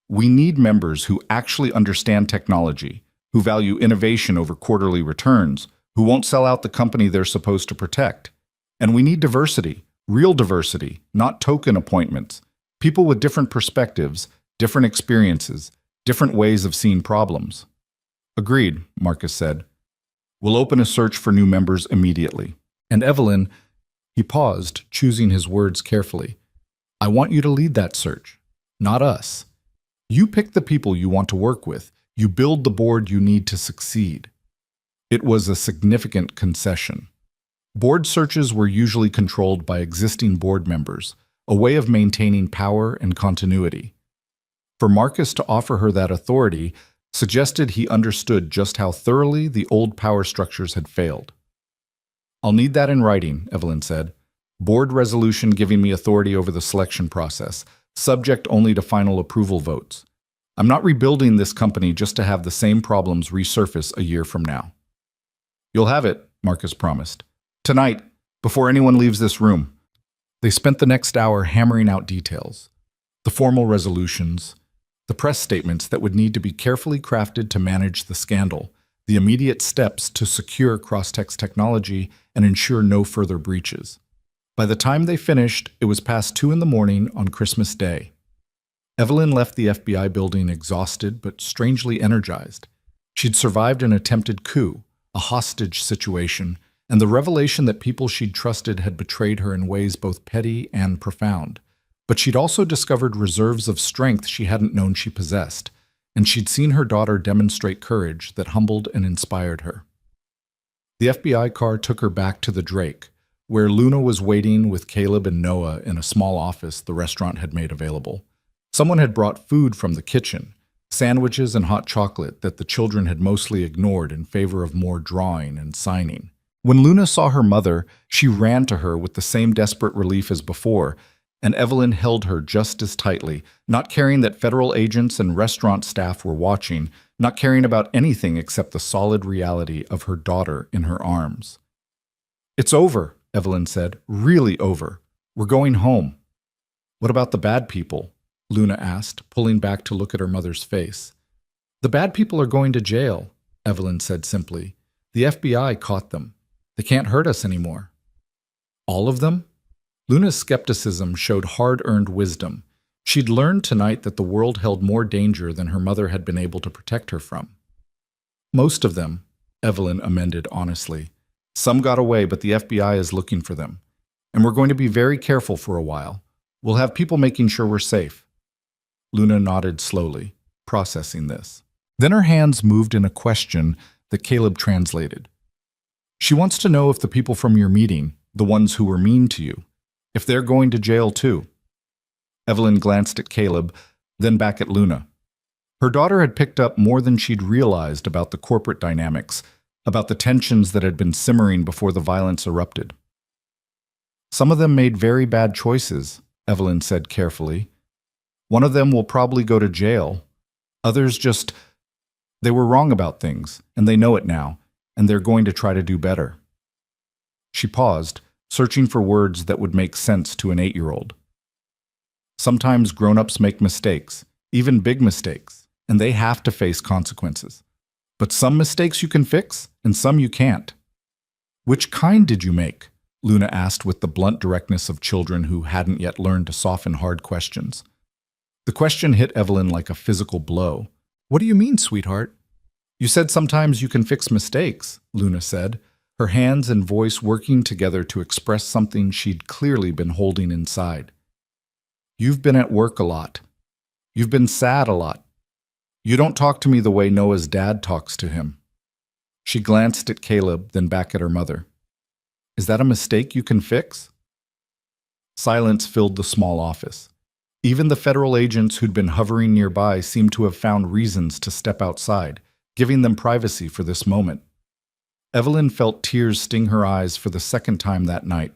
We need members who actually understand technology, who value innovation over quarterly returns, who won't sell out the company they're supposed to protect. And we need diversity, real diversity, not token appointments, people with different perspectives, different experiences, different ways of seeing problems. Agreed, Marcus said. We'll open a search for new members immediately. And Evelyn, he paused, choosing his words carefully. I want you to lead that search, not us. You pick the people you want to work with. You build the board you need to succeed. It was a significant concession. Board searches were usually controlled by existing board members, a way of maintaining power and continuity. For Marcus to offer her that authority suggested he understood just how thoroughly the old power structures had failed. I'll need that in writing, Evelyn said. Board resolution giving me authority over the selection process, subject only to final approval votes. I'm not rebuilding this company just to have the same problems resurface a year from now. You'll have it, Marcus promised. Tonight, before anyone leaves this room. They spent the next hour hammering out details. The formal resolutions, the press statements that would need to be carefully crafted to manage the scandal, the immediate steps to secure Crosstech's technology and ensure no further breaches. By the time they finished, it was past 2 a.m. on Christmas Day. Evelyn left the FBI building exhausted but strangely energized. She'd survived an attempted coup, a hostage situation, and the revelation that people she'd trusted had betrayed her in ways both petty and profound. But she'd also discovered reserves of strength she hadn't known she possessed, and she'd seen her daughter demonstrate courage that humbled and inspired her. The FBI car took her back to the Drake, where Luna was waiting with Caleb and Noah in a small office the restaurant had made available. Someone had brought food from the kitchen, sandwiches and hot chocolate that the children had mostly ignored in favor of more drawing and signing. When Luna saw her mother, she ran to her with the same desperate relief as before, and Evelyn held her just as tightly, not caring that federal agents and restaurant staff were watching, not caring about anything except the solid reality of her daughter in her arms. It's over, Evelyn said. Really over. We're going home. What about the bad people? Luna asked, pulling back to look at her mother's face. The bad people are going to jail, Evelyn said simply. The FBI caught them. They can't hurt us anymore. All of them? Luna's skepticism showed hard-earned wisdom. She'd learned tonight that the world held more danger than her mother had been able to protect her from. Most of them, Evelyn amended honestly. Some got away, but the FBI is looking for them. And we're going to be very careful for a while. We'll have people making sure we're safe. Luna nodded slowly, processing this. Then her hands moved in a question that Caleb translated. She wants to know if the people from your meeting, the ones who were mean to you, If they're going to jail too. Evelyn glanced at Caleb, then back at Luna. Her daughter had picked up more than she'd realized about the corporate dynamics, about the tensions that had been simmering before the violence erupted. Some of them made very bad choices, Evelyn said carefully. One of them will probably go to jail. Others they were wrong about things, and they know it now, and they're going to try to do better. She paused, searching for words that would make sense to an 8-year-old. Sometimes grown-ups make mistakes, even big mistakes, and they have to face consequences. But some mistakes you can fix, and some you can't. Which kind did you make? Luna asked with the blunt directness of children who hadn't yet learned to soften hard questions. The question hit Evelyn like a physical blow. What do you mean, sweetheart? You said sometimes you can fix mistakes, Luna said, her hands and voice working together to express something she'd clearly been holding inside. You've been at work a lot. You've been sad a lot. You don't talk to me the way Noah's dad talks to him. She glanced at Caleb, then back at her mother. Is that a mistake you can fix? Silence filled the small office. Even the federal agents who'd been hovering nearby seemed to have found reasons to step outside, giving them privacy for this moment. Evelyn felt tears sting her eyes for the second time that night.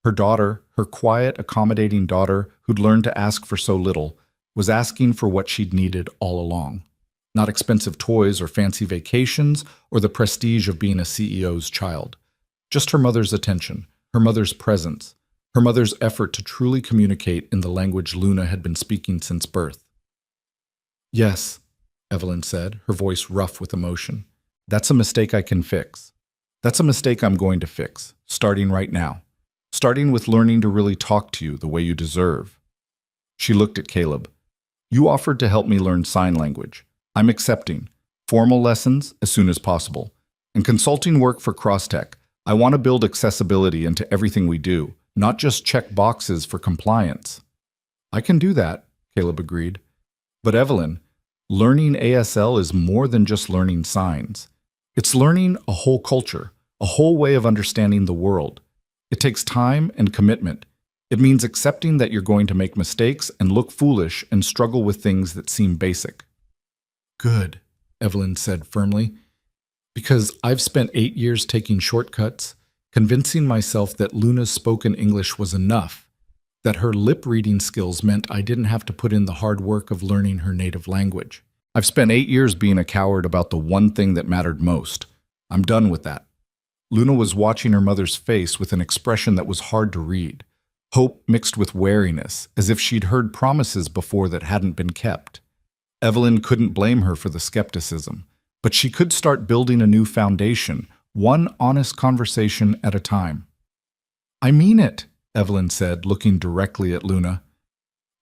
Her daughter, her quiet, accommodating daughter who'd learned to ask for so little, was asking for what she'd needed all along. Not expensive toys or fancy vacations or the prestige of being a CEO's child. Just her mother's attention, her mother's presence, her mother's effort to truly communicate in the language Luna had been speaking since birth. Yes, Evelyn said, her voice rough with emotion. That's a mistake I can fix. That's a mistake I'm going to fix, starting right now. Starting with learning to really talk to you the way you deserve. She looked at Caleb. You offered to help me learn sign language. I'm accepting. Formal lessons as soon as possible. And consulting work for Crosstech. I want to build accessibility into everything we do, not just check boxes for compliance. I can do that, Caleb agreed. But Evelyn, learning ASL is more than just learning signs. It's learning a whole culture, a whole way of understanding the world. It takes time and commitment. It means accepting that you're going to make mistakes and look foolish and struggle with things that seem basic. Good, Evelyn said firmly, because I've spent 8 years taking shortcuts, convincing myself that Luna's spoken English was enough, that her lip-reading skills meant I didn't have to put in the hard work of learning her native language. I've spent 8 years being a coward about the one thing that mattered most. I'm done with that. Luna was watching her mother's face with an expression that was hard to read. Hope mixed with wariness, as if she'd heard promises before that hadn't been kept. Evelyn couldn't blame her for the skepticism, but she could start building a new foundation, one honest conversation at a time. I mean it, Evelyn said, looking directly at Luna.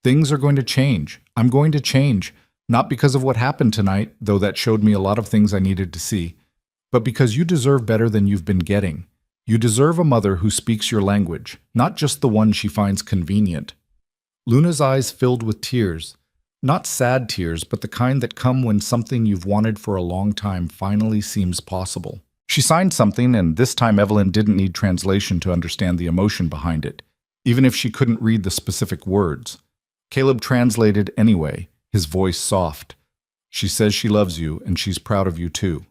Things are going to change. I'm going to change, not because of what happened tonight, though that showed me a lot of things I needed to see, but because you deserve better than you've been getting. You deserve a mother who speaks your language, not just the one she finds convenient. Luna's eyes filled with tears. Not sad tears, but the kind that come when something you've wanted for a long time finally seems possible. She signed something, and this time Evelyn didn't need translation to understand the emotion behind it, even if she couldn't read the specific words. Caleb translated anyway, his voice soft. She says she loves you, and she's proud of you too.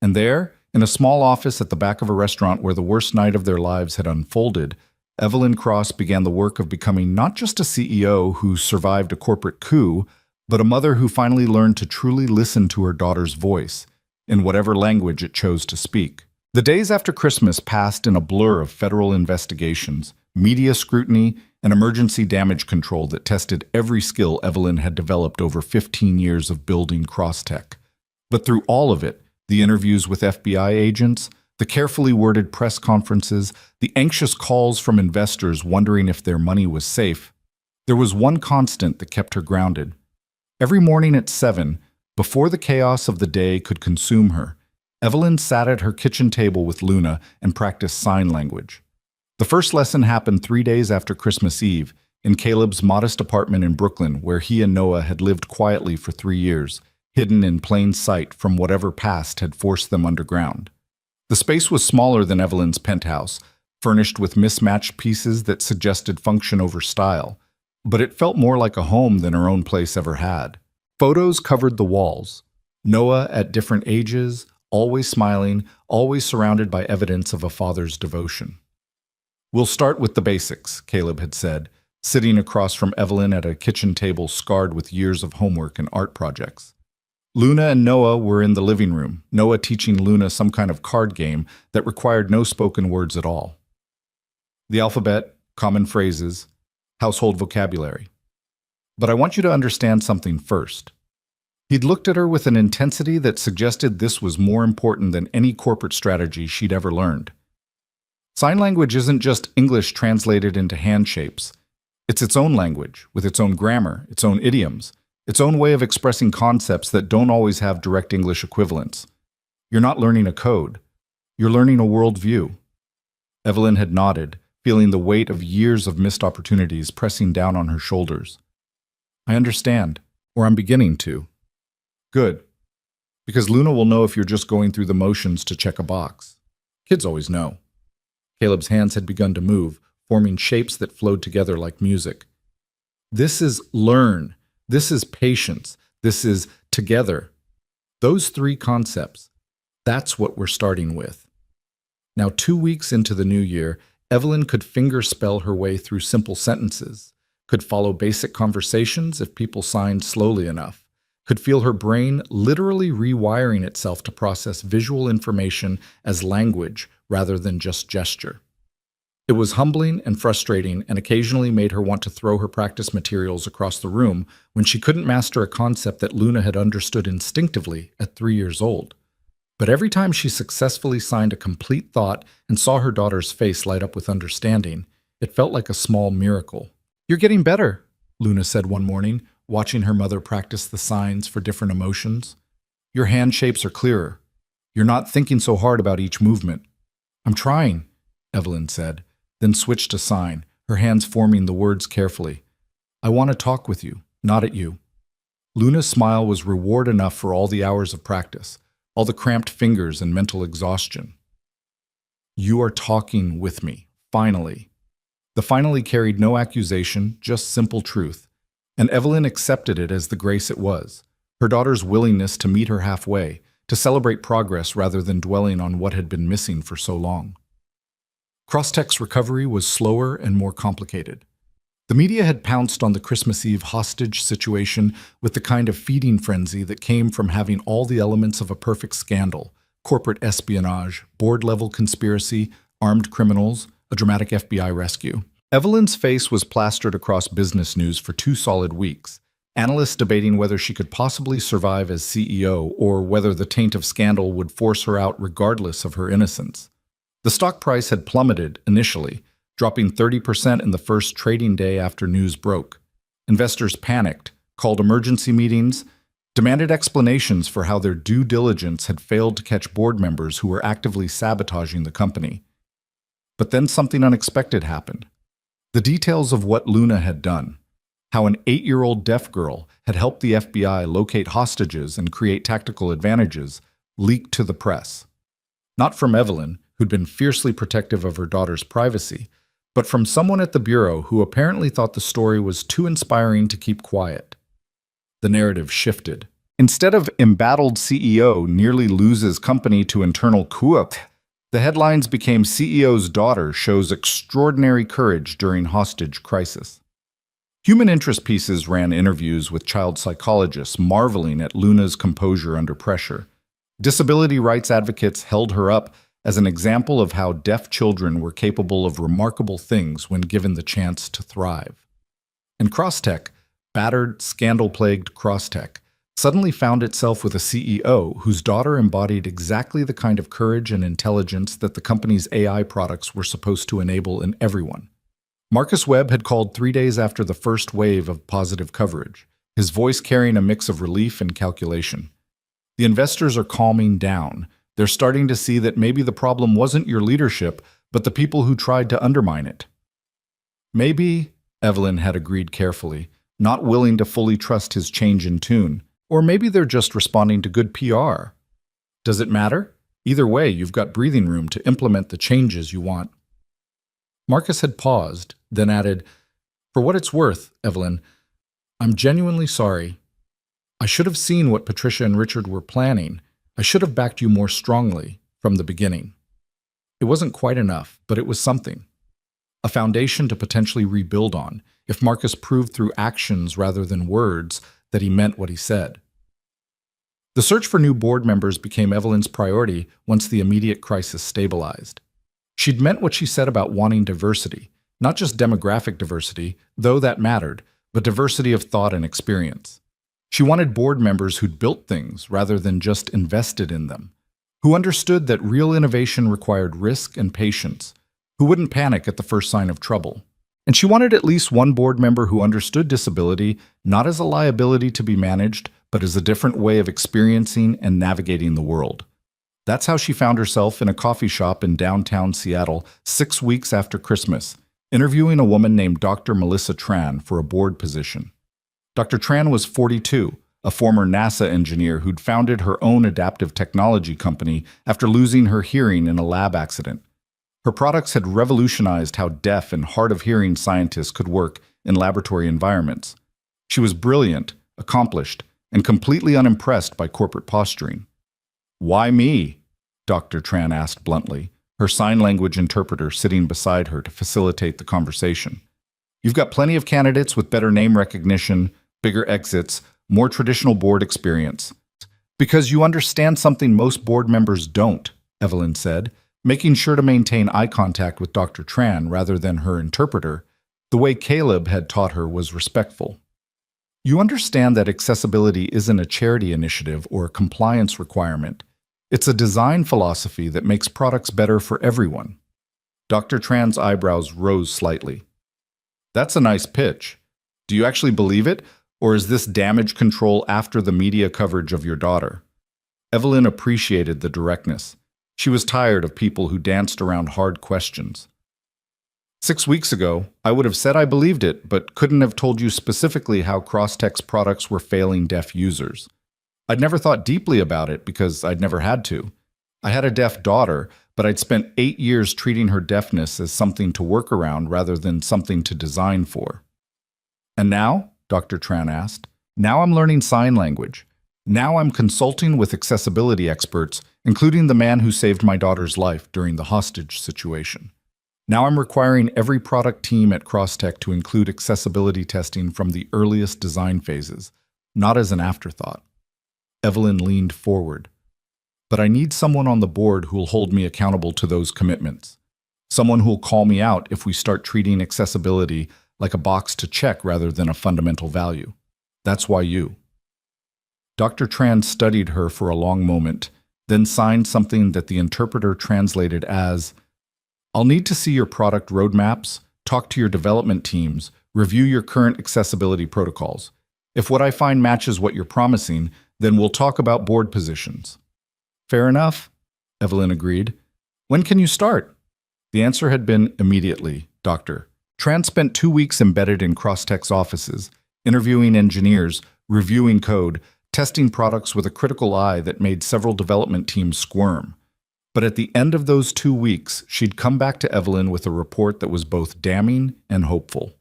And there, in a small office at the back of a restaurant where the worst night of their lives had unfolded, Evelyn Cross began the work of becoming not just a CEO who survived a corporate coup, but a mother who finally learned to truly listen to her daughter's voice, in whatever language it chose to speak. The days after Christmas passed in a blur of federal investigations, media scrutiny, and emergency damage control that tested every skill Evelyn had developed over 15 years of building Crosstech. But through all of it, the interviews with FBI agents, the carefully worded press conferences, the anxious calls from investors wondering if their money was safe, there was one constant that kept her grounded. Every morning at 7, before the chaos of the day could consume her, Evelyn sat at her kitchen table with Luna and practiced sign language. The first lesson happened 3 days after Christmas Eve, in Caleb's modest apartment in Brooklyn, where he and Noah had lived quietly for 3 years, hidden in plain sight from whatever past had forced them underground. The space was smaller than Evelyn's penthouse, furnished with mismatched pieces that suggested function over style, but it felt more like a home than her own place ever had. Photos covered the walls. Noah at different ages, always smiling, always surrounded by evidence of a father's devotion. "We'll start with the basics," Caleb had said, sitting across from Evelyn at a kitchen table scarred with years of homework and art projects. Luna and Noah were in the living room, Noah teaching Luna some kind of card game that required no spoken words at all. The alphabet, common phrases, household vocabulary. "But I want you to understand something first." He'd looked at her with an intensity that suggested this was more important than any corporate strategy she'd ever learned. Sign language isn't just English translated into hand shapes. It's its own language, with its own grammar, its own idioms, its own way of expressing concepts that don't always have direct English equivalents. You're not learning a code. You're learning a worldview. Evelyn had nodded, feeling the weight of years of missed opportunities pressing down on her shoulders. "I understand, or I'm beginning to." "Good. Because Luna will know if you're just going through the motions to check a box. Kids always know." Caleb's hands had begun to move, forming shapes that flowed together like music. "This is learn. This is patience. This is together. Those three concepts, that's what we're starting with." Now, 2 weeks into the new year, Evelyn could fingerspell her way through simple sentences, could follow basic conversations if people signed slowly enough, could feel her brain literally rewiring itself to process visual information as language rather than just gesture. It was humbling and frustrating and occasionally made her want to throw her practice materials across the room when she couldn't master a concept that Luna had understood instinctively at 3 years old. But every time she successfully signed a complete thought and saw her daughter's face light up with understanding, it felt like a small miracle. "You're getting better," Luna said one morning, watching her mother practice the signs for different emotions. "Your hand shapes are clearer. You're not thinking so hard about each movement." "I'm trying," Evelyn said, then switched to sign, her hands forming the words carefully. "I want to talk with you, not at you." Luna's smile was reward enough for all the hours of practice, all the cramped fingers and mental exhaustion. "You are talking with me, finally." The finally carried no accusation, just simple truth, and Evelyn accepted it as the grace it was, her daughter's willingness to meet her halfway, to celebrate progress rather than dwelling on what had been missing for so long. Crosstech's recovery was slower and more complicated. The media had pounced on the Christmas Eve hostage situation with the kind of feeding frenzy that came from having all the elements of a perfect scandal: corporate espionage, board-level conspiracy, armed criminals, a dramatic FBI rescue. Evelyn's face was plastered across business news for 2 solid weeks, analysts debating whether she could possibly survive as CEO or whether the taint of scandal would force her out regardless of her innocence. The stock price had plummeted initially, dropping 30% in the first trading day after news broke. Investors panicked, called emergency meetings, demanded explanations for how their due diligence had failed to catch board members who were actively sabotaging the company. But then something unexpected happened. The details of what Luna had done, how an 8-year-old deaf girl had helped the FBI locate hostages and create tactical advantages, leaked to the press. Not from Evelyn, who'd been fiercely protective of her daughter's privacy, but from someone at the Bureau who apparently thought the story was too inspiring to keep quiet. The narrative shifted. Instead of embattled CEO nearly loses company to internal coup, the headlines became CEO's daughter shows extraordinary courage during hostage crisis. Human interest pieces ran interviews with child psychologists marveling at Luna's composure under pressure. Disability rights advocates held her up as an example of how deaf children were capable of remarkable things when given the chance to thrive. And Crosstech, battered, scandal-plagued Crosstech, suddenly found itself with a CEO whose daughter embodied exactly the kind of courage and intelligence that the company's AI products were supposed to enable in everyone. Marcus Webb had called 3 days after the first wave of positive coverage, his voice carrying a mix of relief and calculation. The investors are calming down. They're starting to see that maybe the problem wasn't your leadership, but the people who tried to undermine it. Maybe, Evelyn had agreed carefully, not willing to fully trust his change in tune. Or maybe they're just responding to good PR. Does it matter? Either way, you've got breathing room to implement the changes you want. Marcus had paused, then added, "For what it's worth, Evelyn, I'm genuinely sorry. I should have seen what Patricia and Richard were planning. I should have backed you more strongly from the beginning. It wasn't quite enough, but it was something. A foundation to potentially rebuild on, if Marcus proved through actions rather than words that he meant what he said." The search for new board members became Evelyn's priority once the immediate crisis stabilized. She'd meant what she said about wanting diversity, not just demographic diversity, though that mattered, but diversity of thought and experience. She wanted board members who'd built things rather than just invested in them, who understood that real innovation required risk and patience, who wouldn't panic at the first sign of trouble. And she wanted at least one board member who understood disability not as a liability to be managed, but as a different way of experiencing and navigating the world. That's how she found herself in a coffee shop in downtown Seattle 6 weeks after Christmas, interviewing a woman named Dr. Melissa Tran for a board position. Dr. Tran was 42, a former NASA engineer who'd founded her own adaptive technology company after losing her hearing in a lab accident. Her products had revolutionized how deaf and hard-of-hearing scientists could work in laboratory environments. She was brilliant, accomplished, and completely unimpressed by corporate posturing. "Why me?" Dr. Tran asked bluntly, her sign language interpreter sitting beside her to facilitate the conversation. "You've got plenty of candidates with better name recognition, bigger exits, more traditional board experience." "Because you understand something most board members don't," Evelyn said, making sure to maintain eye contact with Dr. Tran rather than her interpreter. The way Caleb had taught her was respectful. "You understand that accessibility isn't a charity initiative or a compliance requirement. It's a design philosophy that makes products better for everyone." Dr. Tran's eyebrows rose slightly. "That's a nice pitch. Do you actually believe it, or is this damage control after the media coverage of your daughter?" Evelyn appreciated the directness. She was tired of people who danced around hard questions. 6 weeks ago, I would have said I believed it, but couldn't have told you specifically how Crosstech's products were failing deaf users. I'd never thought deeply about it because I'd never had to. I had a deaf daughter, but I'd spent 8 years treating her deafness as something to work around rather than something to design for. "And now?" Dr. Tran asked. "Now I'm learning sign language. Now I'm consulting with accessibility experts, including the man who saved my daughter's life during the hostage situation. Now I'm requiring every product team at Crosstech to include accessibility testing from the earliest design phases, not as an afterthought." Evelyn leaned forward. "But I need someone on the board who'll hold me accountable to those commitments. Someone who'll call me out if we start treating accessibility like a box to check rather than a fundamental value. That's why you." Dr. Tran studied her for a long moment, then signed something that the interpreter translated as, "I'll need to see your product roadmaps, talk to your development teams, review your current accessibility protocols. If what I find matches what you're promising, then we'll talk about board positions." "Fair enough," Evelyn agreed. "When can you start?" The answer had been immediately, Dr. Tran spent 2 weeks embedded in Crosstech's offices, interviewing engineers, reviewing code, testing products with a critical eye that made several development teams squirm. But at the end of those 2 weeks, she'd come back to Evelyn with a report that was both damning and hopeful.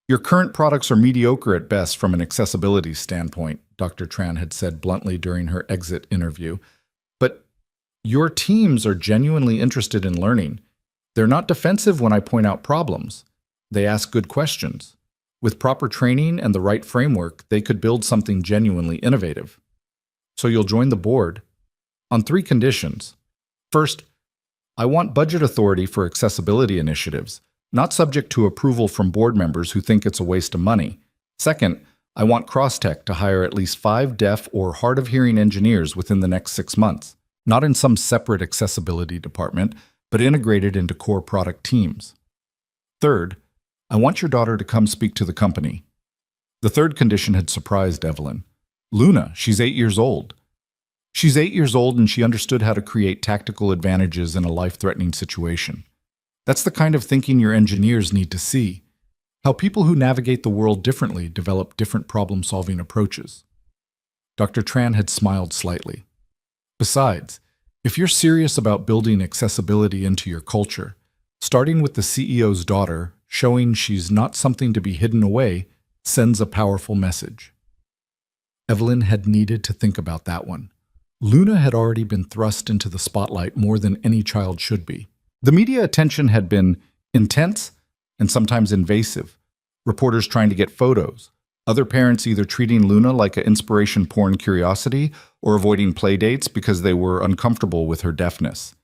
"Your current products are mediocre at best from an accessibility standpoint," Dr. Tran had said bluntly during her exit interview. "But your teams are genuinely interested in learning. They're not defensive when I point out problems. They ask good questions. With proper training and the right framework, they could build something genuinely innovative. So you'll join the board on 3 conditions. First, I want budget authority for accessibility initiatives, not subject to approval from board members who think it's a waste of money. Second, I want Crosstech to hire at least 5 deaf or hard-of-hearing engineers within the next 6 months, not in some separate accessibility department, but integrated into core product teams. Third, I want your daughter to come speak to the company." The third condition had surprised Evelyn. "Luna, she's 8 years old." She's 8 years old and she understood how to create tactical advantages in a life-threatening situation. That's the kind of thinking your engineers need to see. How people who navigate the world differently develop different problem-solving approaches. Dr. Tran had smiled slightly. "Besides, if you're serious about building accessibility into your culture, Starting with the CEO's daughter, showing she's not something to be hidden away, sends a powerful message. Evelyn had needed to think about that one. Luna had already been thrust into the spotlight more than any child should be. The media attention had been intense and sometimes invasive. Reporters trying to get photos. Other parents either treating Luna like an inspiration porn curiosity or avoiding play dates because they were uncomfortable with her deafness.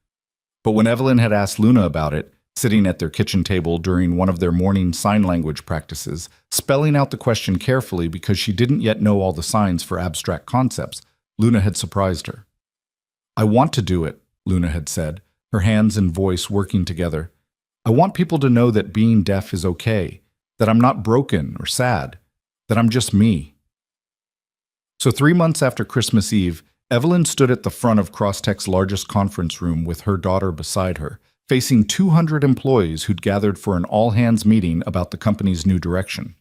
But when Evelyn had asked Luna about it, sitting at their kitchen table during one of their morning sign language practices, spelling out the question carefully because she didn't yet know all the signs for abstract concepts, Luna had surprised her. "I want to do it," Luna had said, her hands and voice working together. "I want people to know that being deaf is okay, that I'm not broken or sad, that I'm just me." So 3 months after Christmas Eve, Evelyn stood at the front of Crosstech's largest conference room with her daughter beside her, facing 200 employees who'd gathered for an all-hands meeting about the company's new direction.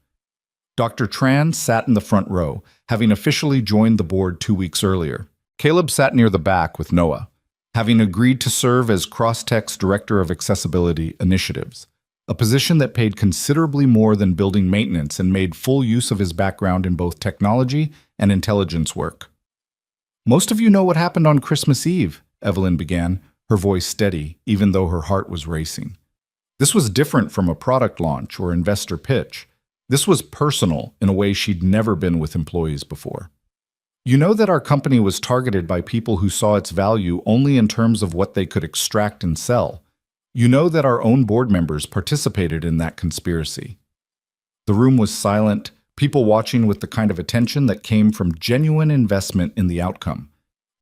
Dr. Tran sat in the front row, having officially joined the board 2 weeks earlier. Caleb sat near the back with Noah, having agreed to serve as Crosstech's Director of Accessibility Initiatives, a position that paid considerably more than building maintenance and made full use of his background in both technology and intelligence work. "Most of you know what happened on Christmas Eve," Evelyn began, her voice steady, even though her heart was racing. This was different from a product launch or investor pitch. This was personal in a way she'd never been with employees before. "You know that our company was targeted by people who saw its value only in terms of what they could extract and sell. You know that our own board members participated in that conspiracy." The room was silent, people watching with the kind of attention that came from genuine investment in the outcome.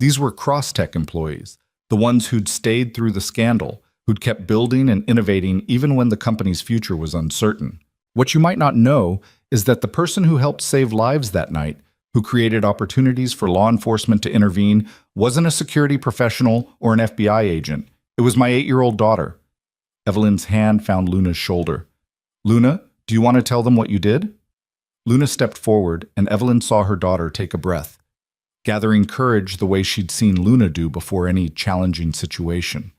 These were Crosstech employees, the ones who'd stayed through the scandal, who'd kept building and innovating even when the company's future was uncertain. What you might not know is that the person who helped save lives that night, who created opportunities for law enforcement to intervene, wasn't a security professional or an FBI agent. It was my 8-year-old daughter. Evelyn's hand found Luna's shoulder. "Luna, do you want to tell them what you did?" Luna stepped forward, and Evelyn saw her daughter take a breath, gathering courage the way she'd seen Luna do before any challenging situation.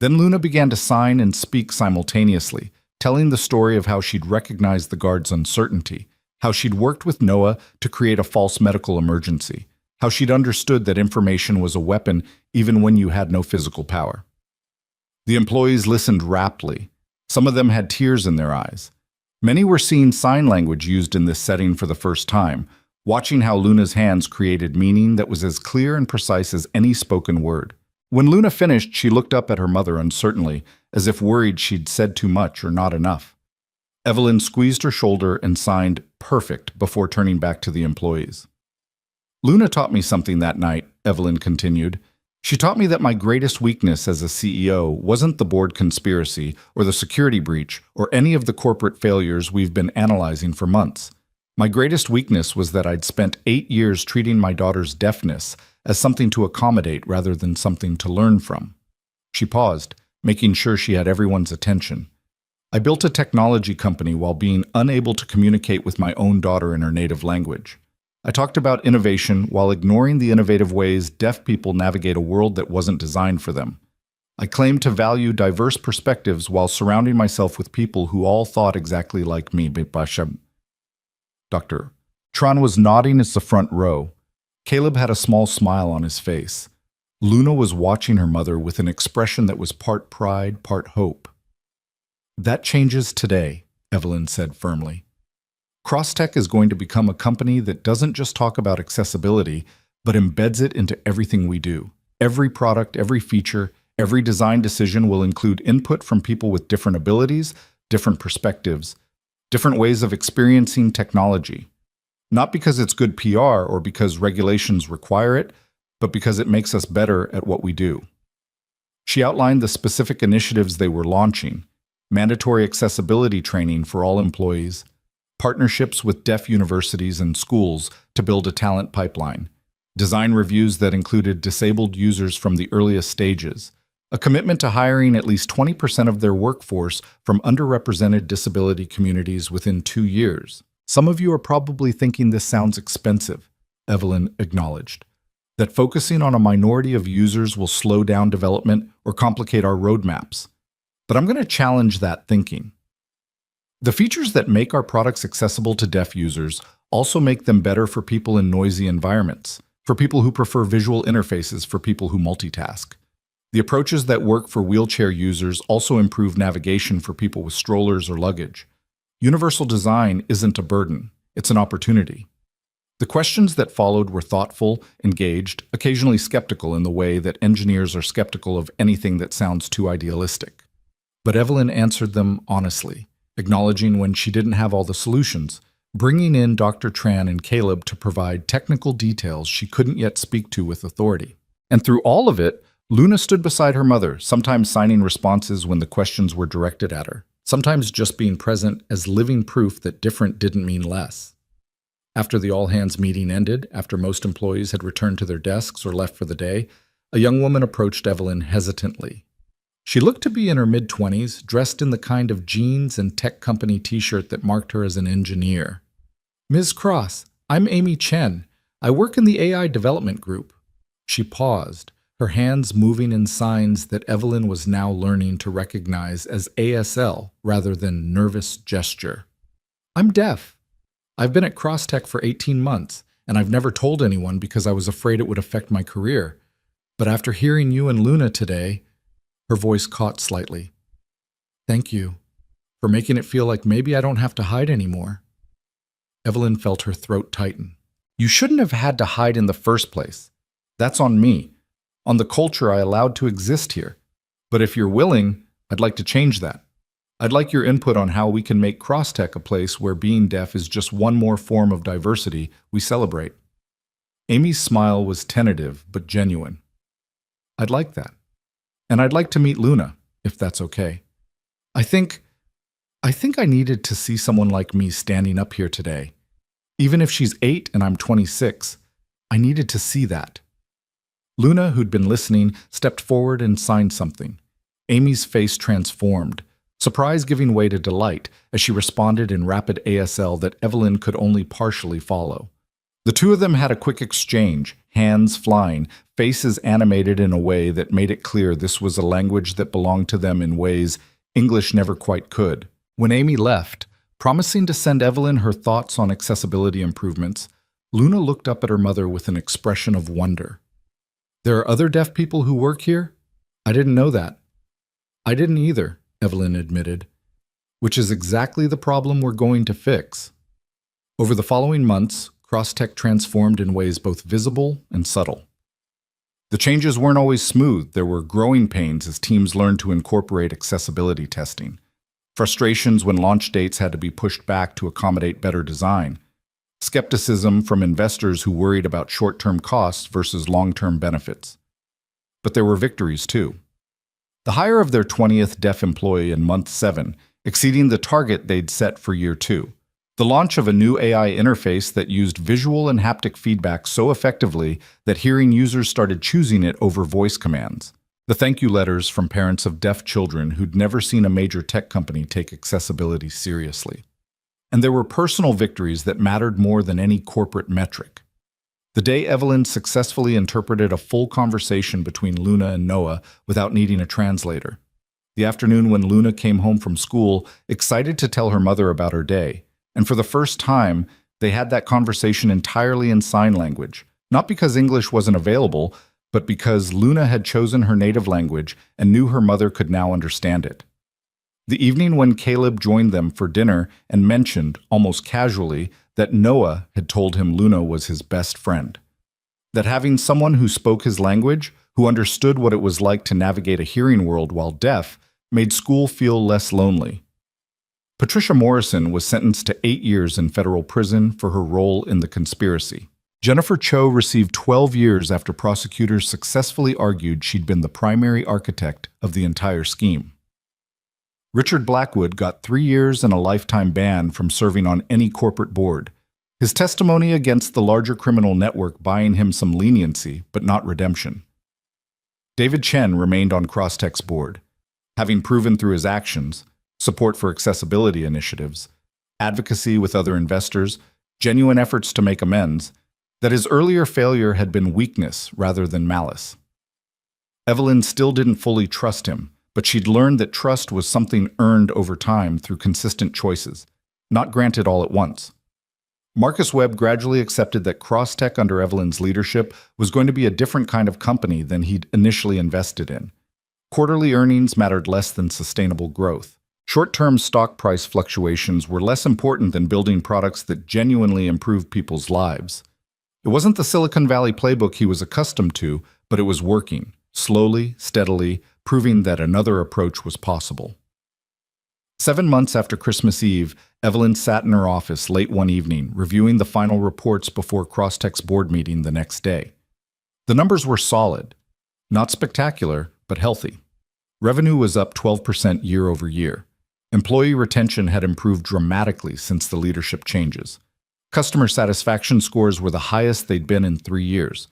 Then Luna began to sign and speak simultaneously, telling the story of how she'd recognized the guard's uncertainty, how she'd worked with Noah to create a false medical emergency, how she'd understood that information was a weapon even when you had no physical power. The employees listened raptly. Some of them had tears in their eyes. Many were seeing sign language used in this setting for the first time, watching how Luna's hands created meaning that was as clear and precise as any spoken word. When Luna finished, she looked up at her mother uncertainly, as if worried she'd said too much or not enough. Evelyn squeezed her shoulder and signed "perfect" before turning back to the employees. "Luna taught me something that night," Evelyn continued. "She taught me that my greatest weakness as a CEO wasn't the board conspiracy or the security breach or any of the corporate failures we've been analyzing for months. My greatest weakness was that I'd spent 8 years treating my daughter's deafness as something to accommodate rather than something to learn from." She paused, making sure she had everyone's attention. "I built a technology company while being unable to communicate with my own daughter in her native language. I talked about innovation while ignoring the innovative ways deaf people navigate a world that wasn't designed for them. I claimed to value diverse perspectives while surrounding myself with people who all thought exactly like me." Dr. Tran was nodding at the front row. Caleb had a small smile on his face. Luna was watching her mother with an expression that was part pride, part hope. "That changes today," Evelyn said firmly. Crosstech is going to become a company that doesn't just talk about accessibility, but embeds it into everything we do. Every product, every feature, every design decision will include input from people with different abilities, different perspectives, different ways of experiencing technology. Not because it's good PR or because regulations require it, but because it makes us better at what we do. She outlined the specific initiatives they were launching: mandatory accessibility training for all employees, partnerships with deaf universities and schools to build a talent pipeline, design reviews that included disabled users from the earliest stages, a commitment to hiring at least 20% of their workforce from underrepresented disability communities within 2 years. "Some of you are probably thinking this sounds expensive," Evelyn acknowledged, "that focusing on a minority of users will slow down development or complicate our roadmaps. But I'm going to challenge that thinking. The features that make our products accessible to deaf users also make them better for people in noisy environments, for people who prefer visual interfaces, for people who multitask. The approaches that work for wheelchair users also improve navigation for people with strollers or luggage. Universal design isn't a burden, it's an opportunity. The questions that followed were thoughtful, engaged, occasionally skeptical in the way that engineers are skeptical of anything that sounds too idealistic. But Evelyn answered them honestly, acknowledging when she didn't have all the solutions, bringing in Dr. Tran and Caleb to provide technical details she couldn't yet speak to with authority. And through all of it, Luna stood beside her mother, sometimes signing responses when the questions were directed at her, sometimes just being present as living proof that different didn't mean less. After the all-hands meeting ended, after most employees had returned to their desks or left for the day, a young woman approached Evelyn hesitantly. She looked to be in her mid-20s, dressed in the kind of jeans and tech company t-shirt that marked her as an engineer. "Ms. Cross, I'm Amy Chen. I work in the AI development group." She paused, her hands moving in signs that Evelyn was now learning to recognize as ASL rather than nervous gesture. "I'm deaf. I've been at CrossTech for 18 months, and I've never told anyone because I was afraid it would affect my career. But after hearing you and Luna today," her voice caught slightly. "Thank you for making it feel like maybe I don't have to hide anymore." Evelyn felt her throat tighten. "You shouldn't have had to hide in the first place. That's on me, on the culture I allowed to exist here. But if you're willing, I'd like to change that. I'd like your input on how we can make CrossTech a place where being deaf is just one more form of diversity we celebrate." Amy's smile was tentative but genuine. "I'd like that. And I'd like to meet Luna, if that's okay. I think I needed to see someone like me standing up here today. Even if she's 8 and I'm 26, I needed to see that." Luna, who'd been listening, stepped forward and signed something. Amy's face transformed, surprise giving way to delight as she responded in rapid ASL that Evelyn could only partially follow. The two of them had a quick exchange, hands flying, faces animated in a way that made it clear this was a language that belonged to them in ways English never quite could. When Amy left, promising to send Evelyn her thoughts on accessibility improvements, Luna looked up at her mother with an expression of wonder. "There are other deaf people who work here? I didn't know that." "I didn't either," Evelyn admitted, "which is exactly the problem we're going to fix." Over the following months, CrossTech transformed in ways both visible and subtle. The changes weren't always smooth. There were growing pains as teams learned to incorporate accessibility testing, frustrations when launch dates had to be pushed back to accommodate better design, skepticism from investors who worried about short-term costs versus long-term benefits. But there were victories too. The hire of their 20th deaf employee in month 7, exceeding the target they'd set for year 2. The launch of a new AI interface that used visual and haptic feedback so effectively that hearing users started choosing it over voice commands. The thank you letters from parents of deaf children who'd never seen a major tech company take accessibility seriously. And there were personal victories that mattered more than any corporate metric. The day Evelyn successfully interpreted a full conversation between Luna and Noah without needing a translator. The afternoon when Luna came home from school, excited to tell her mother about her day. And for the first time, they had that conversation entirely in sign language, not because English wasn't available, but because Luna had chosen her native language and knew her mother could now understand it. The evening when Caleb joined them for dinner and mentioned, almost casually, that Noah had told him Luna was his best friend. That having someone who spoke his language, who understood what it was like to navigate a hearing world while deaf, made school feel less lonely. Patricia Morrison was sentenced to 8 years in federal prison for her role in the conspiracy. Jennifer Cho received 12 years after prosecutors successfully argued she'd been the primary architect of the entire scheme. Richard Blackwood got 3 years and a lifetime ban from serving on any corporate board, his testimony against the larger criminal network buying him some leniency, but not redemption. David Chen remained on CrossTech's board, having proven through his actions, support for accessibility initiatives, advocacy with other investors, genuine efforts to make amends, that his earlier failure had been weakness rather than malice. Evelyn still didn't fully trust him, but she'd learned that trust was something earned over time through consistent choices, not granted all at once. Marcus Webb gradually accepted that Crosstech under Evelyn's leadership was going to be a different kind of company than he'd initially invested in. Quarterly earnings mattered less than sustainable growth. Short-term stock price fluctuations were less important than building products that genuinely improved people's lives. It wasn't the Silicon Valley playbook he was accustomed to, but it was working, slowly, steadily, proving that another approach was possible. 7 months after Christmas Eve, Evelyn sat in her office late one evening, reviewing the final reports before Crosstech's board meeting the next day. The numbers were solid. Not spectacular, but healthy. Revenue was up 12% year over year. Employee retention had improved dramatically since the leadership changes. Customer satisfaction scores were the highest they'd been in 3 years.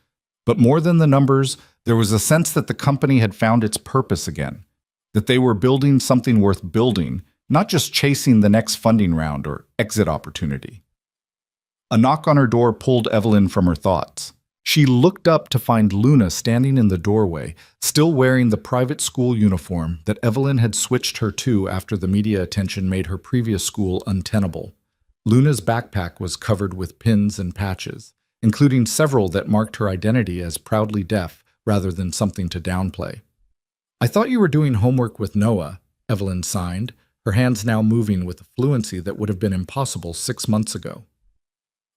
But more than the numbers, there was a sense that the company had found its purpose again, that they were building something worth building, not just chasing the next funding round or exit opportunity. A knock on her door pulled Evelyn from her thoughts. She looked up to find Luna standing in the doorway, still wearing the private school uniform that Evelyn had switched her to after the media attention made her previous school untenable. Luna's backpack was covered with pins and patches, including several that marked her identity as proudly deaf rather than something to downplay. "I thought you were doing homework with Noah," Evelyn signed, her hands now moving with a fluency that would have been impossible 6 months ago.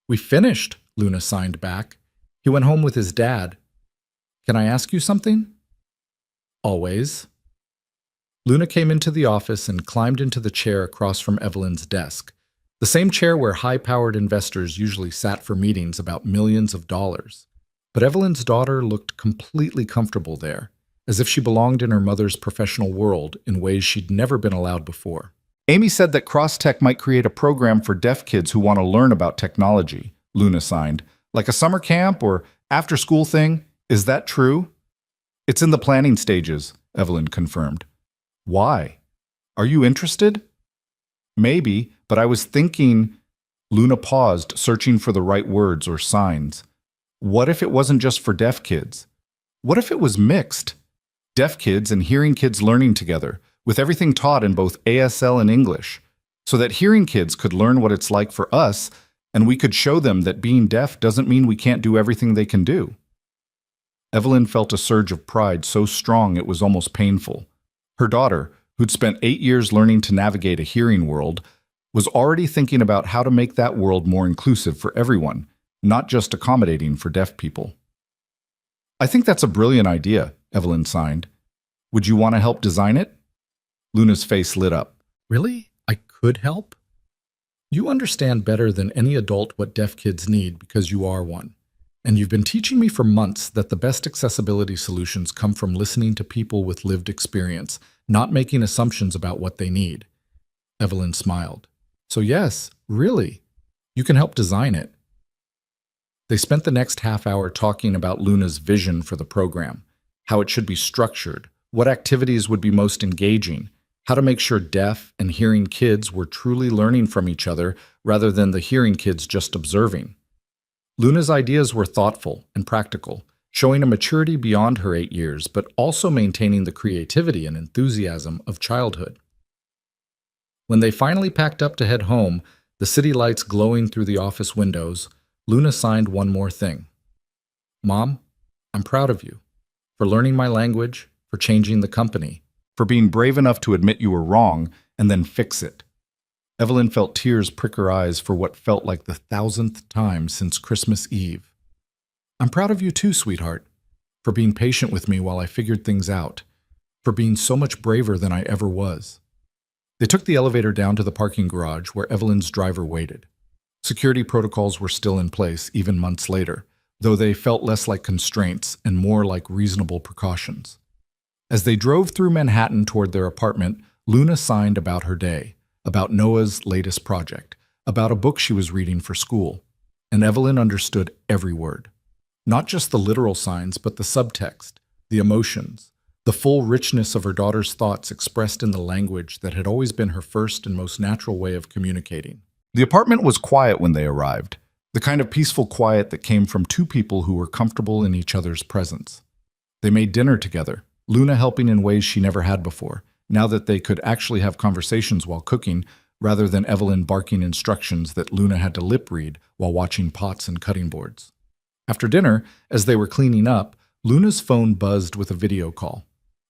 "We finished," Luna signed back. "He went home with his dad. Can I ask you something?" "Always." Luna came into the office and climbed into the chair across from Evelyn's desk, the same chair where high-powered investors usually sat for meetings about millions of dollars. But Evelyn's daughter looked completely comfortable there, as if she belonged in her mother's professional world in ways she'd never been allowed before. "Amy said that Crosstech might create a program for deaf kids who want to learn about technology," Luna signed. "Like a summer camp or after-school thing. Is that true?" "It's in the planning stages," Evelyn confirmed. "Why? Are you interested?" "Maybe, but I was thinking—" Luna paused, searching for the right words or signs. "What if it wasn't just for deaf kids? What if it was mixed? Deaf kids and hearing kids learning together, with everything taught in both ASL and English, so that hearing kids could learn what it's like for us, and we could show them that being deaf doesn't mean we can't do everything they can do." Evelyn felt a surge of pride so strong it was almost painful. Her daughter, who'd spent 8 years learning to navigate a hearing world, was already thinking about how to make that world more inclusive for everyone, not just accommodating for deaf people. "I think that's a brilliant idea," Evelyn signed. "Would you want to help design it?" Luna's face lit up. "Really? I could help?" "You understand better than any adult what deaf kids need because you are one. And you've been teaching me for months that the best accessibility solutions come from listening to people with lived experience, not making assumptions about what they need." Evelyn smiled. "So yes, really, you can help design it." They spent the next half hour talking about Luna's vision for the program, how it should be structured, what activities would be most engaging, how to make sure deaf and hearing kids were truly learning from each other rather than the hearing kids just observing. Luna's ideas were thoughtful and practical, showing a maturity beyond her 8 years, but also maintaining the creativity and enthusiasm of childhood. When they finally packed up to head home, the city lights glowing through the office windows, Luna signed one more thing. "Mom, I'm proud of you. For learning my language, for changing the company, for being brave enough to admit you were wrong and then fix it." Evelyn felt tears prick her eyes for what felt like the 1,000th time since Christmas Eve. "I'm proud of you too, sweetheart, for being patient with me while I figured things out, for being so much braver than I ever was." They took the elevator down to the parking garage where Evelyn's driver waited. Security protocols were still in place, even months later, though they felt less like constraints and more like reasonable precautions. As they drove through Manhattan toward their apartment, Luna signed about her day, about Noah's latest project, about a book she was reading for school, and Evelyn understood every word. Not just the literal signs, but the subtext, the emotions, the full richness of her daughter's thoughts expressed in the language that had always been her first and most natural way of communicating. The apartment was quiet when they arrived, the kind of peaceful quiet that came from two people who were comfortable in each other's presence. They made dinner together, Luna helping in ways she never had before, now that they could actually have conversations while cooking, rather than Evelyn barking instructions that Luna had to lip read while watching pots and cutting boards. After dinner, as they were cleaning up, Luna's phone buzzed with a video call.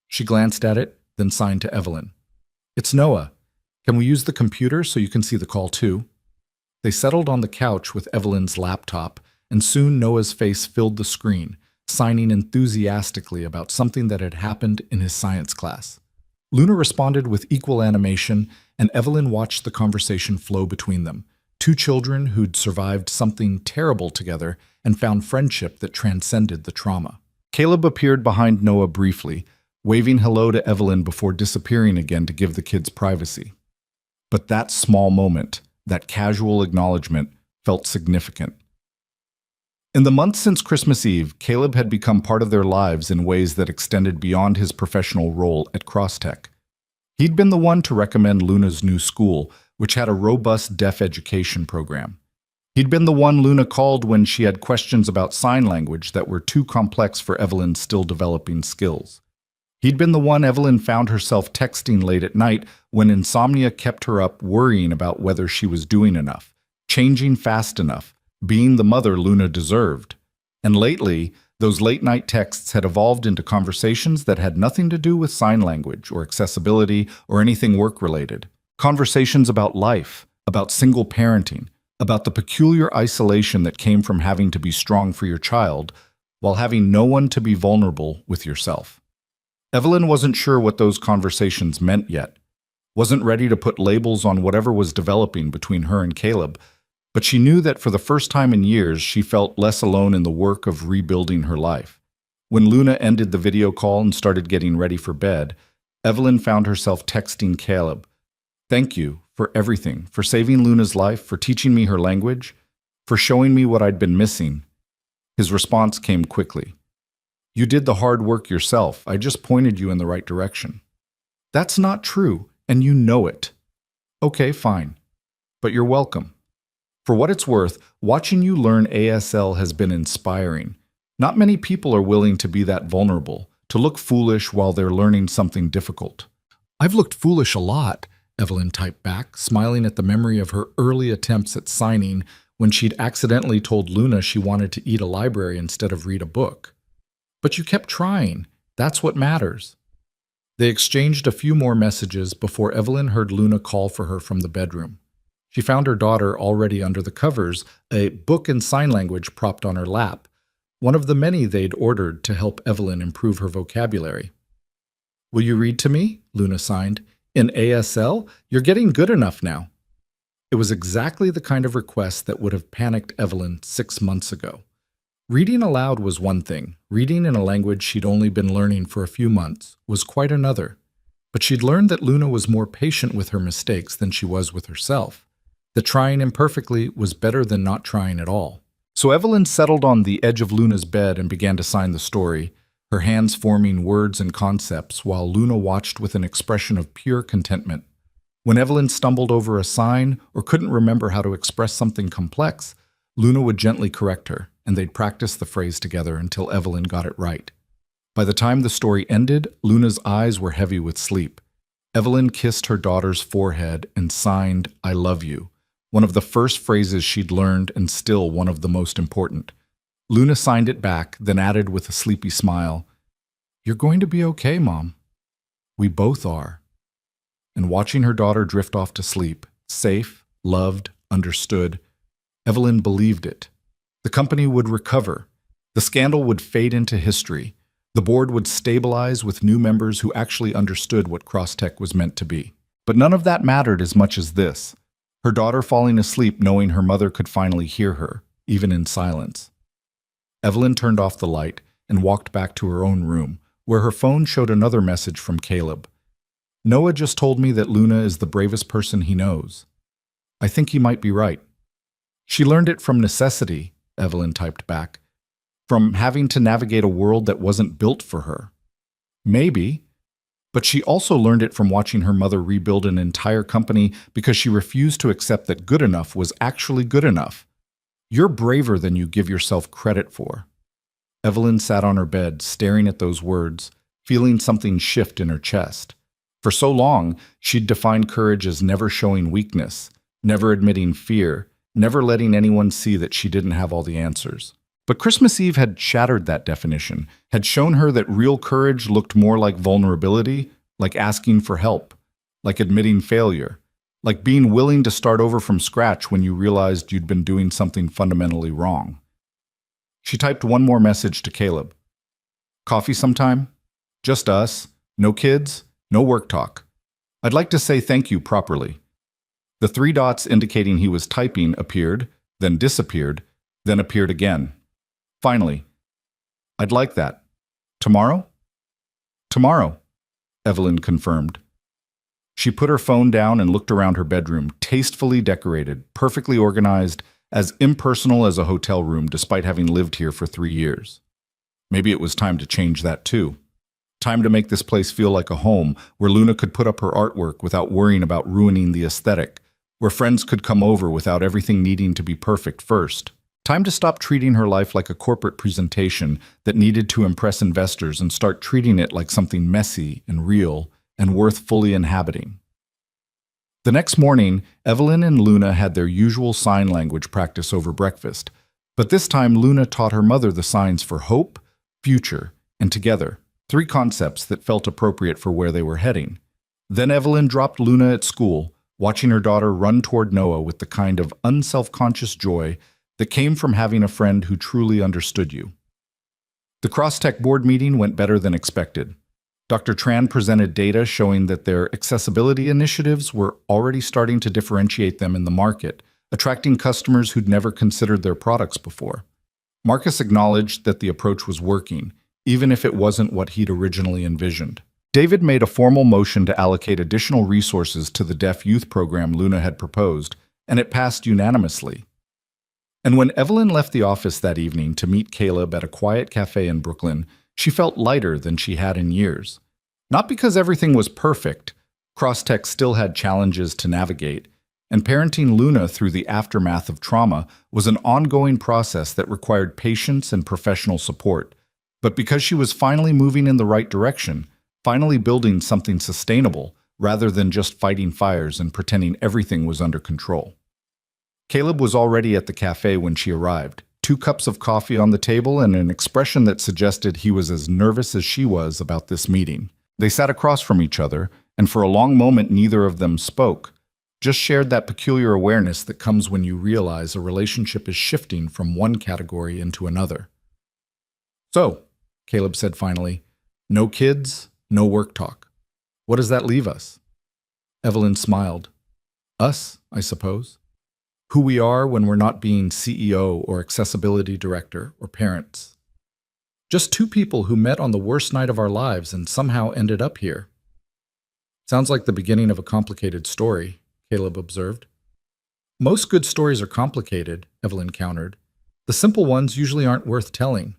She glanced at it, then signed to Evelyn. "It's Noah. Can we use the computer so you can see the call too?" They settled on the couch with Evelyn's laptop, and soon Noah's face filled the screen, signing enthusiastically about something that had happened in his science class. Luna responded with equal animation, and Evelyn watched the conversation flow between them, two children who'd survived something terrible together and found friendship that transcended the trauma. Caleb appeared behind Noah briefly, waving hello to Evelyn before disappearing again to give the kids privacy. But that small moment, that casual acknowledgement, felt significant. In the months since Christmas Eve, Caleb had become part of their lives in ways that extended beyond his professional role at Crosstech. He'd been the one to recommend Luna's new school, which had a robust deaf education program. He'd been the one Luna called when she had questions about sign language that were too complex for Evelyn's still developing skills. He'd been the one Evelyn found herself texting late at night when insomnia kept her up worrying about whether she was doing enough, changing fast enough, being the mother Luna deserved. And lately, those late-night texts had evolved into conversations that had nothing to do with sign language or accessibility or anything work-related. Conversations about life, about single parenting, about the peculiar isolation that came from having to be strong for your child while having no one to be vulnerable with yourself. Evelyn wasn't sure what those conversations meant yet, wasn't ready to put labels on whatever was developing between her and Caleb, but she knew that for the first time in years she felt less alone in the work of rebuilding her life. When Luna ended the video call and started getting ready for bed, Evelyn found herself texting Caleb, "Thank you for everything, for saving Luna's life, for teaching me her language, for showing me what I'd been missing." His response came quickly. "You did the hard work yourself. I just pointed you in the right direction." "That's not true, and you know it." "Okay, fine. But you're welcome. For what it's worth, watching you learn ASL has been inspiring. Not many people are willing to be that vulnerable, to look foolish while they're learning something difficult." "I've looked foolish a lot," Evelyn typed back, smiling at the memory of her early attempts at signing when she'd accidentally told Luna she wanted to eat a library instead of read a book. "But you kept trying. That's what matters." They exchanged a few more messages before Evelyn heard Luna call for her from the bedroom. She found her daughter already under the covers, a book in sign language propped on her lap, one of the many they'd ordered to help Evelyn improve her vocabulary. "Will you read to me?" Luna signed. "In ASL? You're getting good enough now." It was exactly the kind of request that would have panicked Evelyn 6 months ago. Reading aloud was one thing. Reading in a language she'd only been learning for a few months was quite another. But she'd learned that Luna was more patient with her mistakes than she was with herself. That trying imperfectly was better than not trying at all. So Evelyn settled on the edge of Luna's bed and began to sign the story, her hands forming words and concepts while Luna watched with an expression of pure contentment. When Evelyn stumbled over a sign or couldn't remember how to express something complex, Luna would gently correct her, and they'd practice the phrase together until Evelyn got it right. By the time the story ended, Luna's eyes were heavy with sleep. Evelyn kissed her daughter's forehead and signed, "I love you," one of the first phrases she'd learned and still one of the most important. Luna signed it back, then added with a sleepy smile, "You're going to be okay, Mom." "We both are." And watching her daughter drift off to sleep, safe, loved, understood, Evelyn believed it. The company would recover. The scandal would fade into history. The board would stabilize with new members who actually understood what Crosstech was meant to be. But none of that mattered as much as this. Her daughter falling asleep knowing her mother could finally hear her, even in silence. Evelyn turned off the light and walked back to her own room, where her phone showed another message from Caleb. "Noah just told me that Luna is the bravest person he knows. I think he might be right." "She learned it from necessity," Evelyn typed back, "from having to navigate a world that wasn't built for her." "Maybe. But she also learned it from watching her mother rebuild an entire company because she refused to accept that good enough was actually good enough. You're braver than you give yourself credit for." Evelyn sat on her bed, staring at those words, feeling something shift in her chest. For so long, she'd defined courage as never showing weakness, never admitting fear, never letting anyone see that she didn't have all the answers. But Christmas Eve had shattered that definition, had shown her that real courage looked more like vulnerability, like asking for help, like admitting failure, like being willing to start over from scratch when you realized you'd been doing something fundamentally wrong. She typed one more message to Caleb. Coffee sometime? Just us. No kids. No work talk. I'd like to say thank you properly. The 3 dots indicating he was typing appeared, then disappeared, then appeared again. Finally, I'd like that. Tomorrow? Tomorrow, Evelyn confirmed. She put her phone down and looked around her bedroom, tastefully decorated, perfectly organized, as impersonal as a hotel room despite having lived here for 3 years. Maybe it was time to change that too. Time to make this place feel like a home, where Luna could put up her artwork without worrying about ruining the aesthetic, where friends could come over without everything needing to be perfect first. Time to stop treating her life like a corporate presentation that needed to impress investors and start treating it like something messy and real and worth fully inhabiting. The next morning, Evelyn and Luna had their usual sign language practice over breakfast, but this time Luna taught her mother the signs for hope, future, and together, 3 concepts that felt appropriate for where they were heading. Then Evelyn dropped Luna at school, watching her daughter run toward Noah with the kind of unself-conscious joy that came from having a friend who truly understood you. The Crosstech board meeting went better than expected. Dr. Tran presented data showing that their accessibility initiatives were already starting to differentiate them in the market, attracting customers who'd never considered their products before. Marcus acknowledged that the approach was working, even if it wasn't what he'd originally envisioned. David made a formal motion to allocate additional resources to the deaf youth program Luna had proposed, and it passed unanimously. And when Evelyn left the office that evening to meet Caleb at a quiet cafe in Brooklyn, she felt lighter than she had in years. Not because everything was perfect. Crosstech still had challenges to navigate, and parenting Luna through the aftermath of trauma was an ongoing process that required patience and professional support. But because she was finally moving in the right direction, finally building something sustainable, rather than just fighting fires and pretending everything was under control. Caleb was already at the cafe when she arrived, 2 cups of coffee on the table and an expression that suggested he was as nervous as she was about this meeting. They sat across from each other, and for a long moment neither of them spoke, just shared that peculiar awareness that comes when you realize a relationship is shifting from one category into another. So, Caleb said finally, no kids, no work talk. What does that leave us? Evelyn smiled. Us, I suppose. Who we are when we're not being CEO or accessibility director or parents. Just 2 people who met on the worst night of our lives and somehow ended up here. Sounds like the beginning of a complicated story, Caleb observed. Most good stories are complicated, Evelyn countered. The simple ones usually aren't worth telling.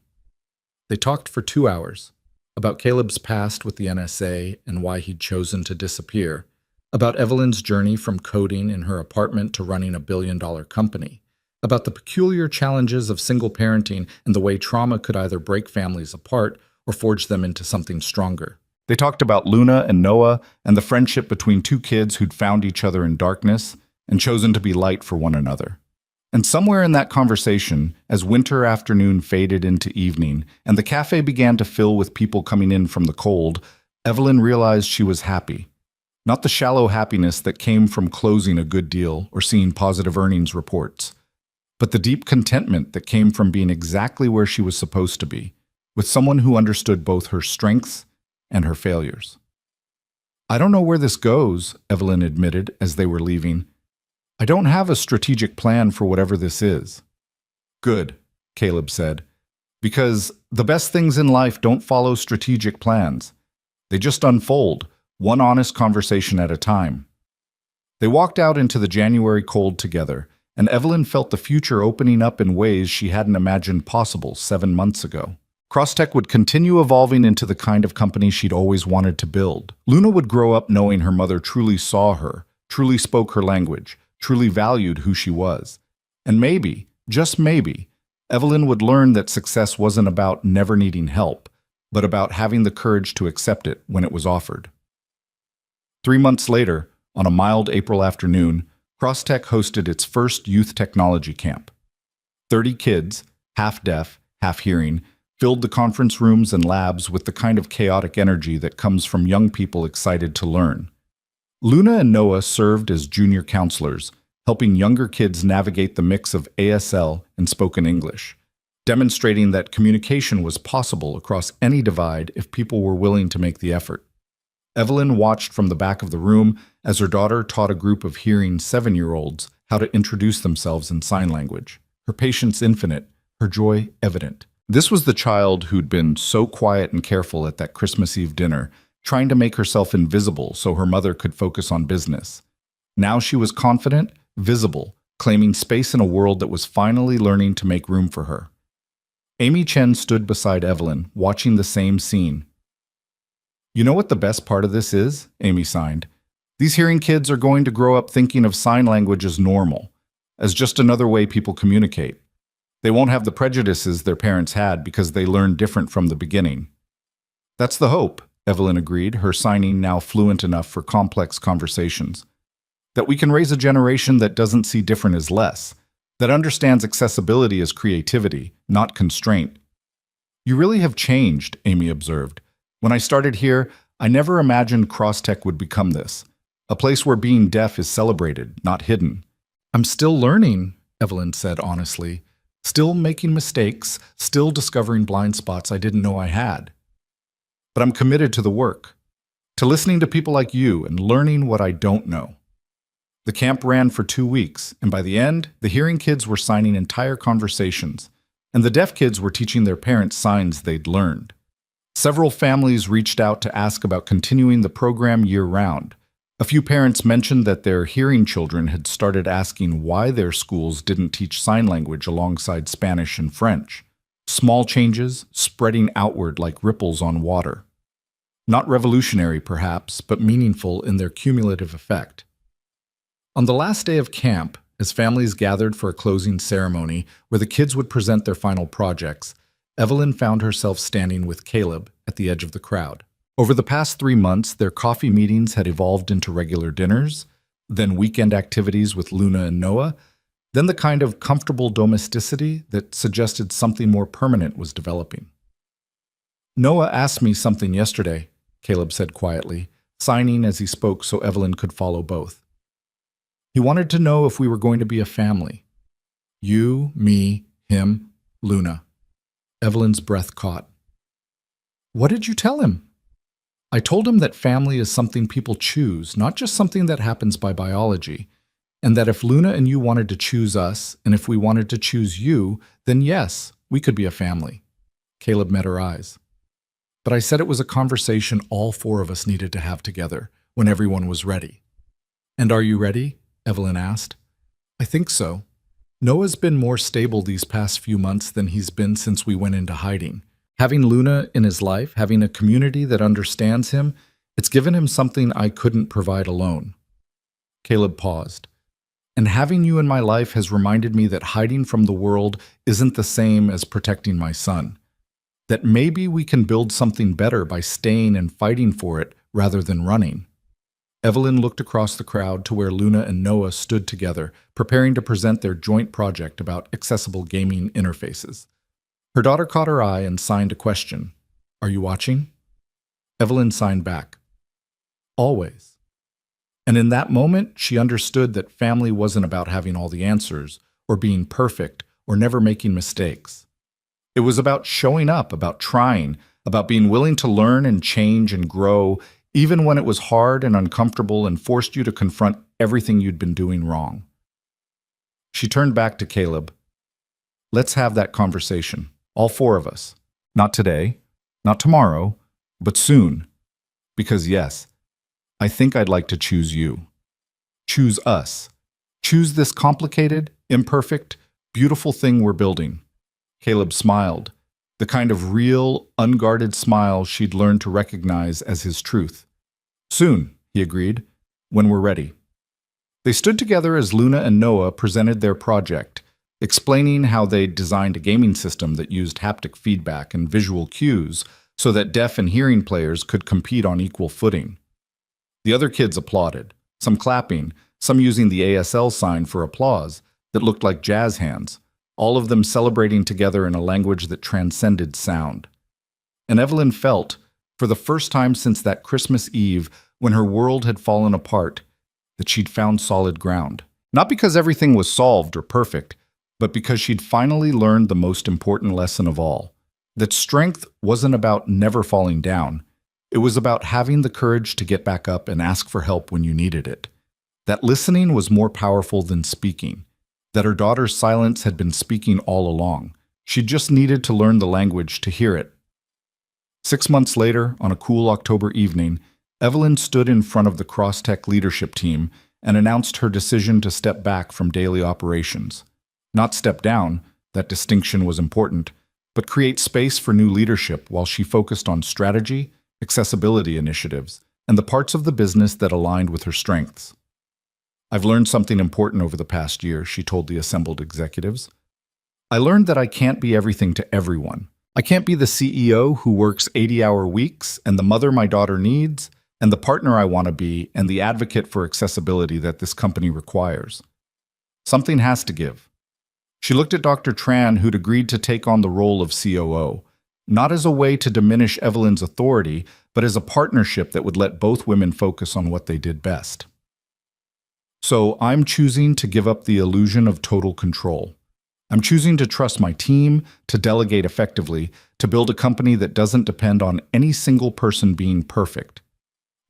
They talked for 2 hours, about Caleb's past with the NSA and why he'd chosen to disappear, about Evelyn's journey from coding in her apartment to running a billion-dollar company, about the peculiar challenges of single parenting and the way trauma could either break families apart or forge them into something stronger. They talked about Luna and Noah and the friendship between 2 kids who'd found each other in darkness and chosen to be light for one another. And somewhere in that conversation, as winter afternoon faded into evening and the cafe began to fill with people coming in from the cold, Evelyn realized she was happy. Not the shallow happiness that came from closing a good deal or seeing positive earnings reports, but the deep contentment that came from being exactly where she was supposed to be, with someone who understood both her strengths and her failures. I don't know where this goes, Evelyn admitted as they were leaving. I don't have a strategic plan for whatever this is. Good, Caleb said, because the best things in life don't follow strategic plans. They just unfold, one honest conversation at a time. They walked out into the January cold together, and Evelyn felt the future opening up in ways she hadn't imagined possible 7 months ago. Crosstech would continue evolving into the kind of company she'd always wanted to build. Luna would grow up knowing her mother truly saw her, truly spoke her language, truly valued who she was. And maybe, just maybe, Evelyn would learn that success wasn't about never needing help, but about having the courage to accept it when it was offered. 3 months later, on a mild April afternoon, Crosstech hosted its first youth technology camp. 30 kids, half deaf, half hearing, filled the conference rooms and labs with the kind of chaotic energy that comes from young people excited to learn. Luna and Noah served as junior counselors, helping younger kids navigate the mix of ASL and spoken English, demonstrating that communication was possible across any divide if people were willing to make the effort. Evelyn watched from the back of the room as her daughter taught a group of hearing 7-year-olds how to introduce themselves in sign language, her patience infinite, her joy evident. This was the child who'd been so quiet and careful at that Christmas Eve dinner, trying to make herself invisible so her mother could focus on business. Now she was confident, visible, claiming space in a world that was finally learning to make room for her. Amy Chen stood beside Evelyn, watching the same scene. "You know what the best part of this is?" Amy signed. "These hearing kids are going to grow up thinking of sign language as normal, as just another way people communicate. They won't have the prejudices their parents had because they learned different from the beginning." "That's the hope," Evelyn agreed, her signing now fluent enough for complex conversations. "That we can raise a generation that doesn't see different as less, that understands accessibility as creativity, not constraint." "You really have changed," Amy observed. "When I started here, I never imagined Crosstech would become this, a place where being deaf is celebrated, not hidden." "I'm still learning," Evelyn said honestly. "Still making mistakes, still discovering blind spots I didn't know I had. But I'm committed to the work, to listening to people like you and learning what I don't know." The camp ran for 2 weeks, and by the end, the hearing kids were signing entire conversations, and the deaf kids were teaching their parents signs they'd learned. Several families reached out to ask about continuing the program year-round. A few parents mentioned that their hearing children had started asking why their schools didn't teach sign language alongside Spanish and French. Small changes, spreading outward like ripples on water. Not revolutionary, perhaps, but meaningful in their cumulative effect. On the last day of camp, as families gathered for a closing ceremony where the kids would present their final projects, Evelyn found herself standing with Caleb at the edge of the crowd. Over the past 3 months, their coffee meetings had evolved into regular dinners, then weekend activities with Luna and Noah, then the kind of comfortable domesticity that suggested something more permanent was developing. "Noah asked me something yesterday," Caleb said quietly, signing as he spoke so Evelyn could follow both. "He wanted to know if we were going to be a family. You, me, him, Luna." Evelyn's breath caught. "What did you tell him?" "I told him that family is something people choose, not just something that happens by biology, and that if Luna and you wanted to choose us, and if we wanted to choose you, then yes, we could be a family." Caleb met her eyes. "But I said it was a conversation all 4 of us needed to have together, when everyone was ready." "And are you ready?" Evelyn asked. "I think so. Noah's been more stable these past few months than he's been since we went into hiding. Having Luna in his life, having a community that understands him, it's given him something I couldn't provide alone." Caleb paused. "And having you in my life has reminded me that hiding from the world isn't the same as protecting my son. That maybe we can build something better by staying and fighting for it rather than running." Evelyn looked across the crowd to where Luna and Noah stood together, preparing to present their joint project about accessible gaming interfaces. Her daughter caught her eye and signed a question. "Are you watching?" Evelyn signed back. "Always." And in that moment, she understood that family wasn't about having all the answers, or being perfect, or never making mistakes. It was about showing up, about trying, about being willing to learn and change and grow, even when it was hard and uncomfortable and forced you to confront everything you'd been doing wrong. She turned back to Caleb. "Let's have that conversation, all 4 of us. Not today, not tomorrow, but soon. Because yes, I think I'd like to choose you. Choose us. Choose this complicated, imperfect, beautiful thing we're building." Caleb smiled, the kind of real, unguarded smile she'd learned to recognize as his truth. "Soon," he agreed, "when we're ready." They stood together as Luna and Noah presented their project, explaining how they'd designed a gaming system that used haptic feedback and visual cues so that deaf and hearing players could compete on equal footing. The other kids applauded, some clapping, some using the ASL sign for applause that looked like jazz hands, all of them celebrating together in a language that transcended sound. And Evelyn felt, for the first time since that Christmas Eve when her world had fallen apart, that she'd found solid ground. Not because everything was solved or perfect, but because she'd finally learned the most important lesson of all, that strength wasn't about never falling down. It was about having the courage to get back up and ask for help when you needed it. That listening was more powerful than speaking. That her daughter's silence had been speaking all along. She just needed to learn the language to hear it. 6 months later, on a cool October evening, Evelyn stood in front of the Crosstech leadership team and announced her decision to step back from daily operations. Not step down, that distinction was important, but create space for new leadership while she focused on strategy, accessibility initiatives, and the parts of the business that aligned with her strengths. "I've learned something important over the past year," she told the assembled executives. "I learned that I can't be everything to everyone. I can't be the CEO who works 80-hour weeks and the mother my daughter needs and the partner I want to be and the advocate for accessibility that this company requires. Something has to give." She looked at Dr. Tran, who'd agreed to take on the role of COO, not as a way to diminish Evelyn's authority, but as a partnership that would let both women focus on what they did best. "So I'm choosing to give up the illusion of total control. I'm choosing to trust my team, to delegate effectively, to build a company that doesn't depend on any single person being perfect."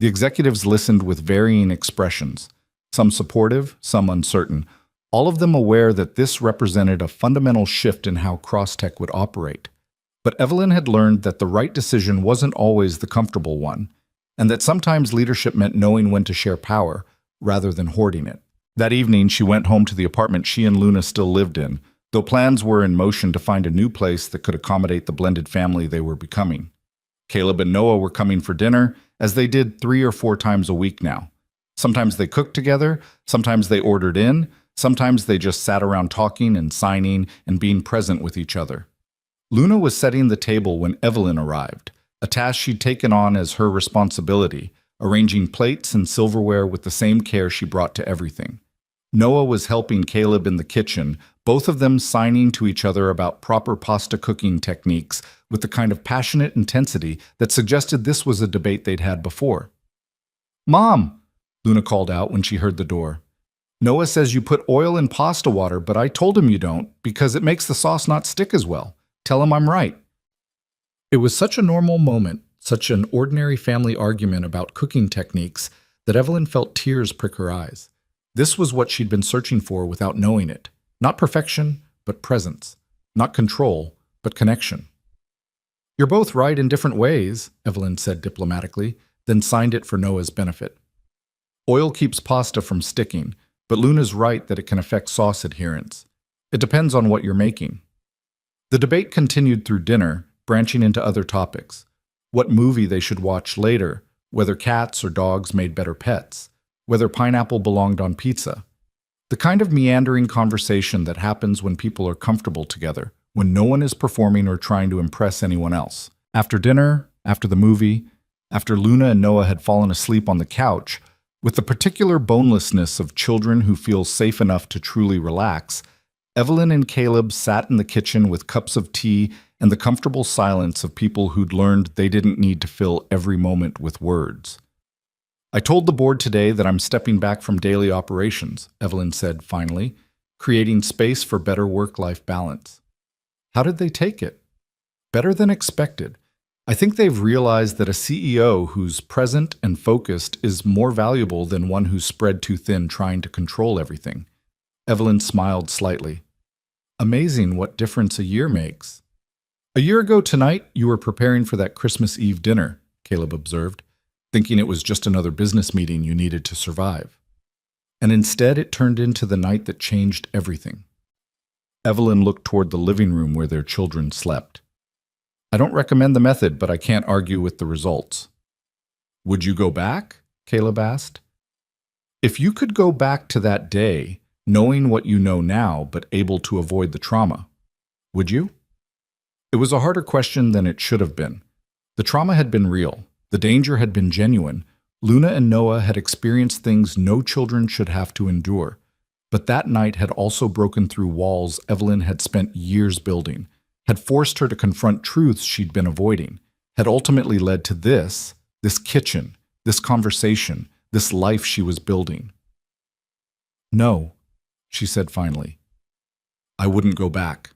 The executives listened with varying expressions, some supportive, some uncertain, all of them aware that this represented a fundamental shift in how Crosstech would operate. But Evelyn had learned that the right decision wasn't always the comfortable one, and that sometimes leadership meant knowing when to share power rather than hoarding it. That evening, she went home to the apartment she and Luna still lived in, though plans were in motion to find a new place that could accommodate the blended family they were becoming. Caleb and Noah were coming for dinner, as they did 3 or 4 times a week now. Sometimes they cooked together, sometimes they ordered in, sometimes they just sat around talking and signing and being present with each other. Luna was setting the table when Evelyn arrived, a task she'd taken on as her responsibility, arranging plates and silverware with the same care she brought to everything. Noah was helping Caleb in the kitchen, both of them signing to each other about proper pasta cooking techniques with the kind of passionate intensity that suggested this was a debate they'd had before. "Mom," Luna called out when she heard the door. "Noah says you put oil in pasta water, but I told him you don't because it makes the sauce not stick as well. Tell him I'm right." It was such a normal moment, such an ordinary family argument about cooking techniques, that Evelyn felt tears prick her eyes. This was what she'd been searching for without knowing it. Not perfection, but presence. Not control, but connection. "You're both right in different ways," Evelyn said diplomatically, then signed it for Noah's benefit. "Oil keeps pasta from sticking, but Luna's right that it can affect sauce adherence. It depends on what you're making." The debate continued through dinner, branching into other topics. What movie they should watch later, whether cats or dogs made better pets, whether pineapple belonged on pizza. The kind of meandering conversation that happens when people are comfortable together, when no one is performing or trying to impress anyone else. After dinner, after the movie, after Luna and Noah had fallen asleep on the couch, with the particular bonelessness of children who feel safe enough to truly relax, Evelyn and Caleb sat in the kitchen with cups of tea and the comfortable silence of people who'd learned they didn't need to fill every moment with words. "I told the board today that I'm stepping back from daily operations," Evelyn said finally, creating space for better work-life balance. How did they take it? Better than expected. I think they've realized that a CEO who's present and focused is more valuable than one who's spread too thin trying to control everything. Evelyn smiled slightly. "Amazing what difference a year makes." "A year ago tonight, you were preparing for that Christmas Eve dinner," Caleb observed, thinking it was just another business meeting you needed to survive. And instead it turned into the night that changed everything. Evelyn looked toward the living room where their children slept. "I don't recommend the method, but I can't argue with the results." "Would you go back?" Caleb asked. "If you could go back to that day, knowing what you know now, but able to avoid the trauma, would you?" It was a harder question than it should have been. The trauma had been real. The danger had been genuine. Luna and Noah had experienced things no children should have to endure. But that night had also broken through walls Evelyn had spent years building, had forced her to confront truths she'd been avoiding, had ultimately led to this kitchen, this conversation, this life she was building. "No," she said finally. "I wouldn't go back.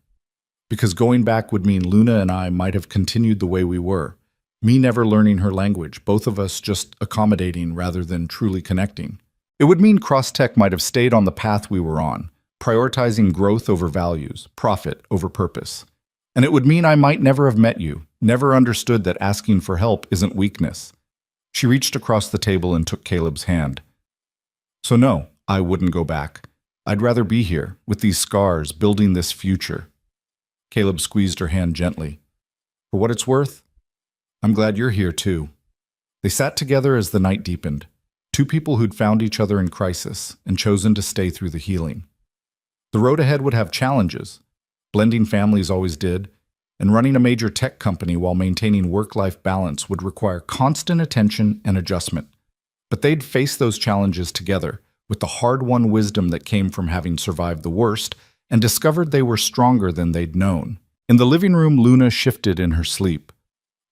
Because going back would mean Luna and I might have continued the way we were. Me never learning her language, both of us just accommodating rather than truly connecting. It would mean Crosstech might have stayed on the path we were on, prioritizing growth over values, profit over purpose. And it would mean I might never have met you, never understood that asking for help isn't weakness." She reached across the table and took Caleb's hand. "So no, I wouldn't go back. I'd rather be here, with these scars, building this future." Caleb squeezed her hand gently. "For what it's worth, I'm glad you're here too." They sat together as the night deepened, two people who'd found each other in crisis and chosen to stay through the healing. The road ahead would have challenges. Blending families always did, and running a major tech company while maintaining work-life balance would require constant attention and adjustment. But they'd face those challenges together, with the hard-won wisdom that came from having survived the worst, and discovered they were stronger than they'd known. In the living room, Luna shifted in her sleep,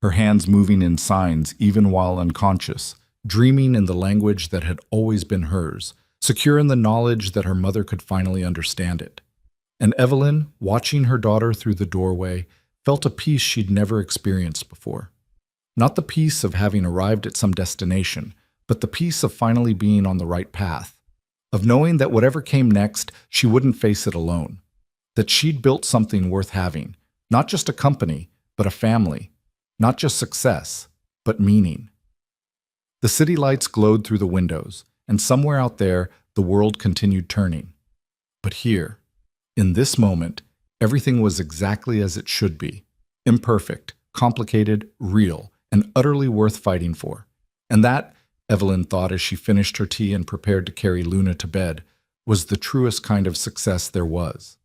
her hands moving in signs even while unconscious, dreaming in the language that had always been hers, secure in the knowledge that her mother could finally understand it. And Evelyn, watching her daughter through the doorway, felt a peace she'd never experienced before. Not the peace of having arrived at some destination, but the peace of finally being on the right path, of knowing that whatever came next, she wouldn't face it alone, that she'd built something worth having, not just a company, but a family, not just success, but meaning. The city lights glowed through the windows, and somewhere out there, the world continued turning. But here, in this moment, everything was exactly as it should be, imperfect, complicated, real, and utterly worth fighting for. And that, Evelyn thought as she finished her tea and prepared to carry Luna to bed, was the truest kind of success there was.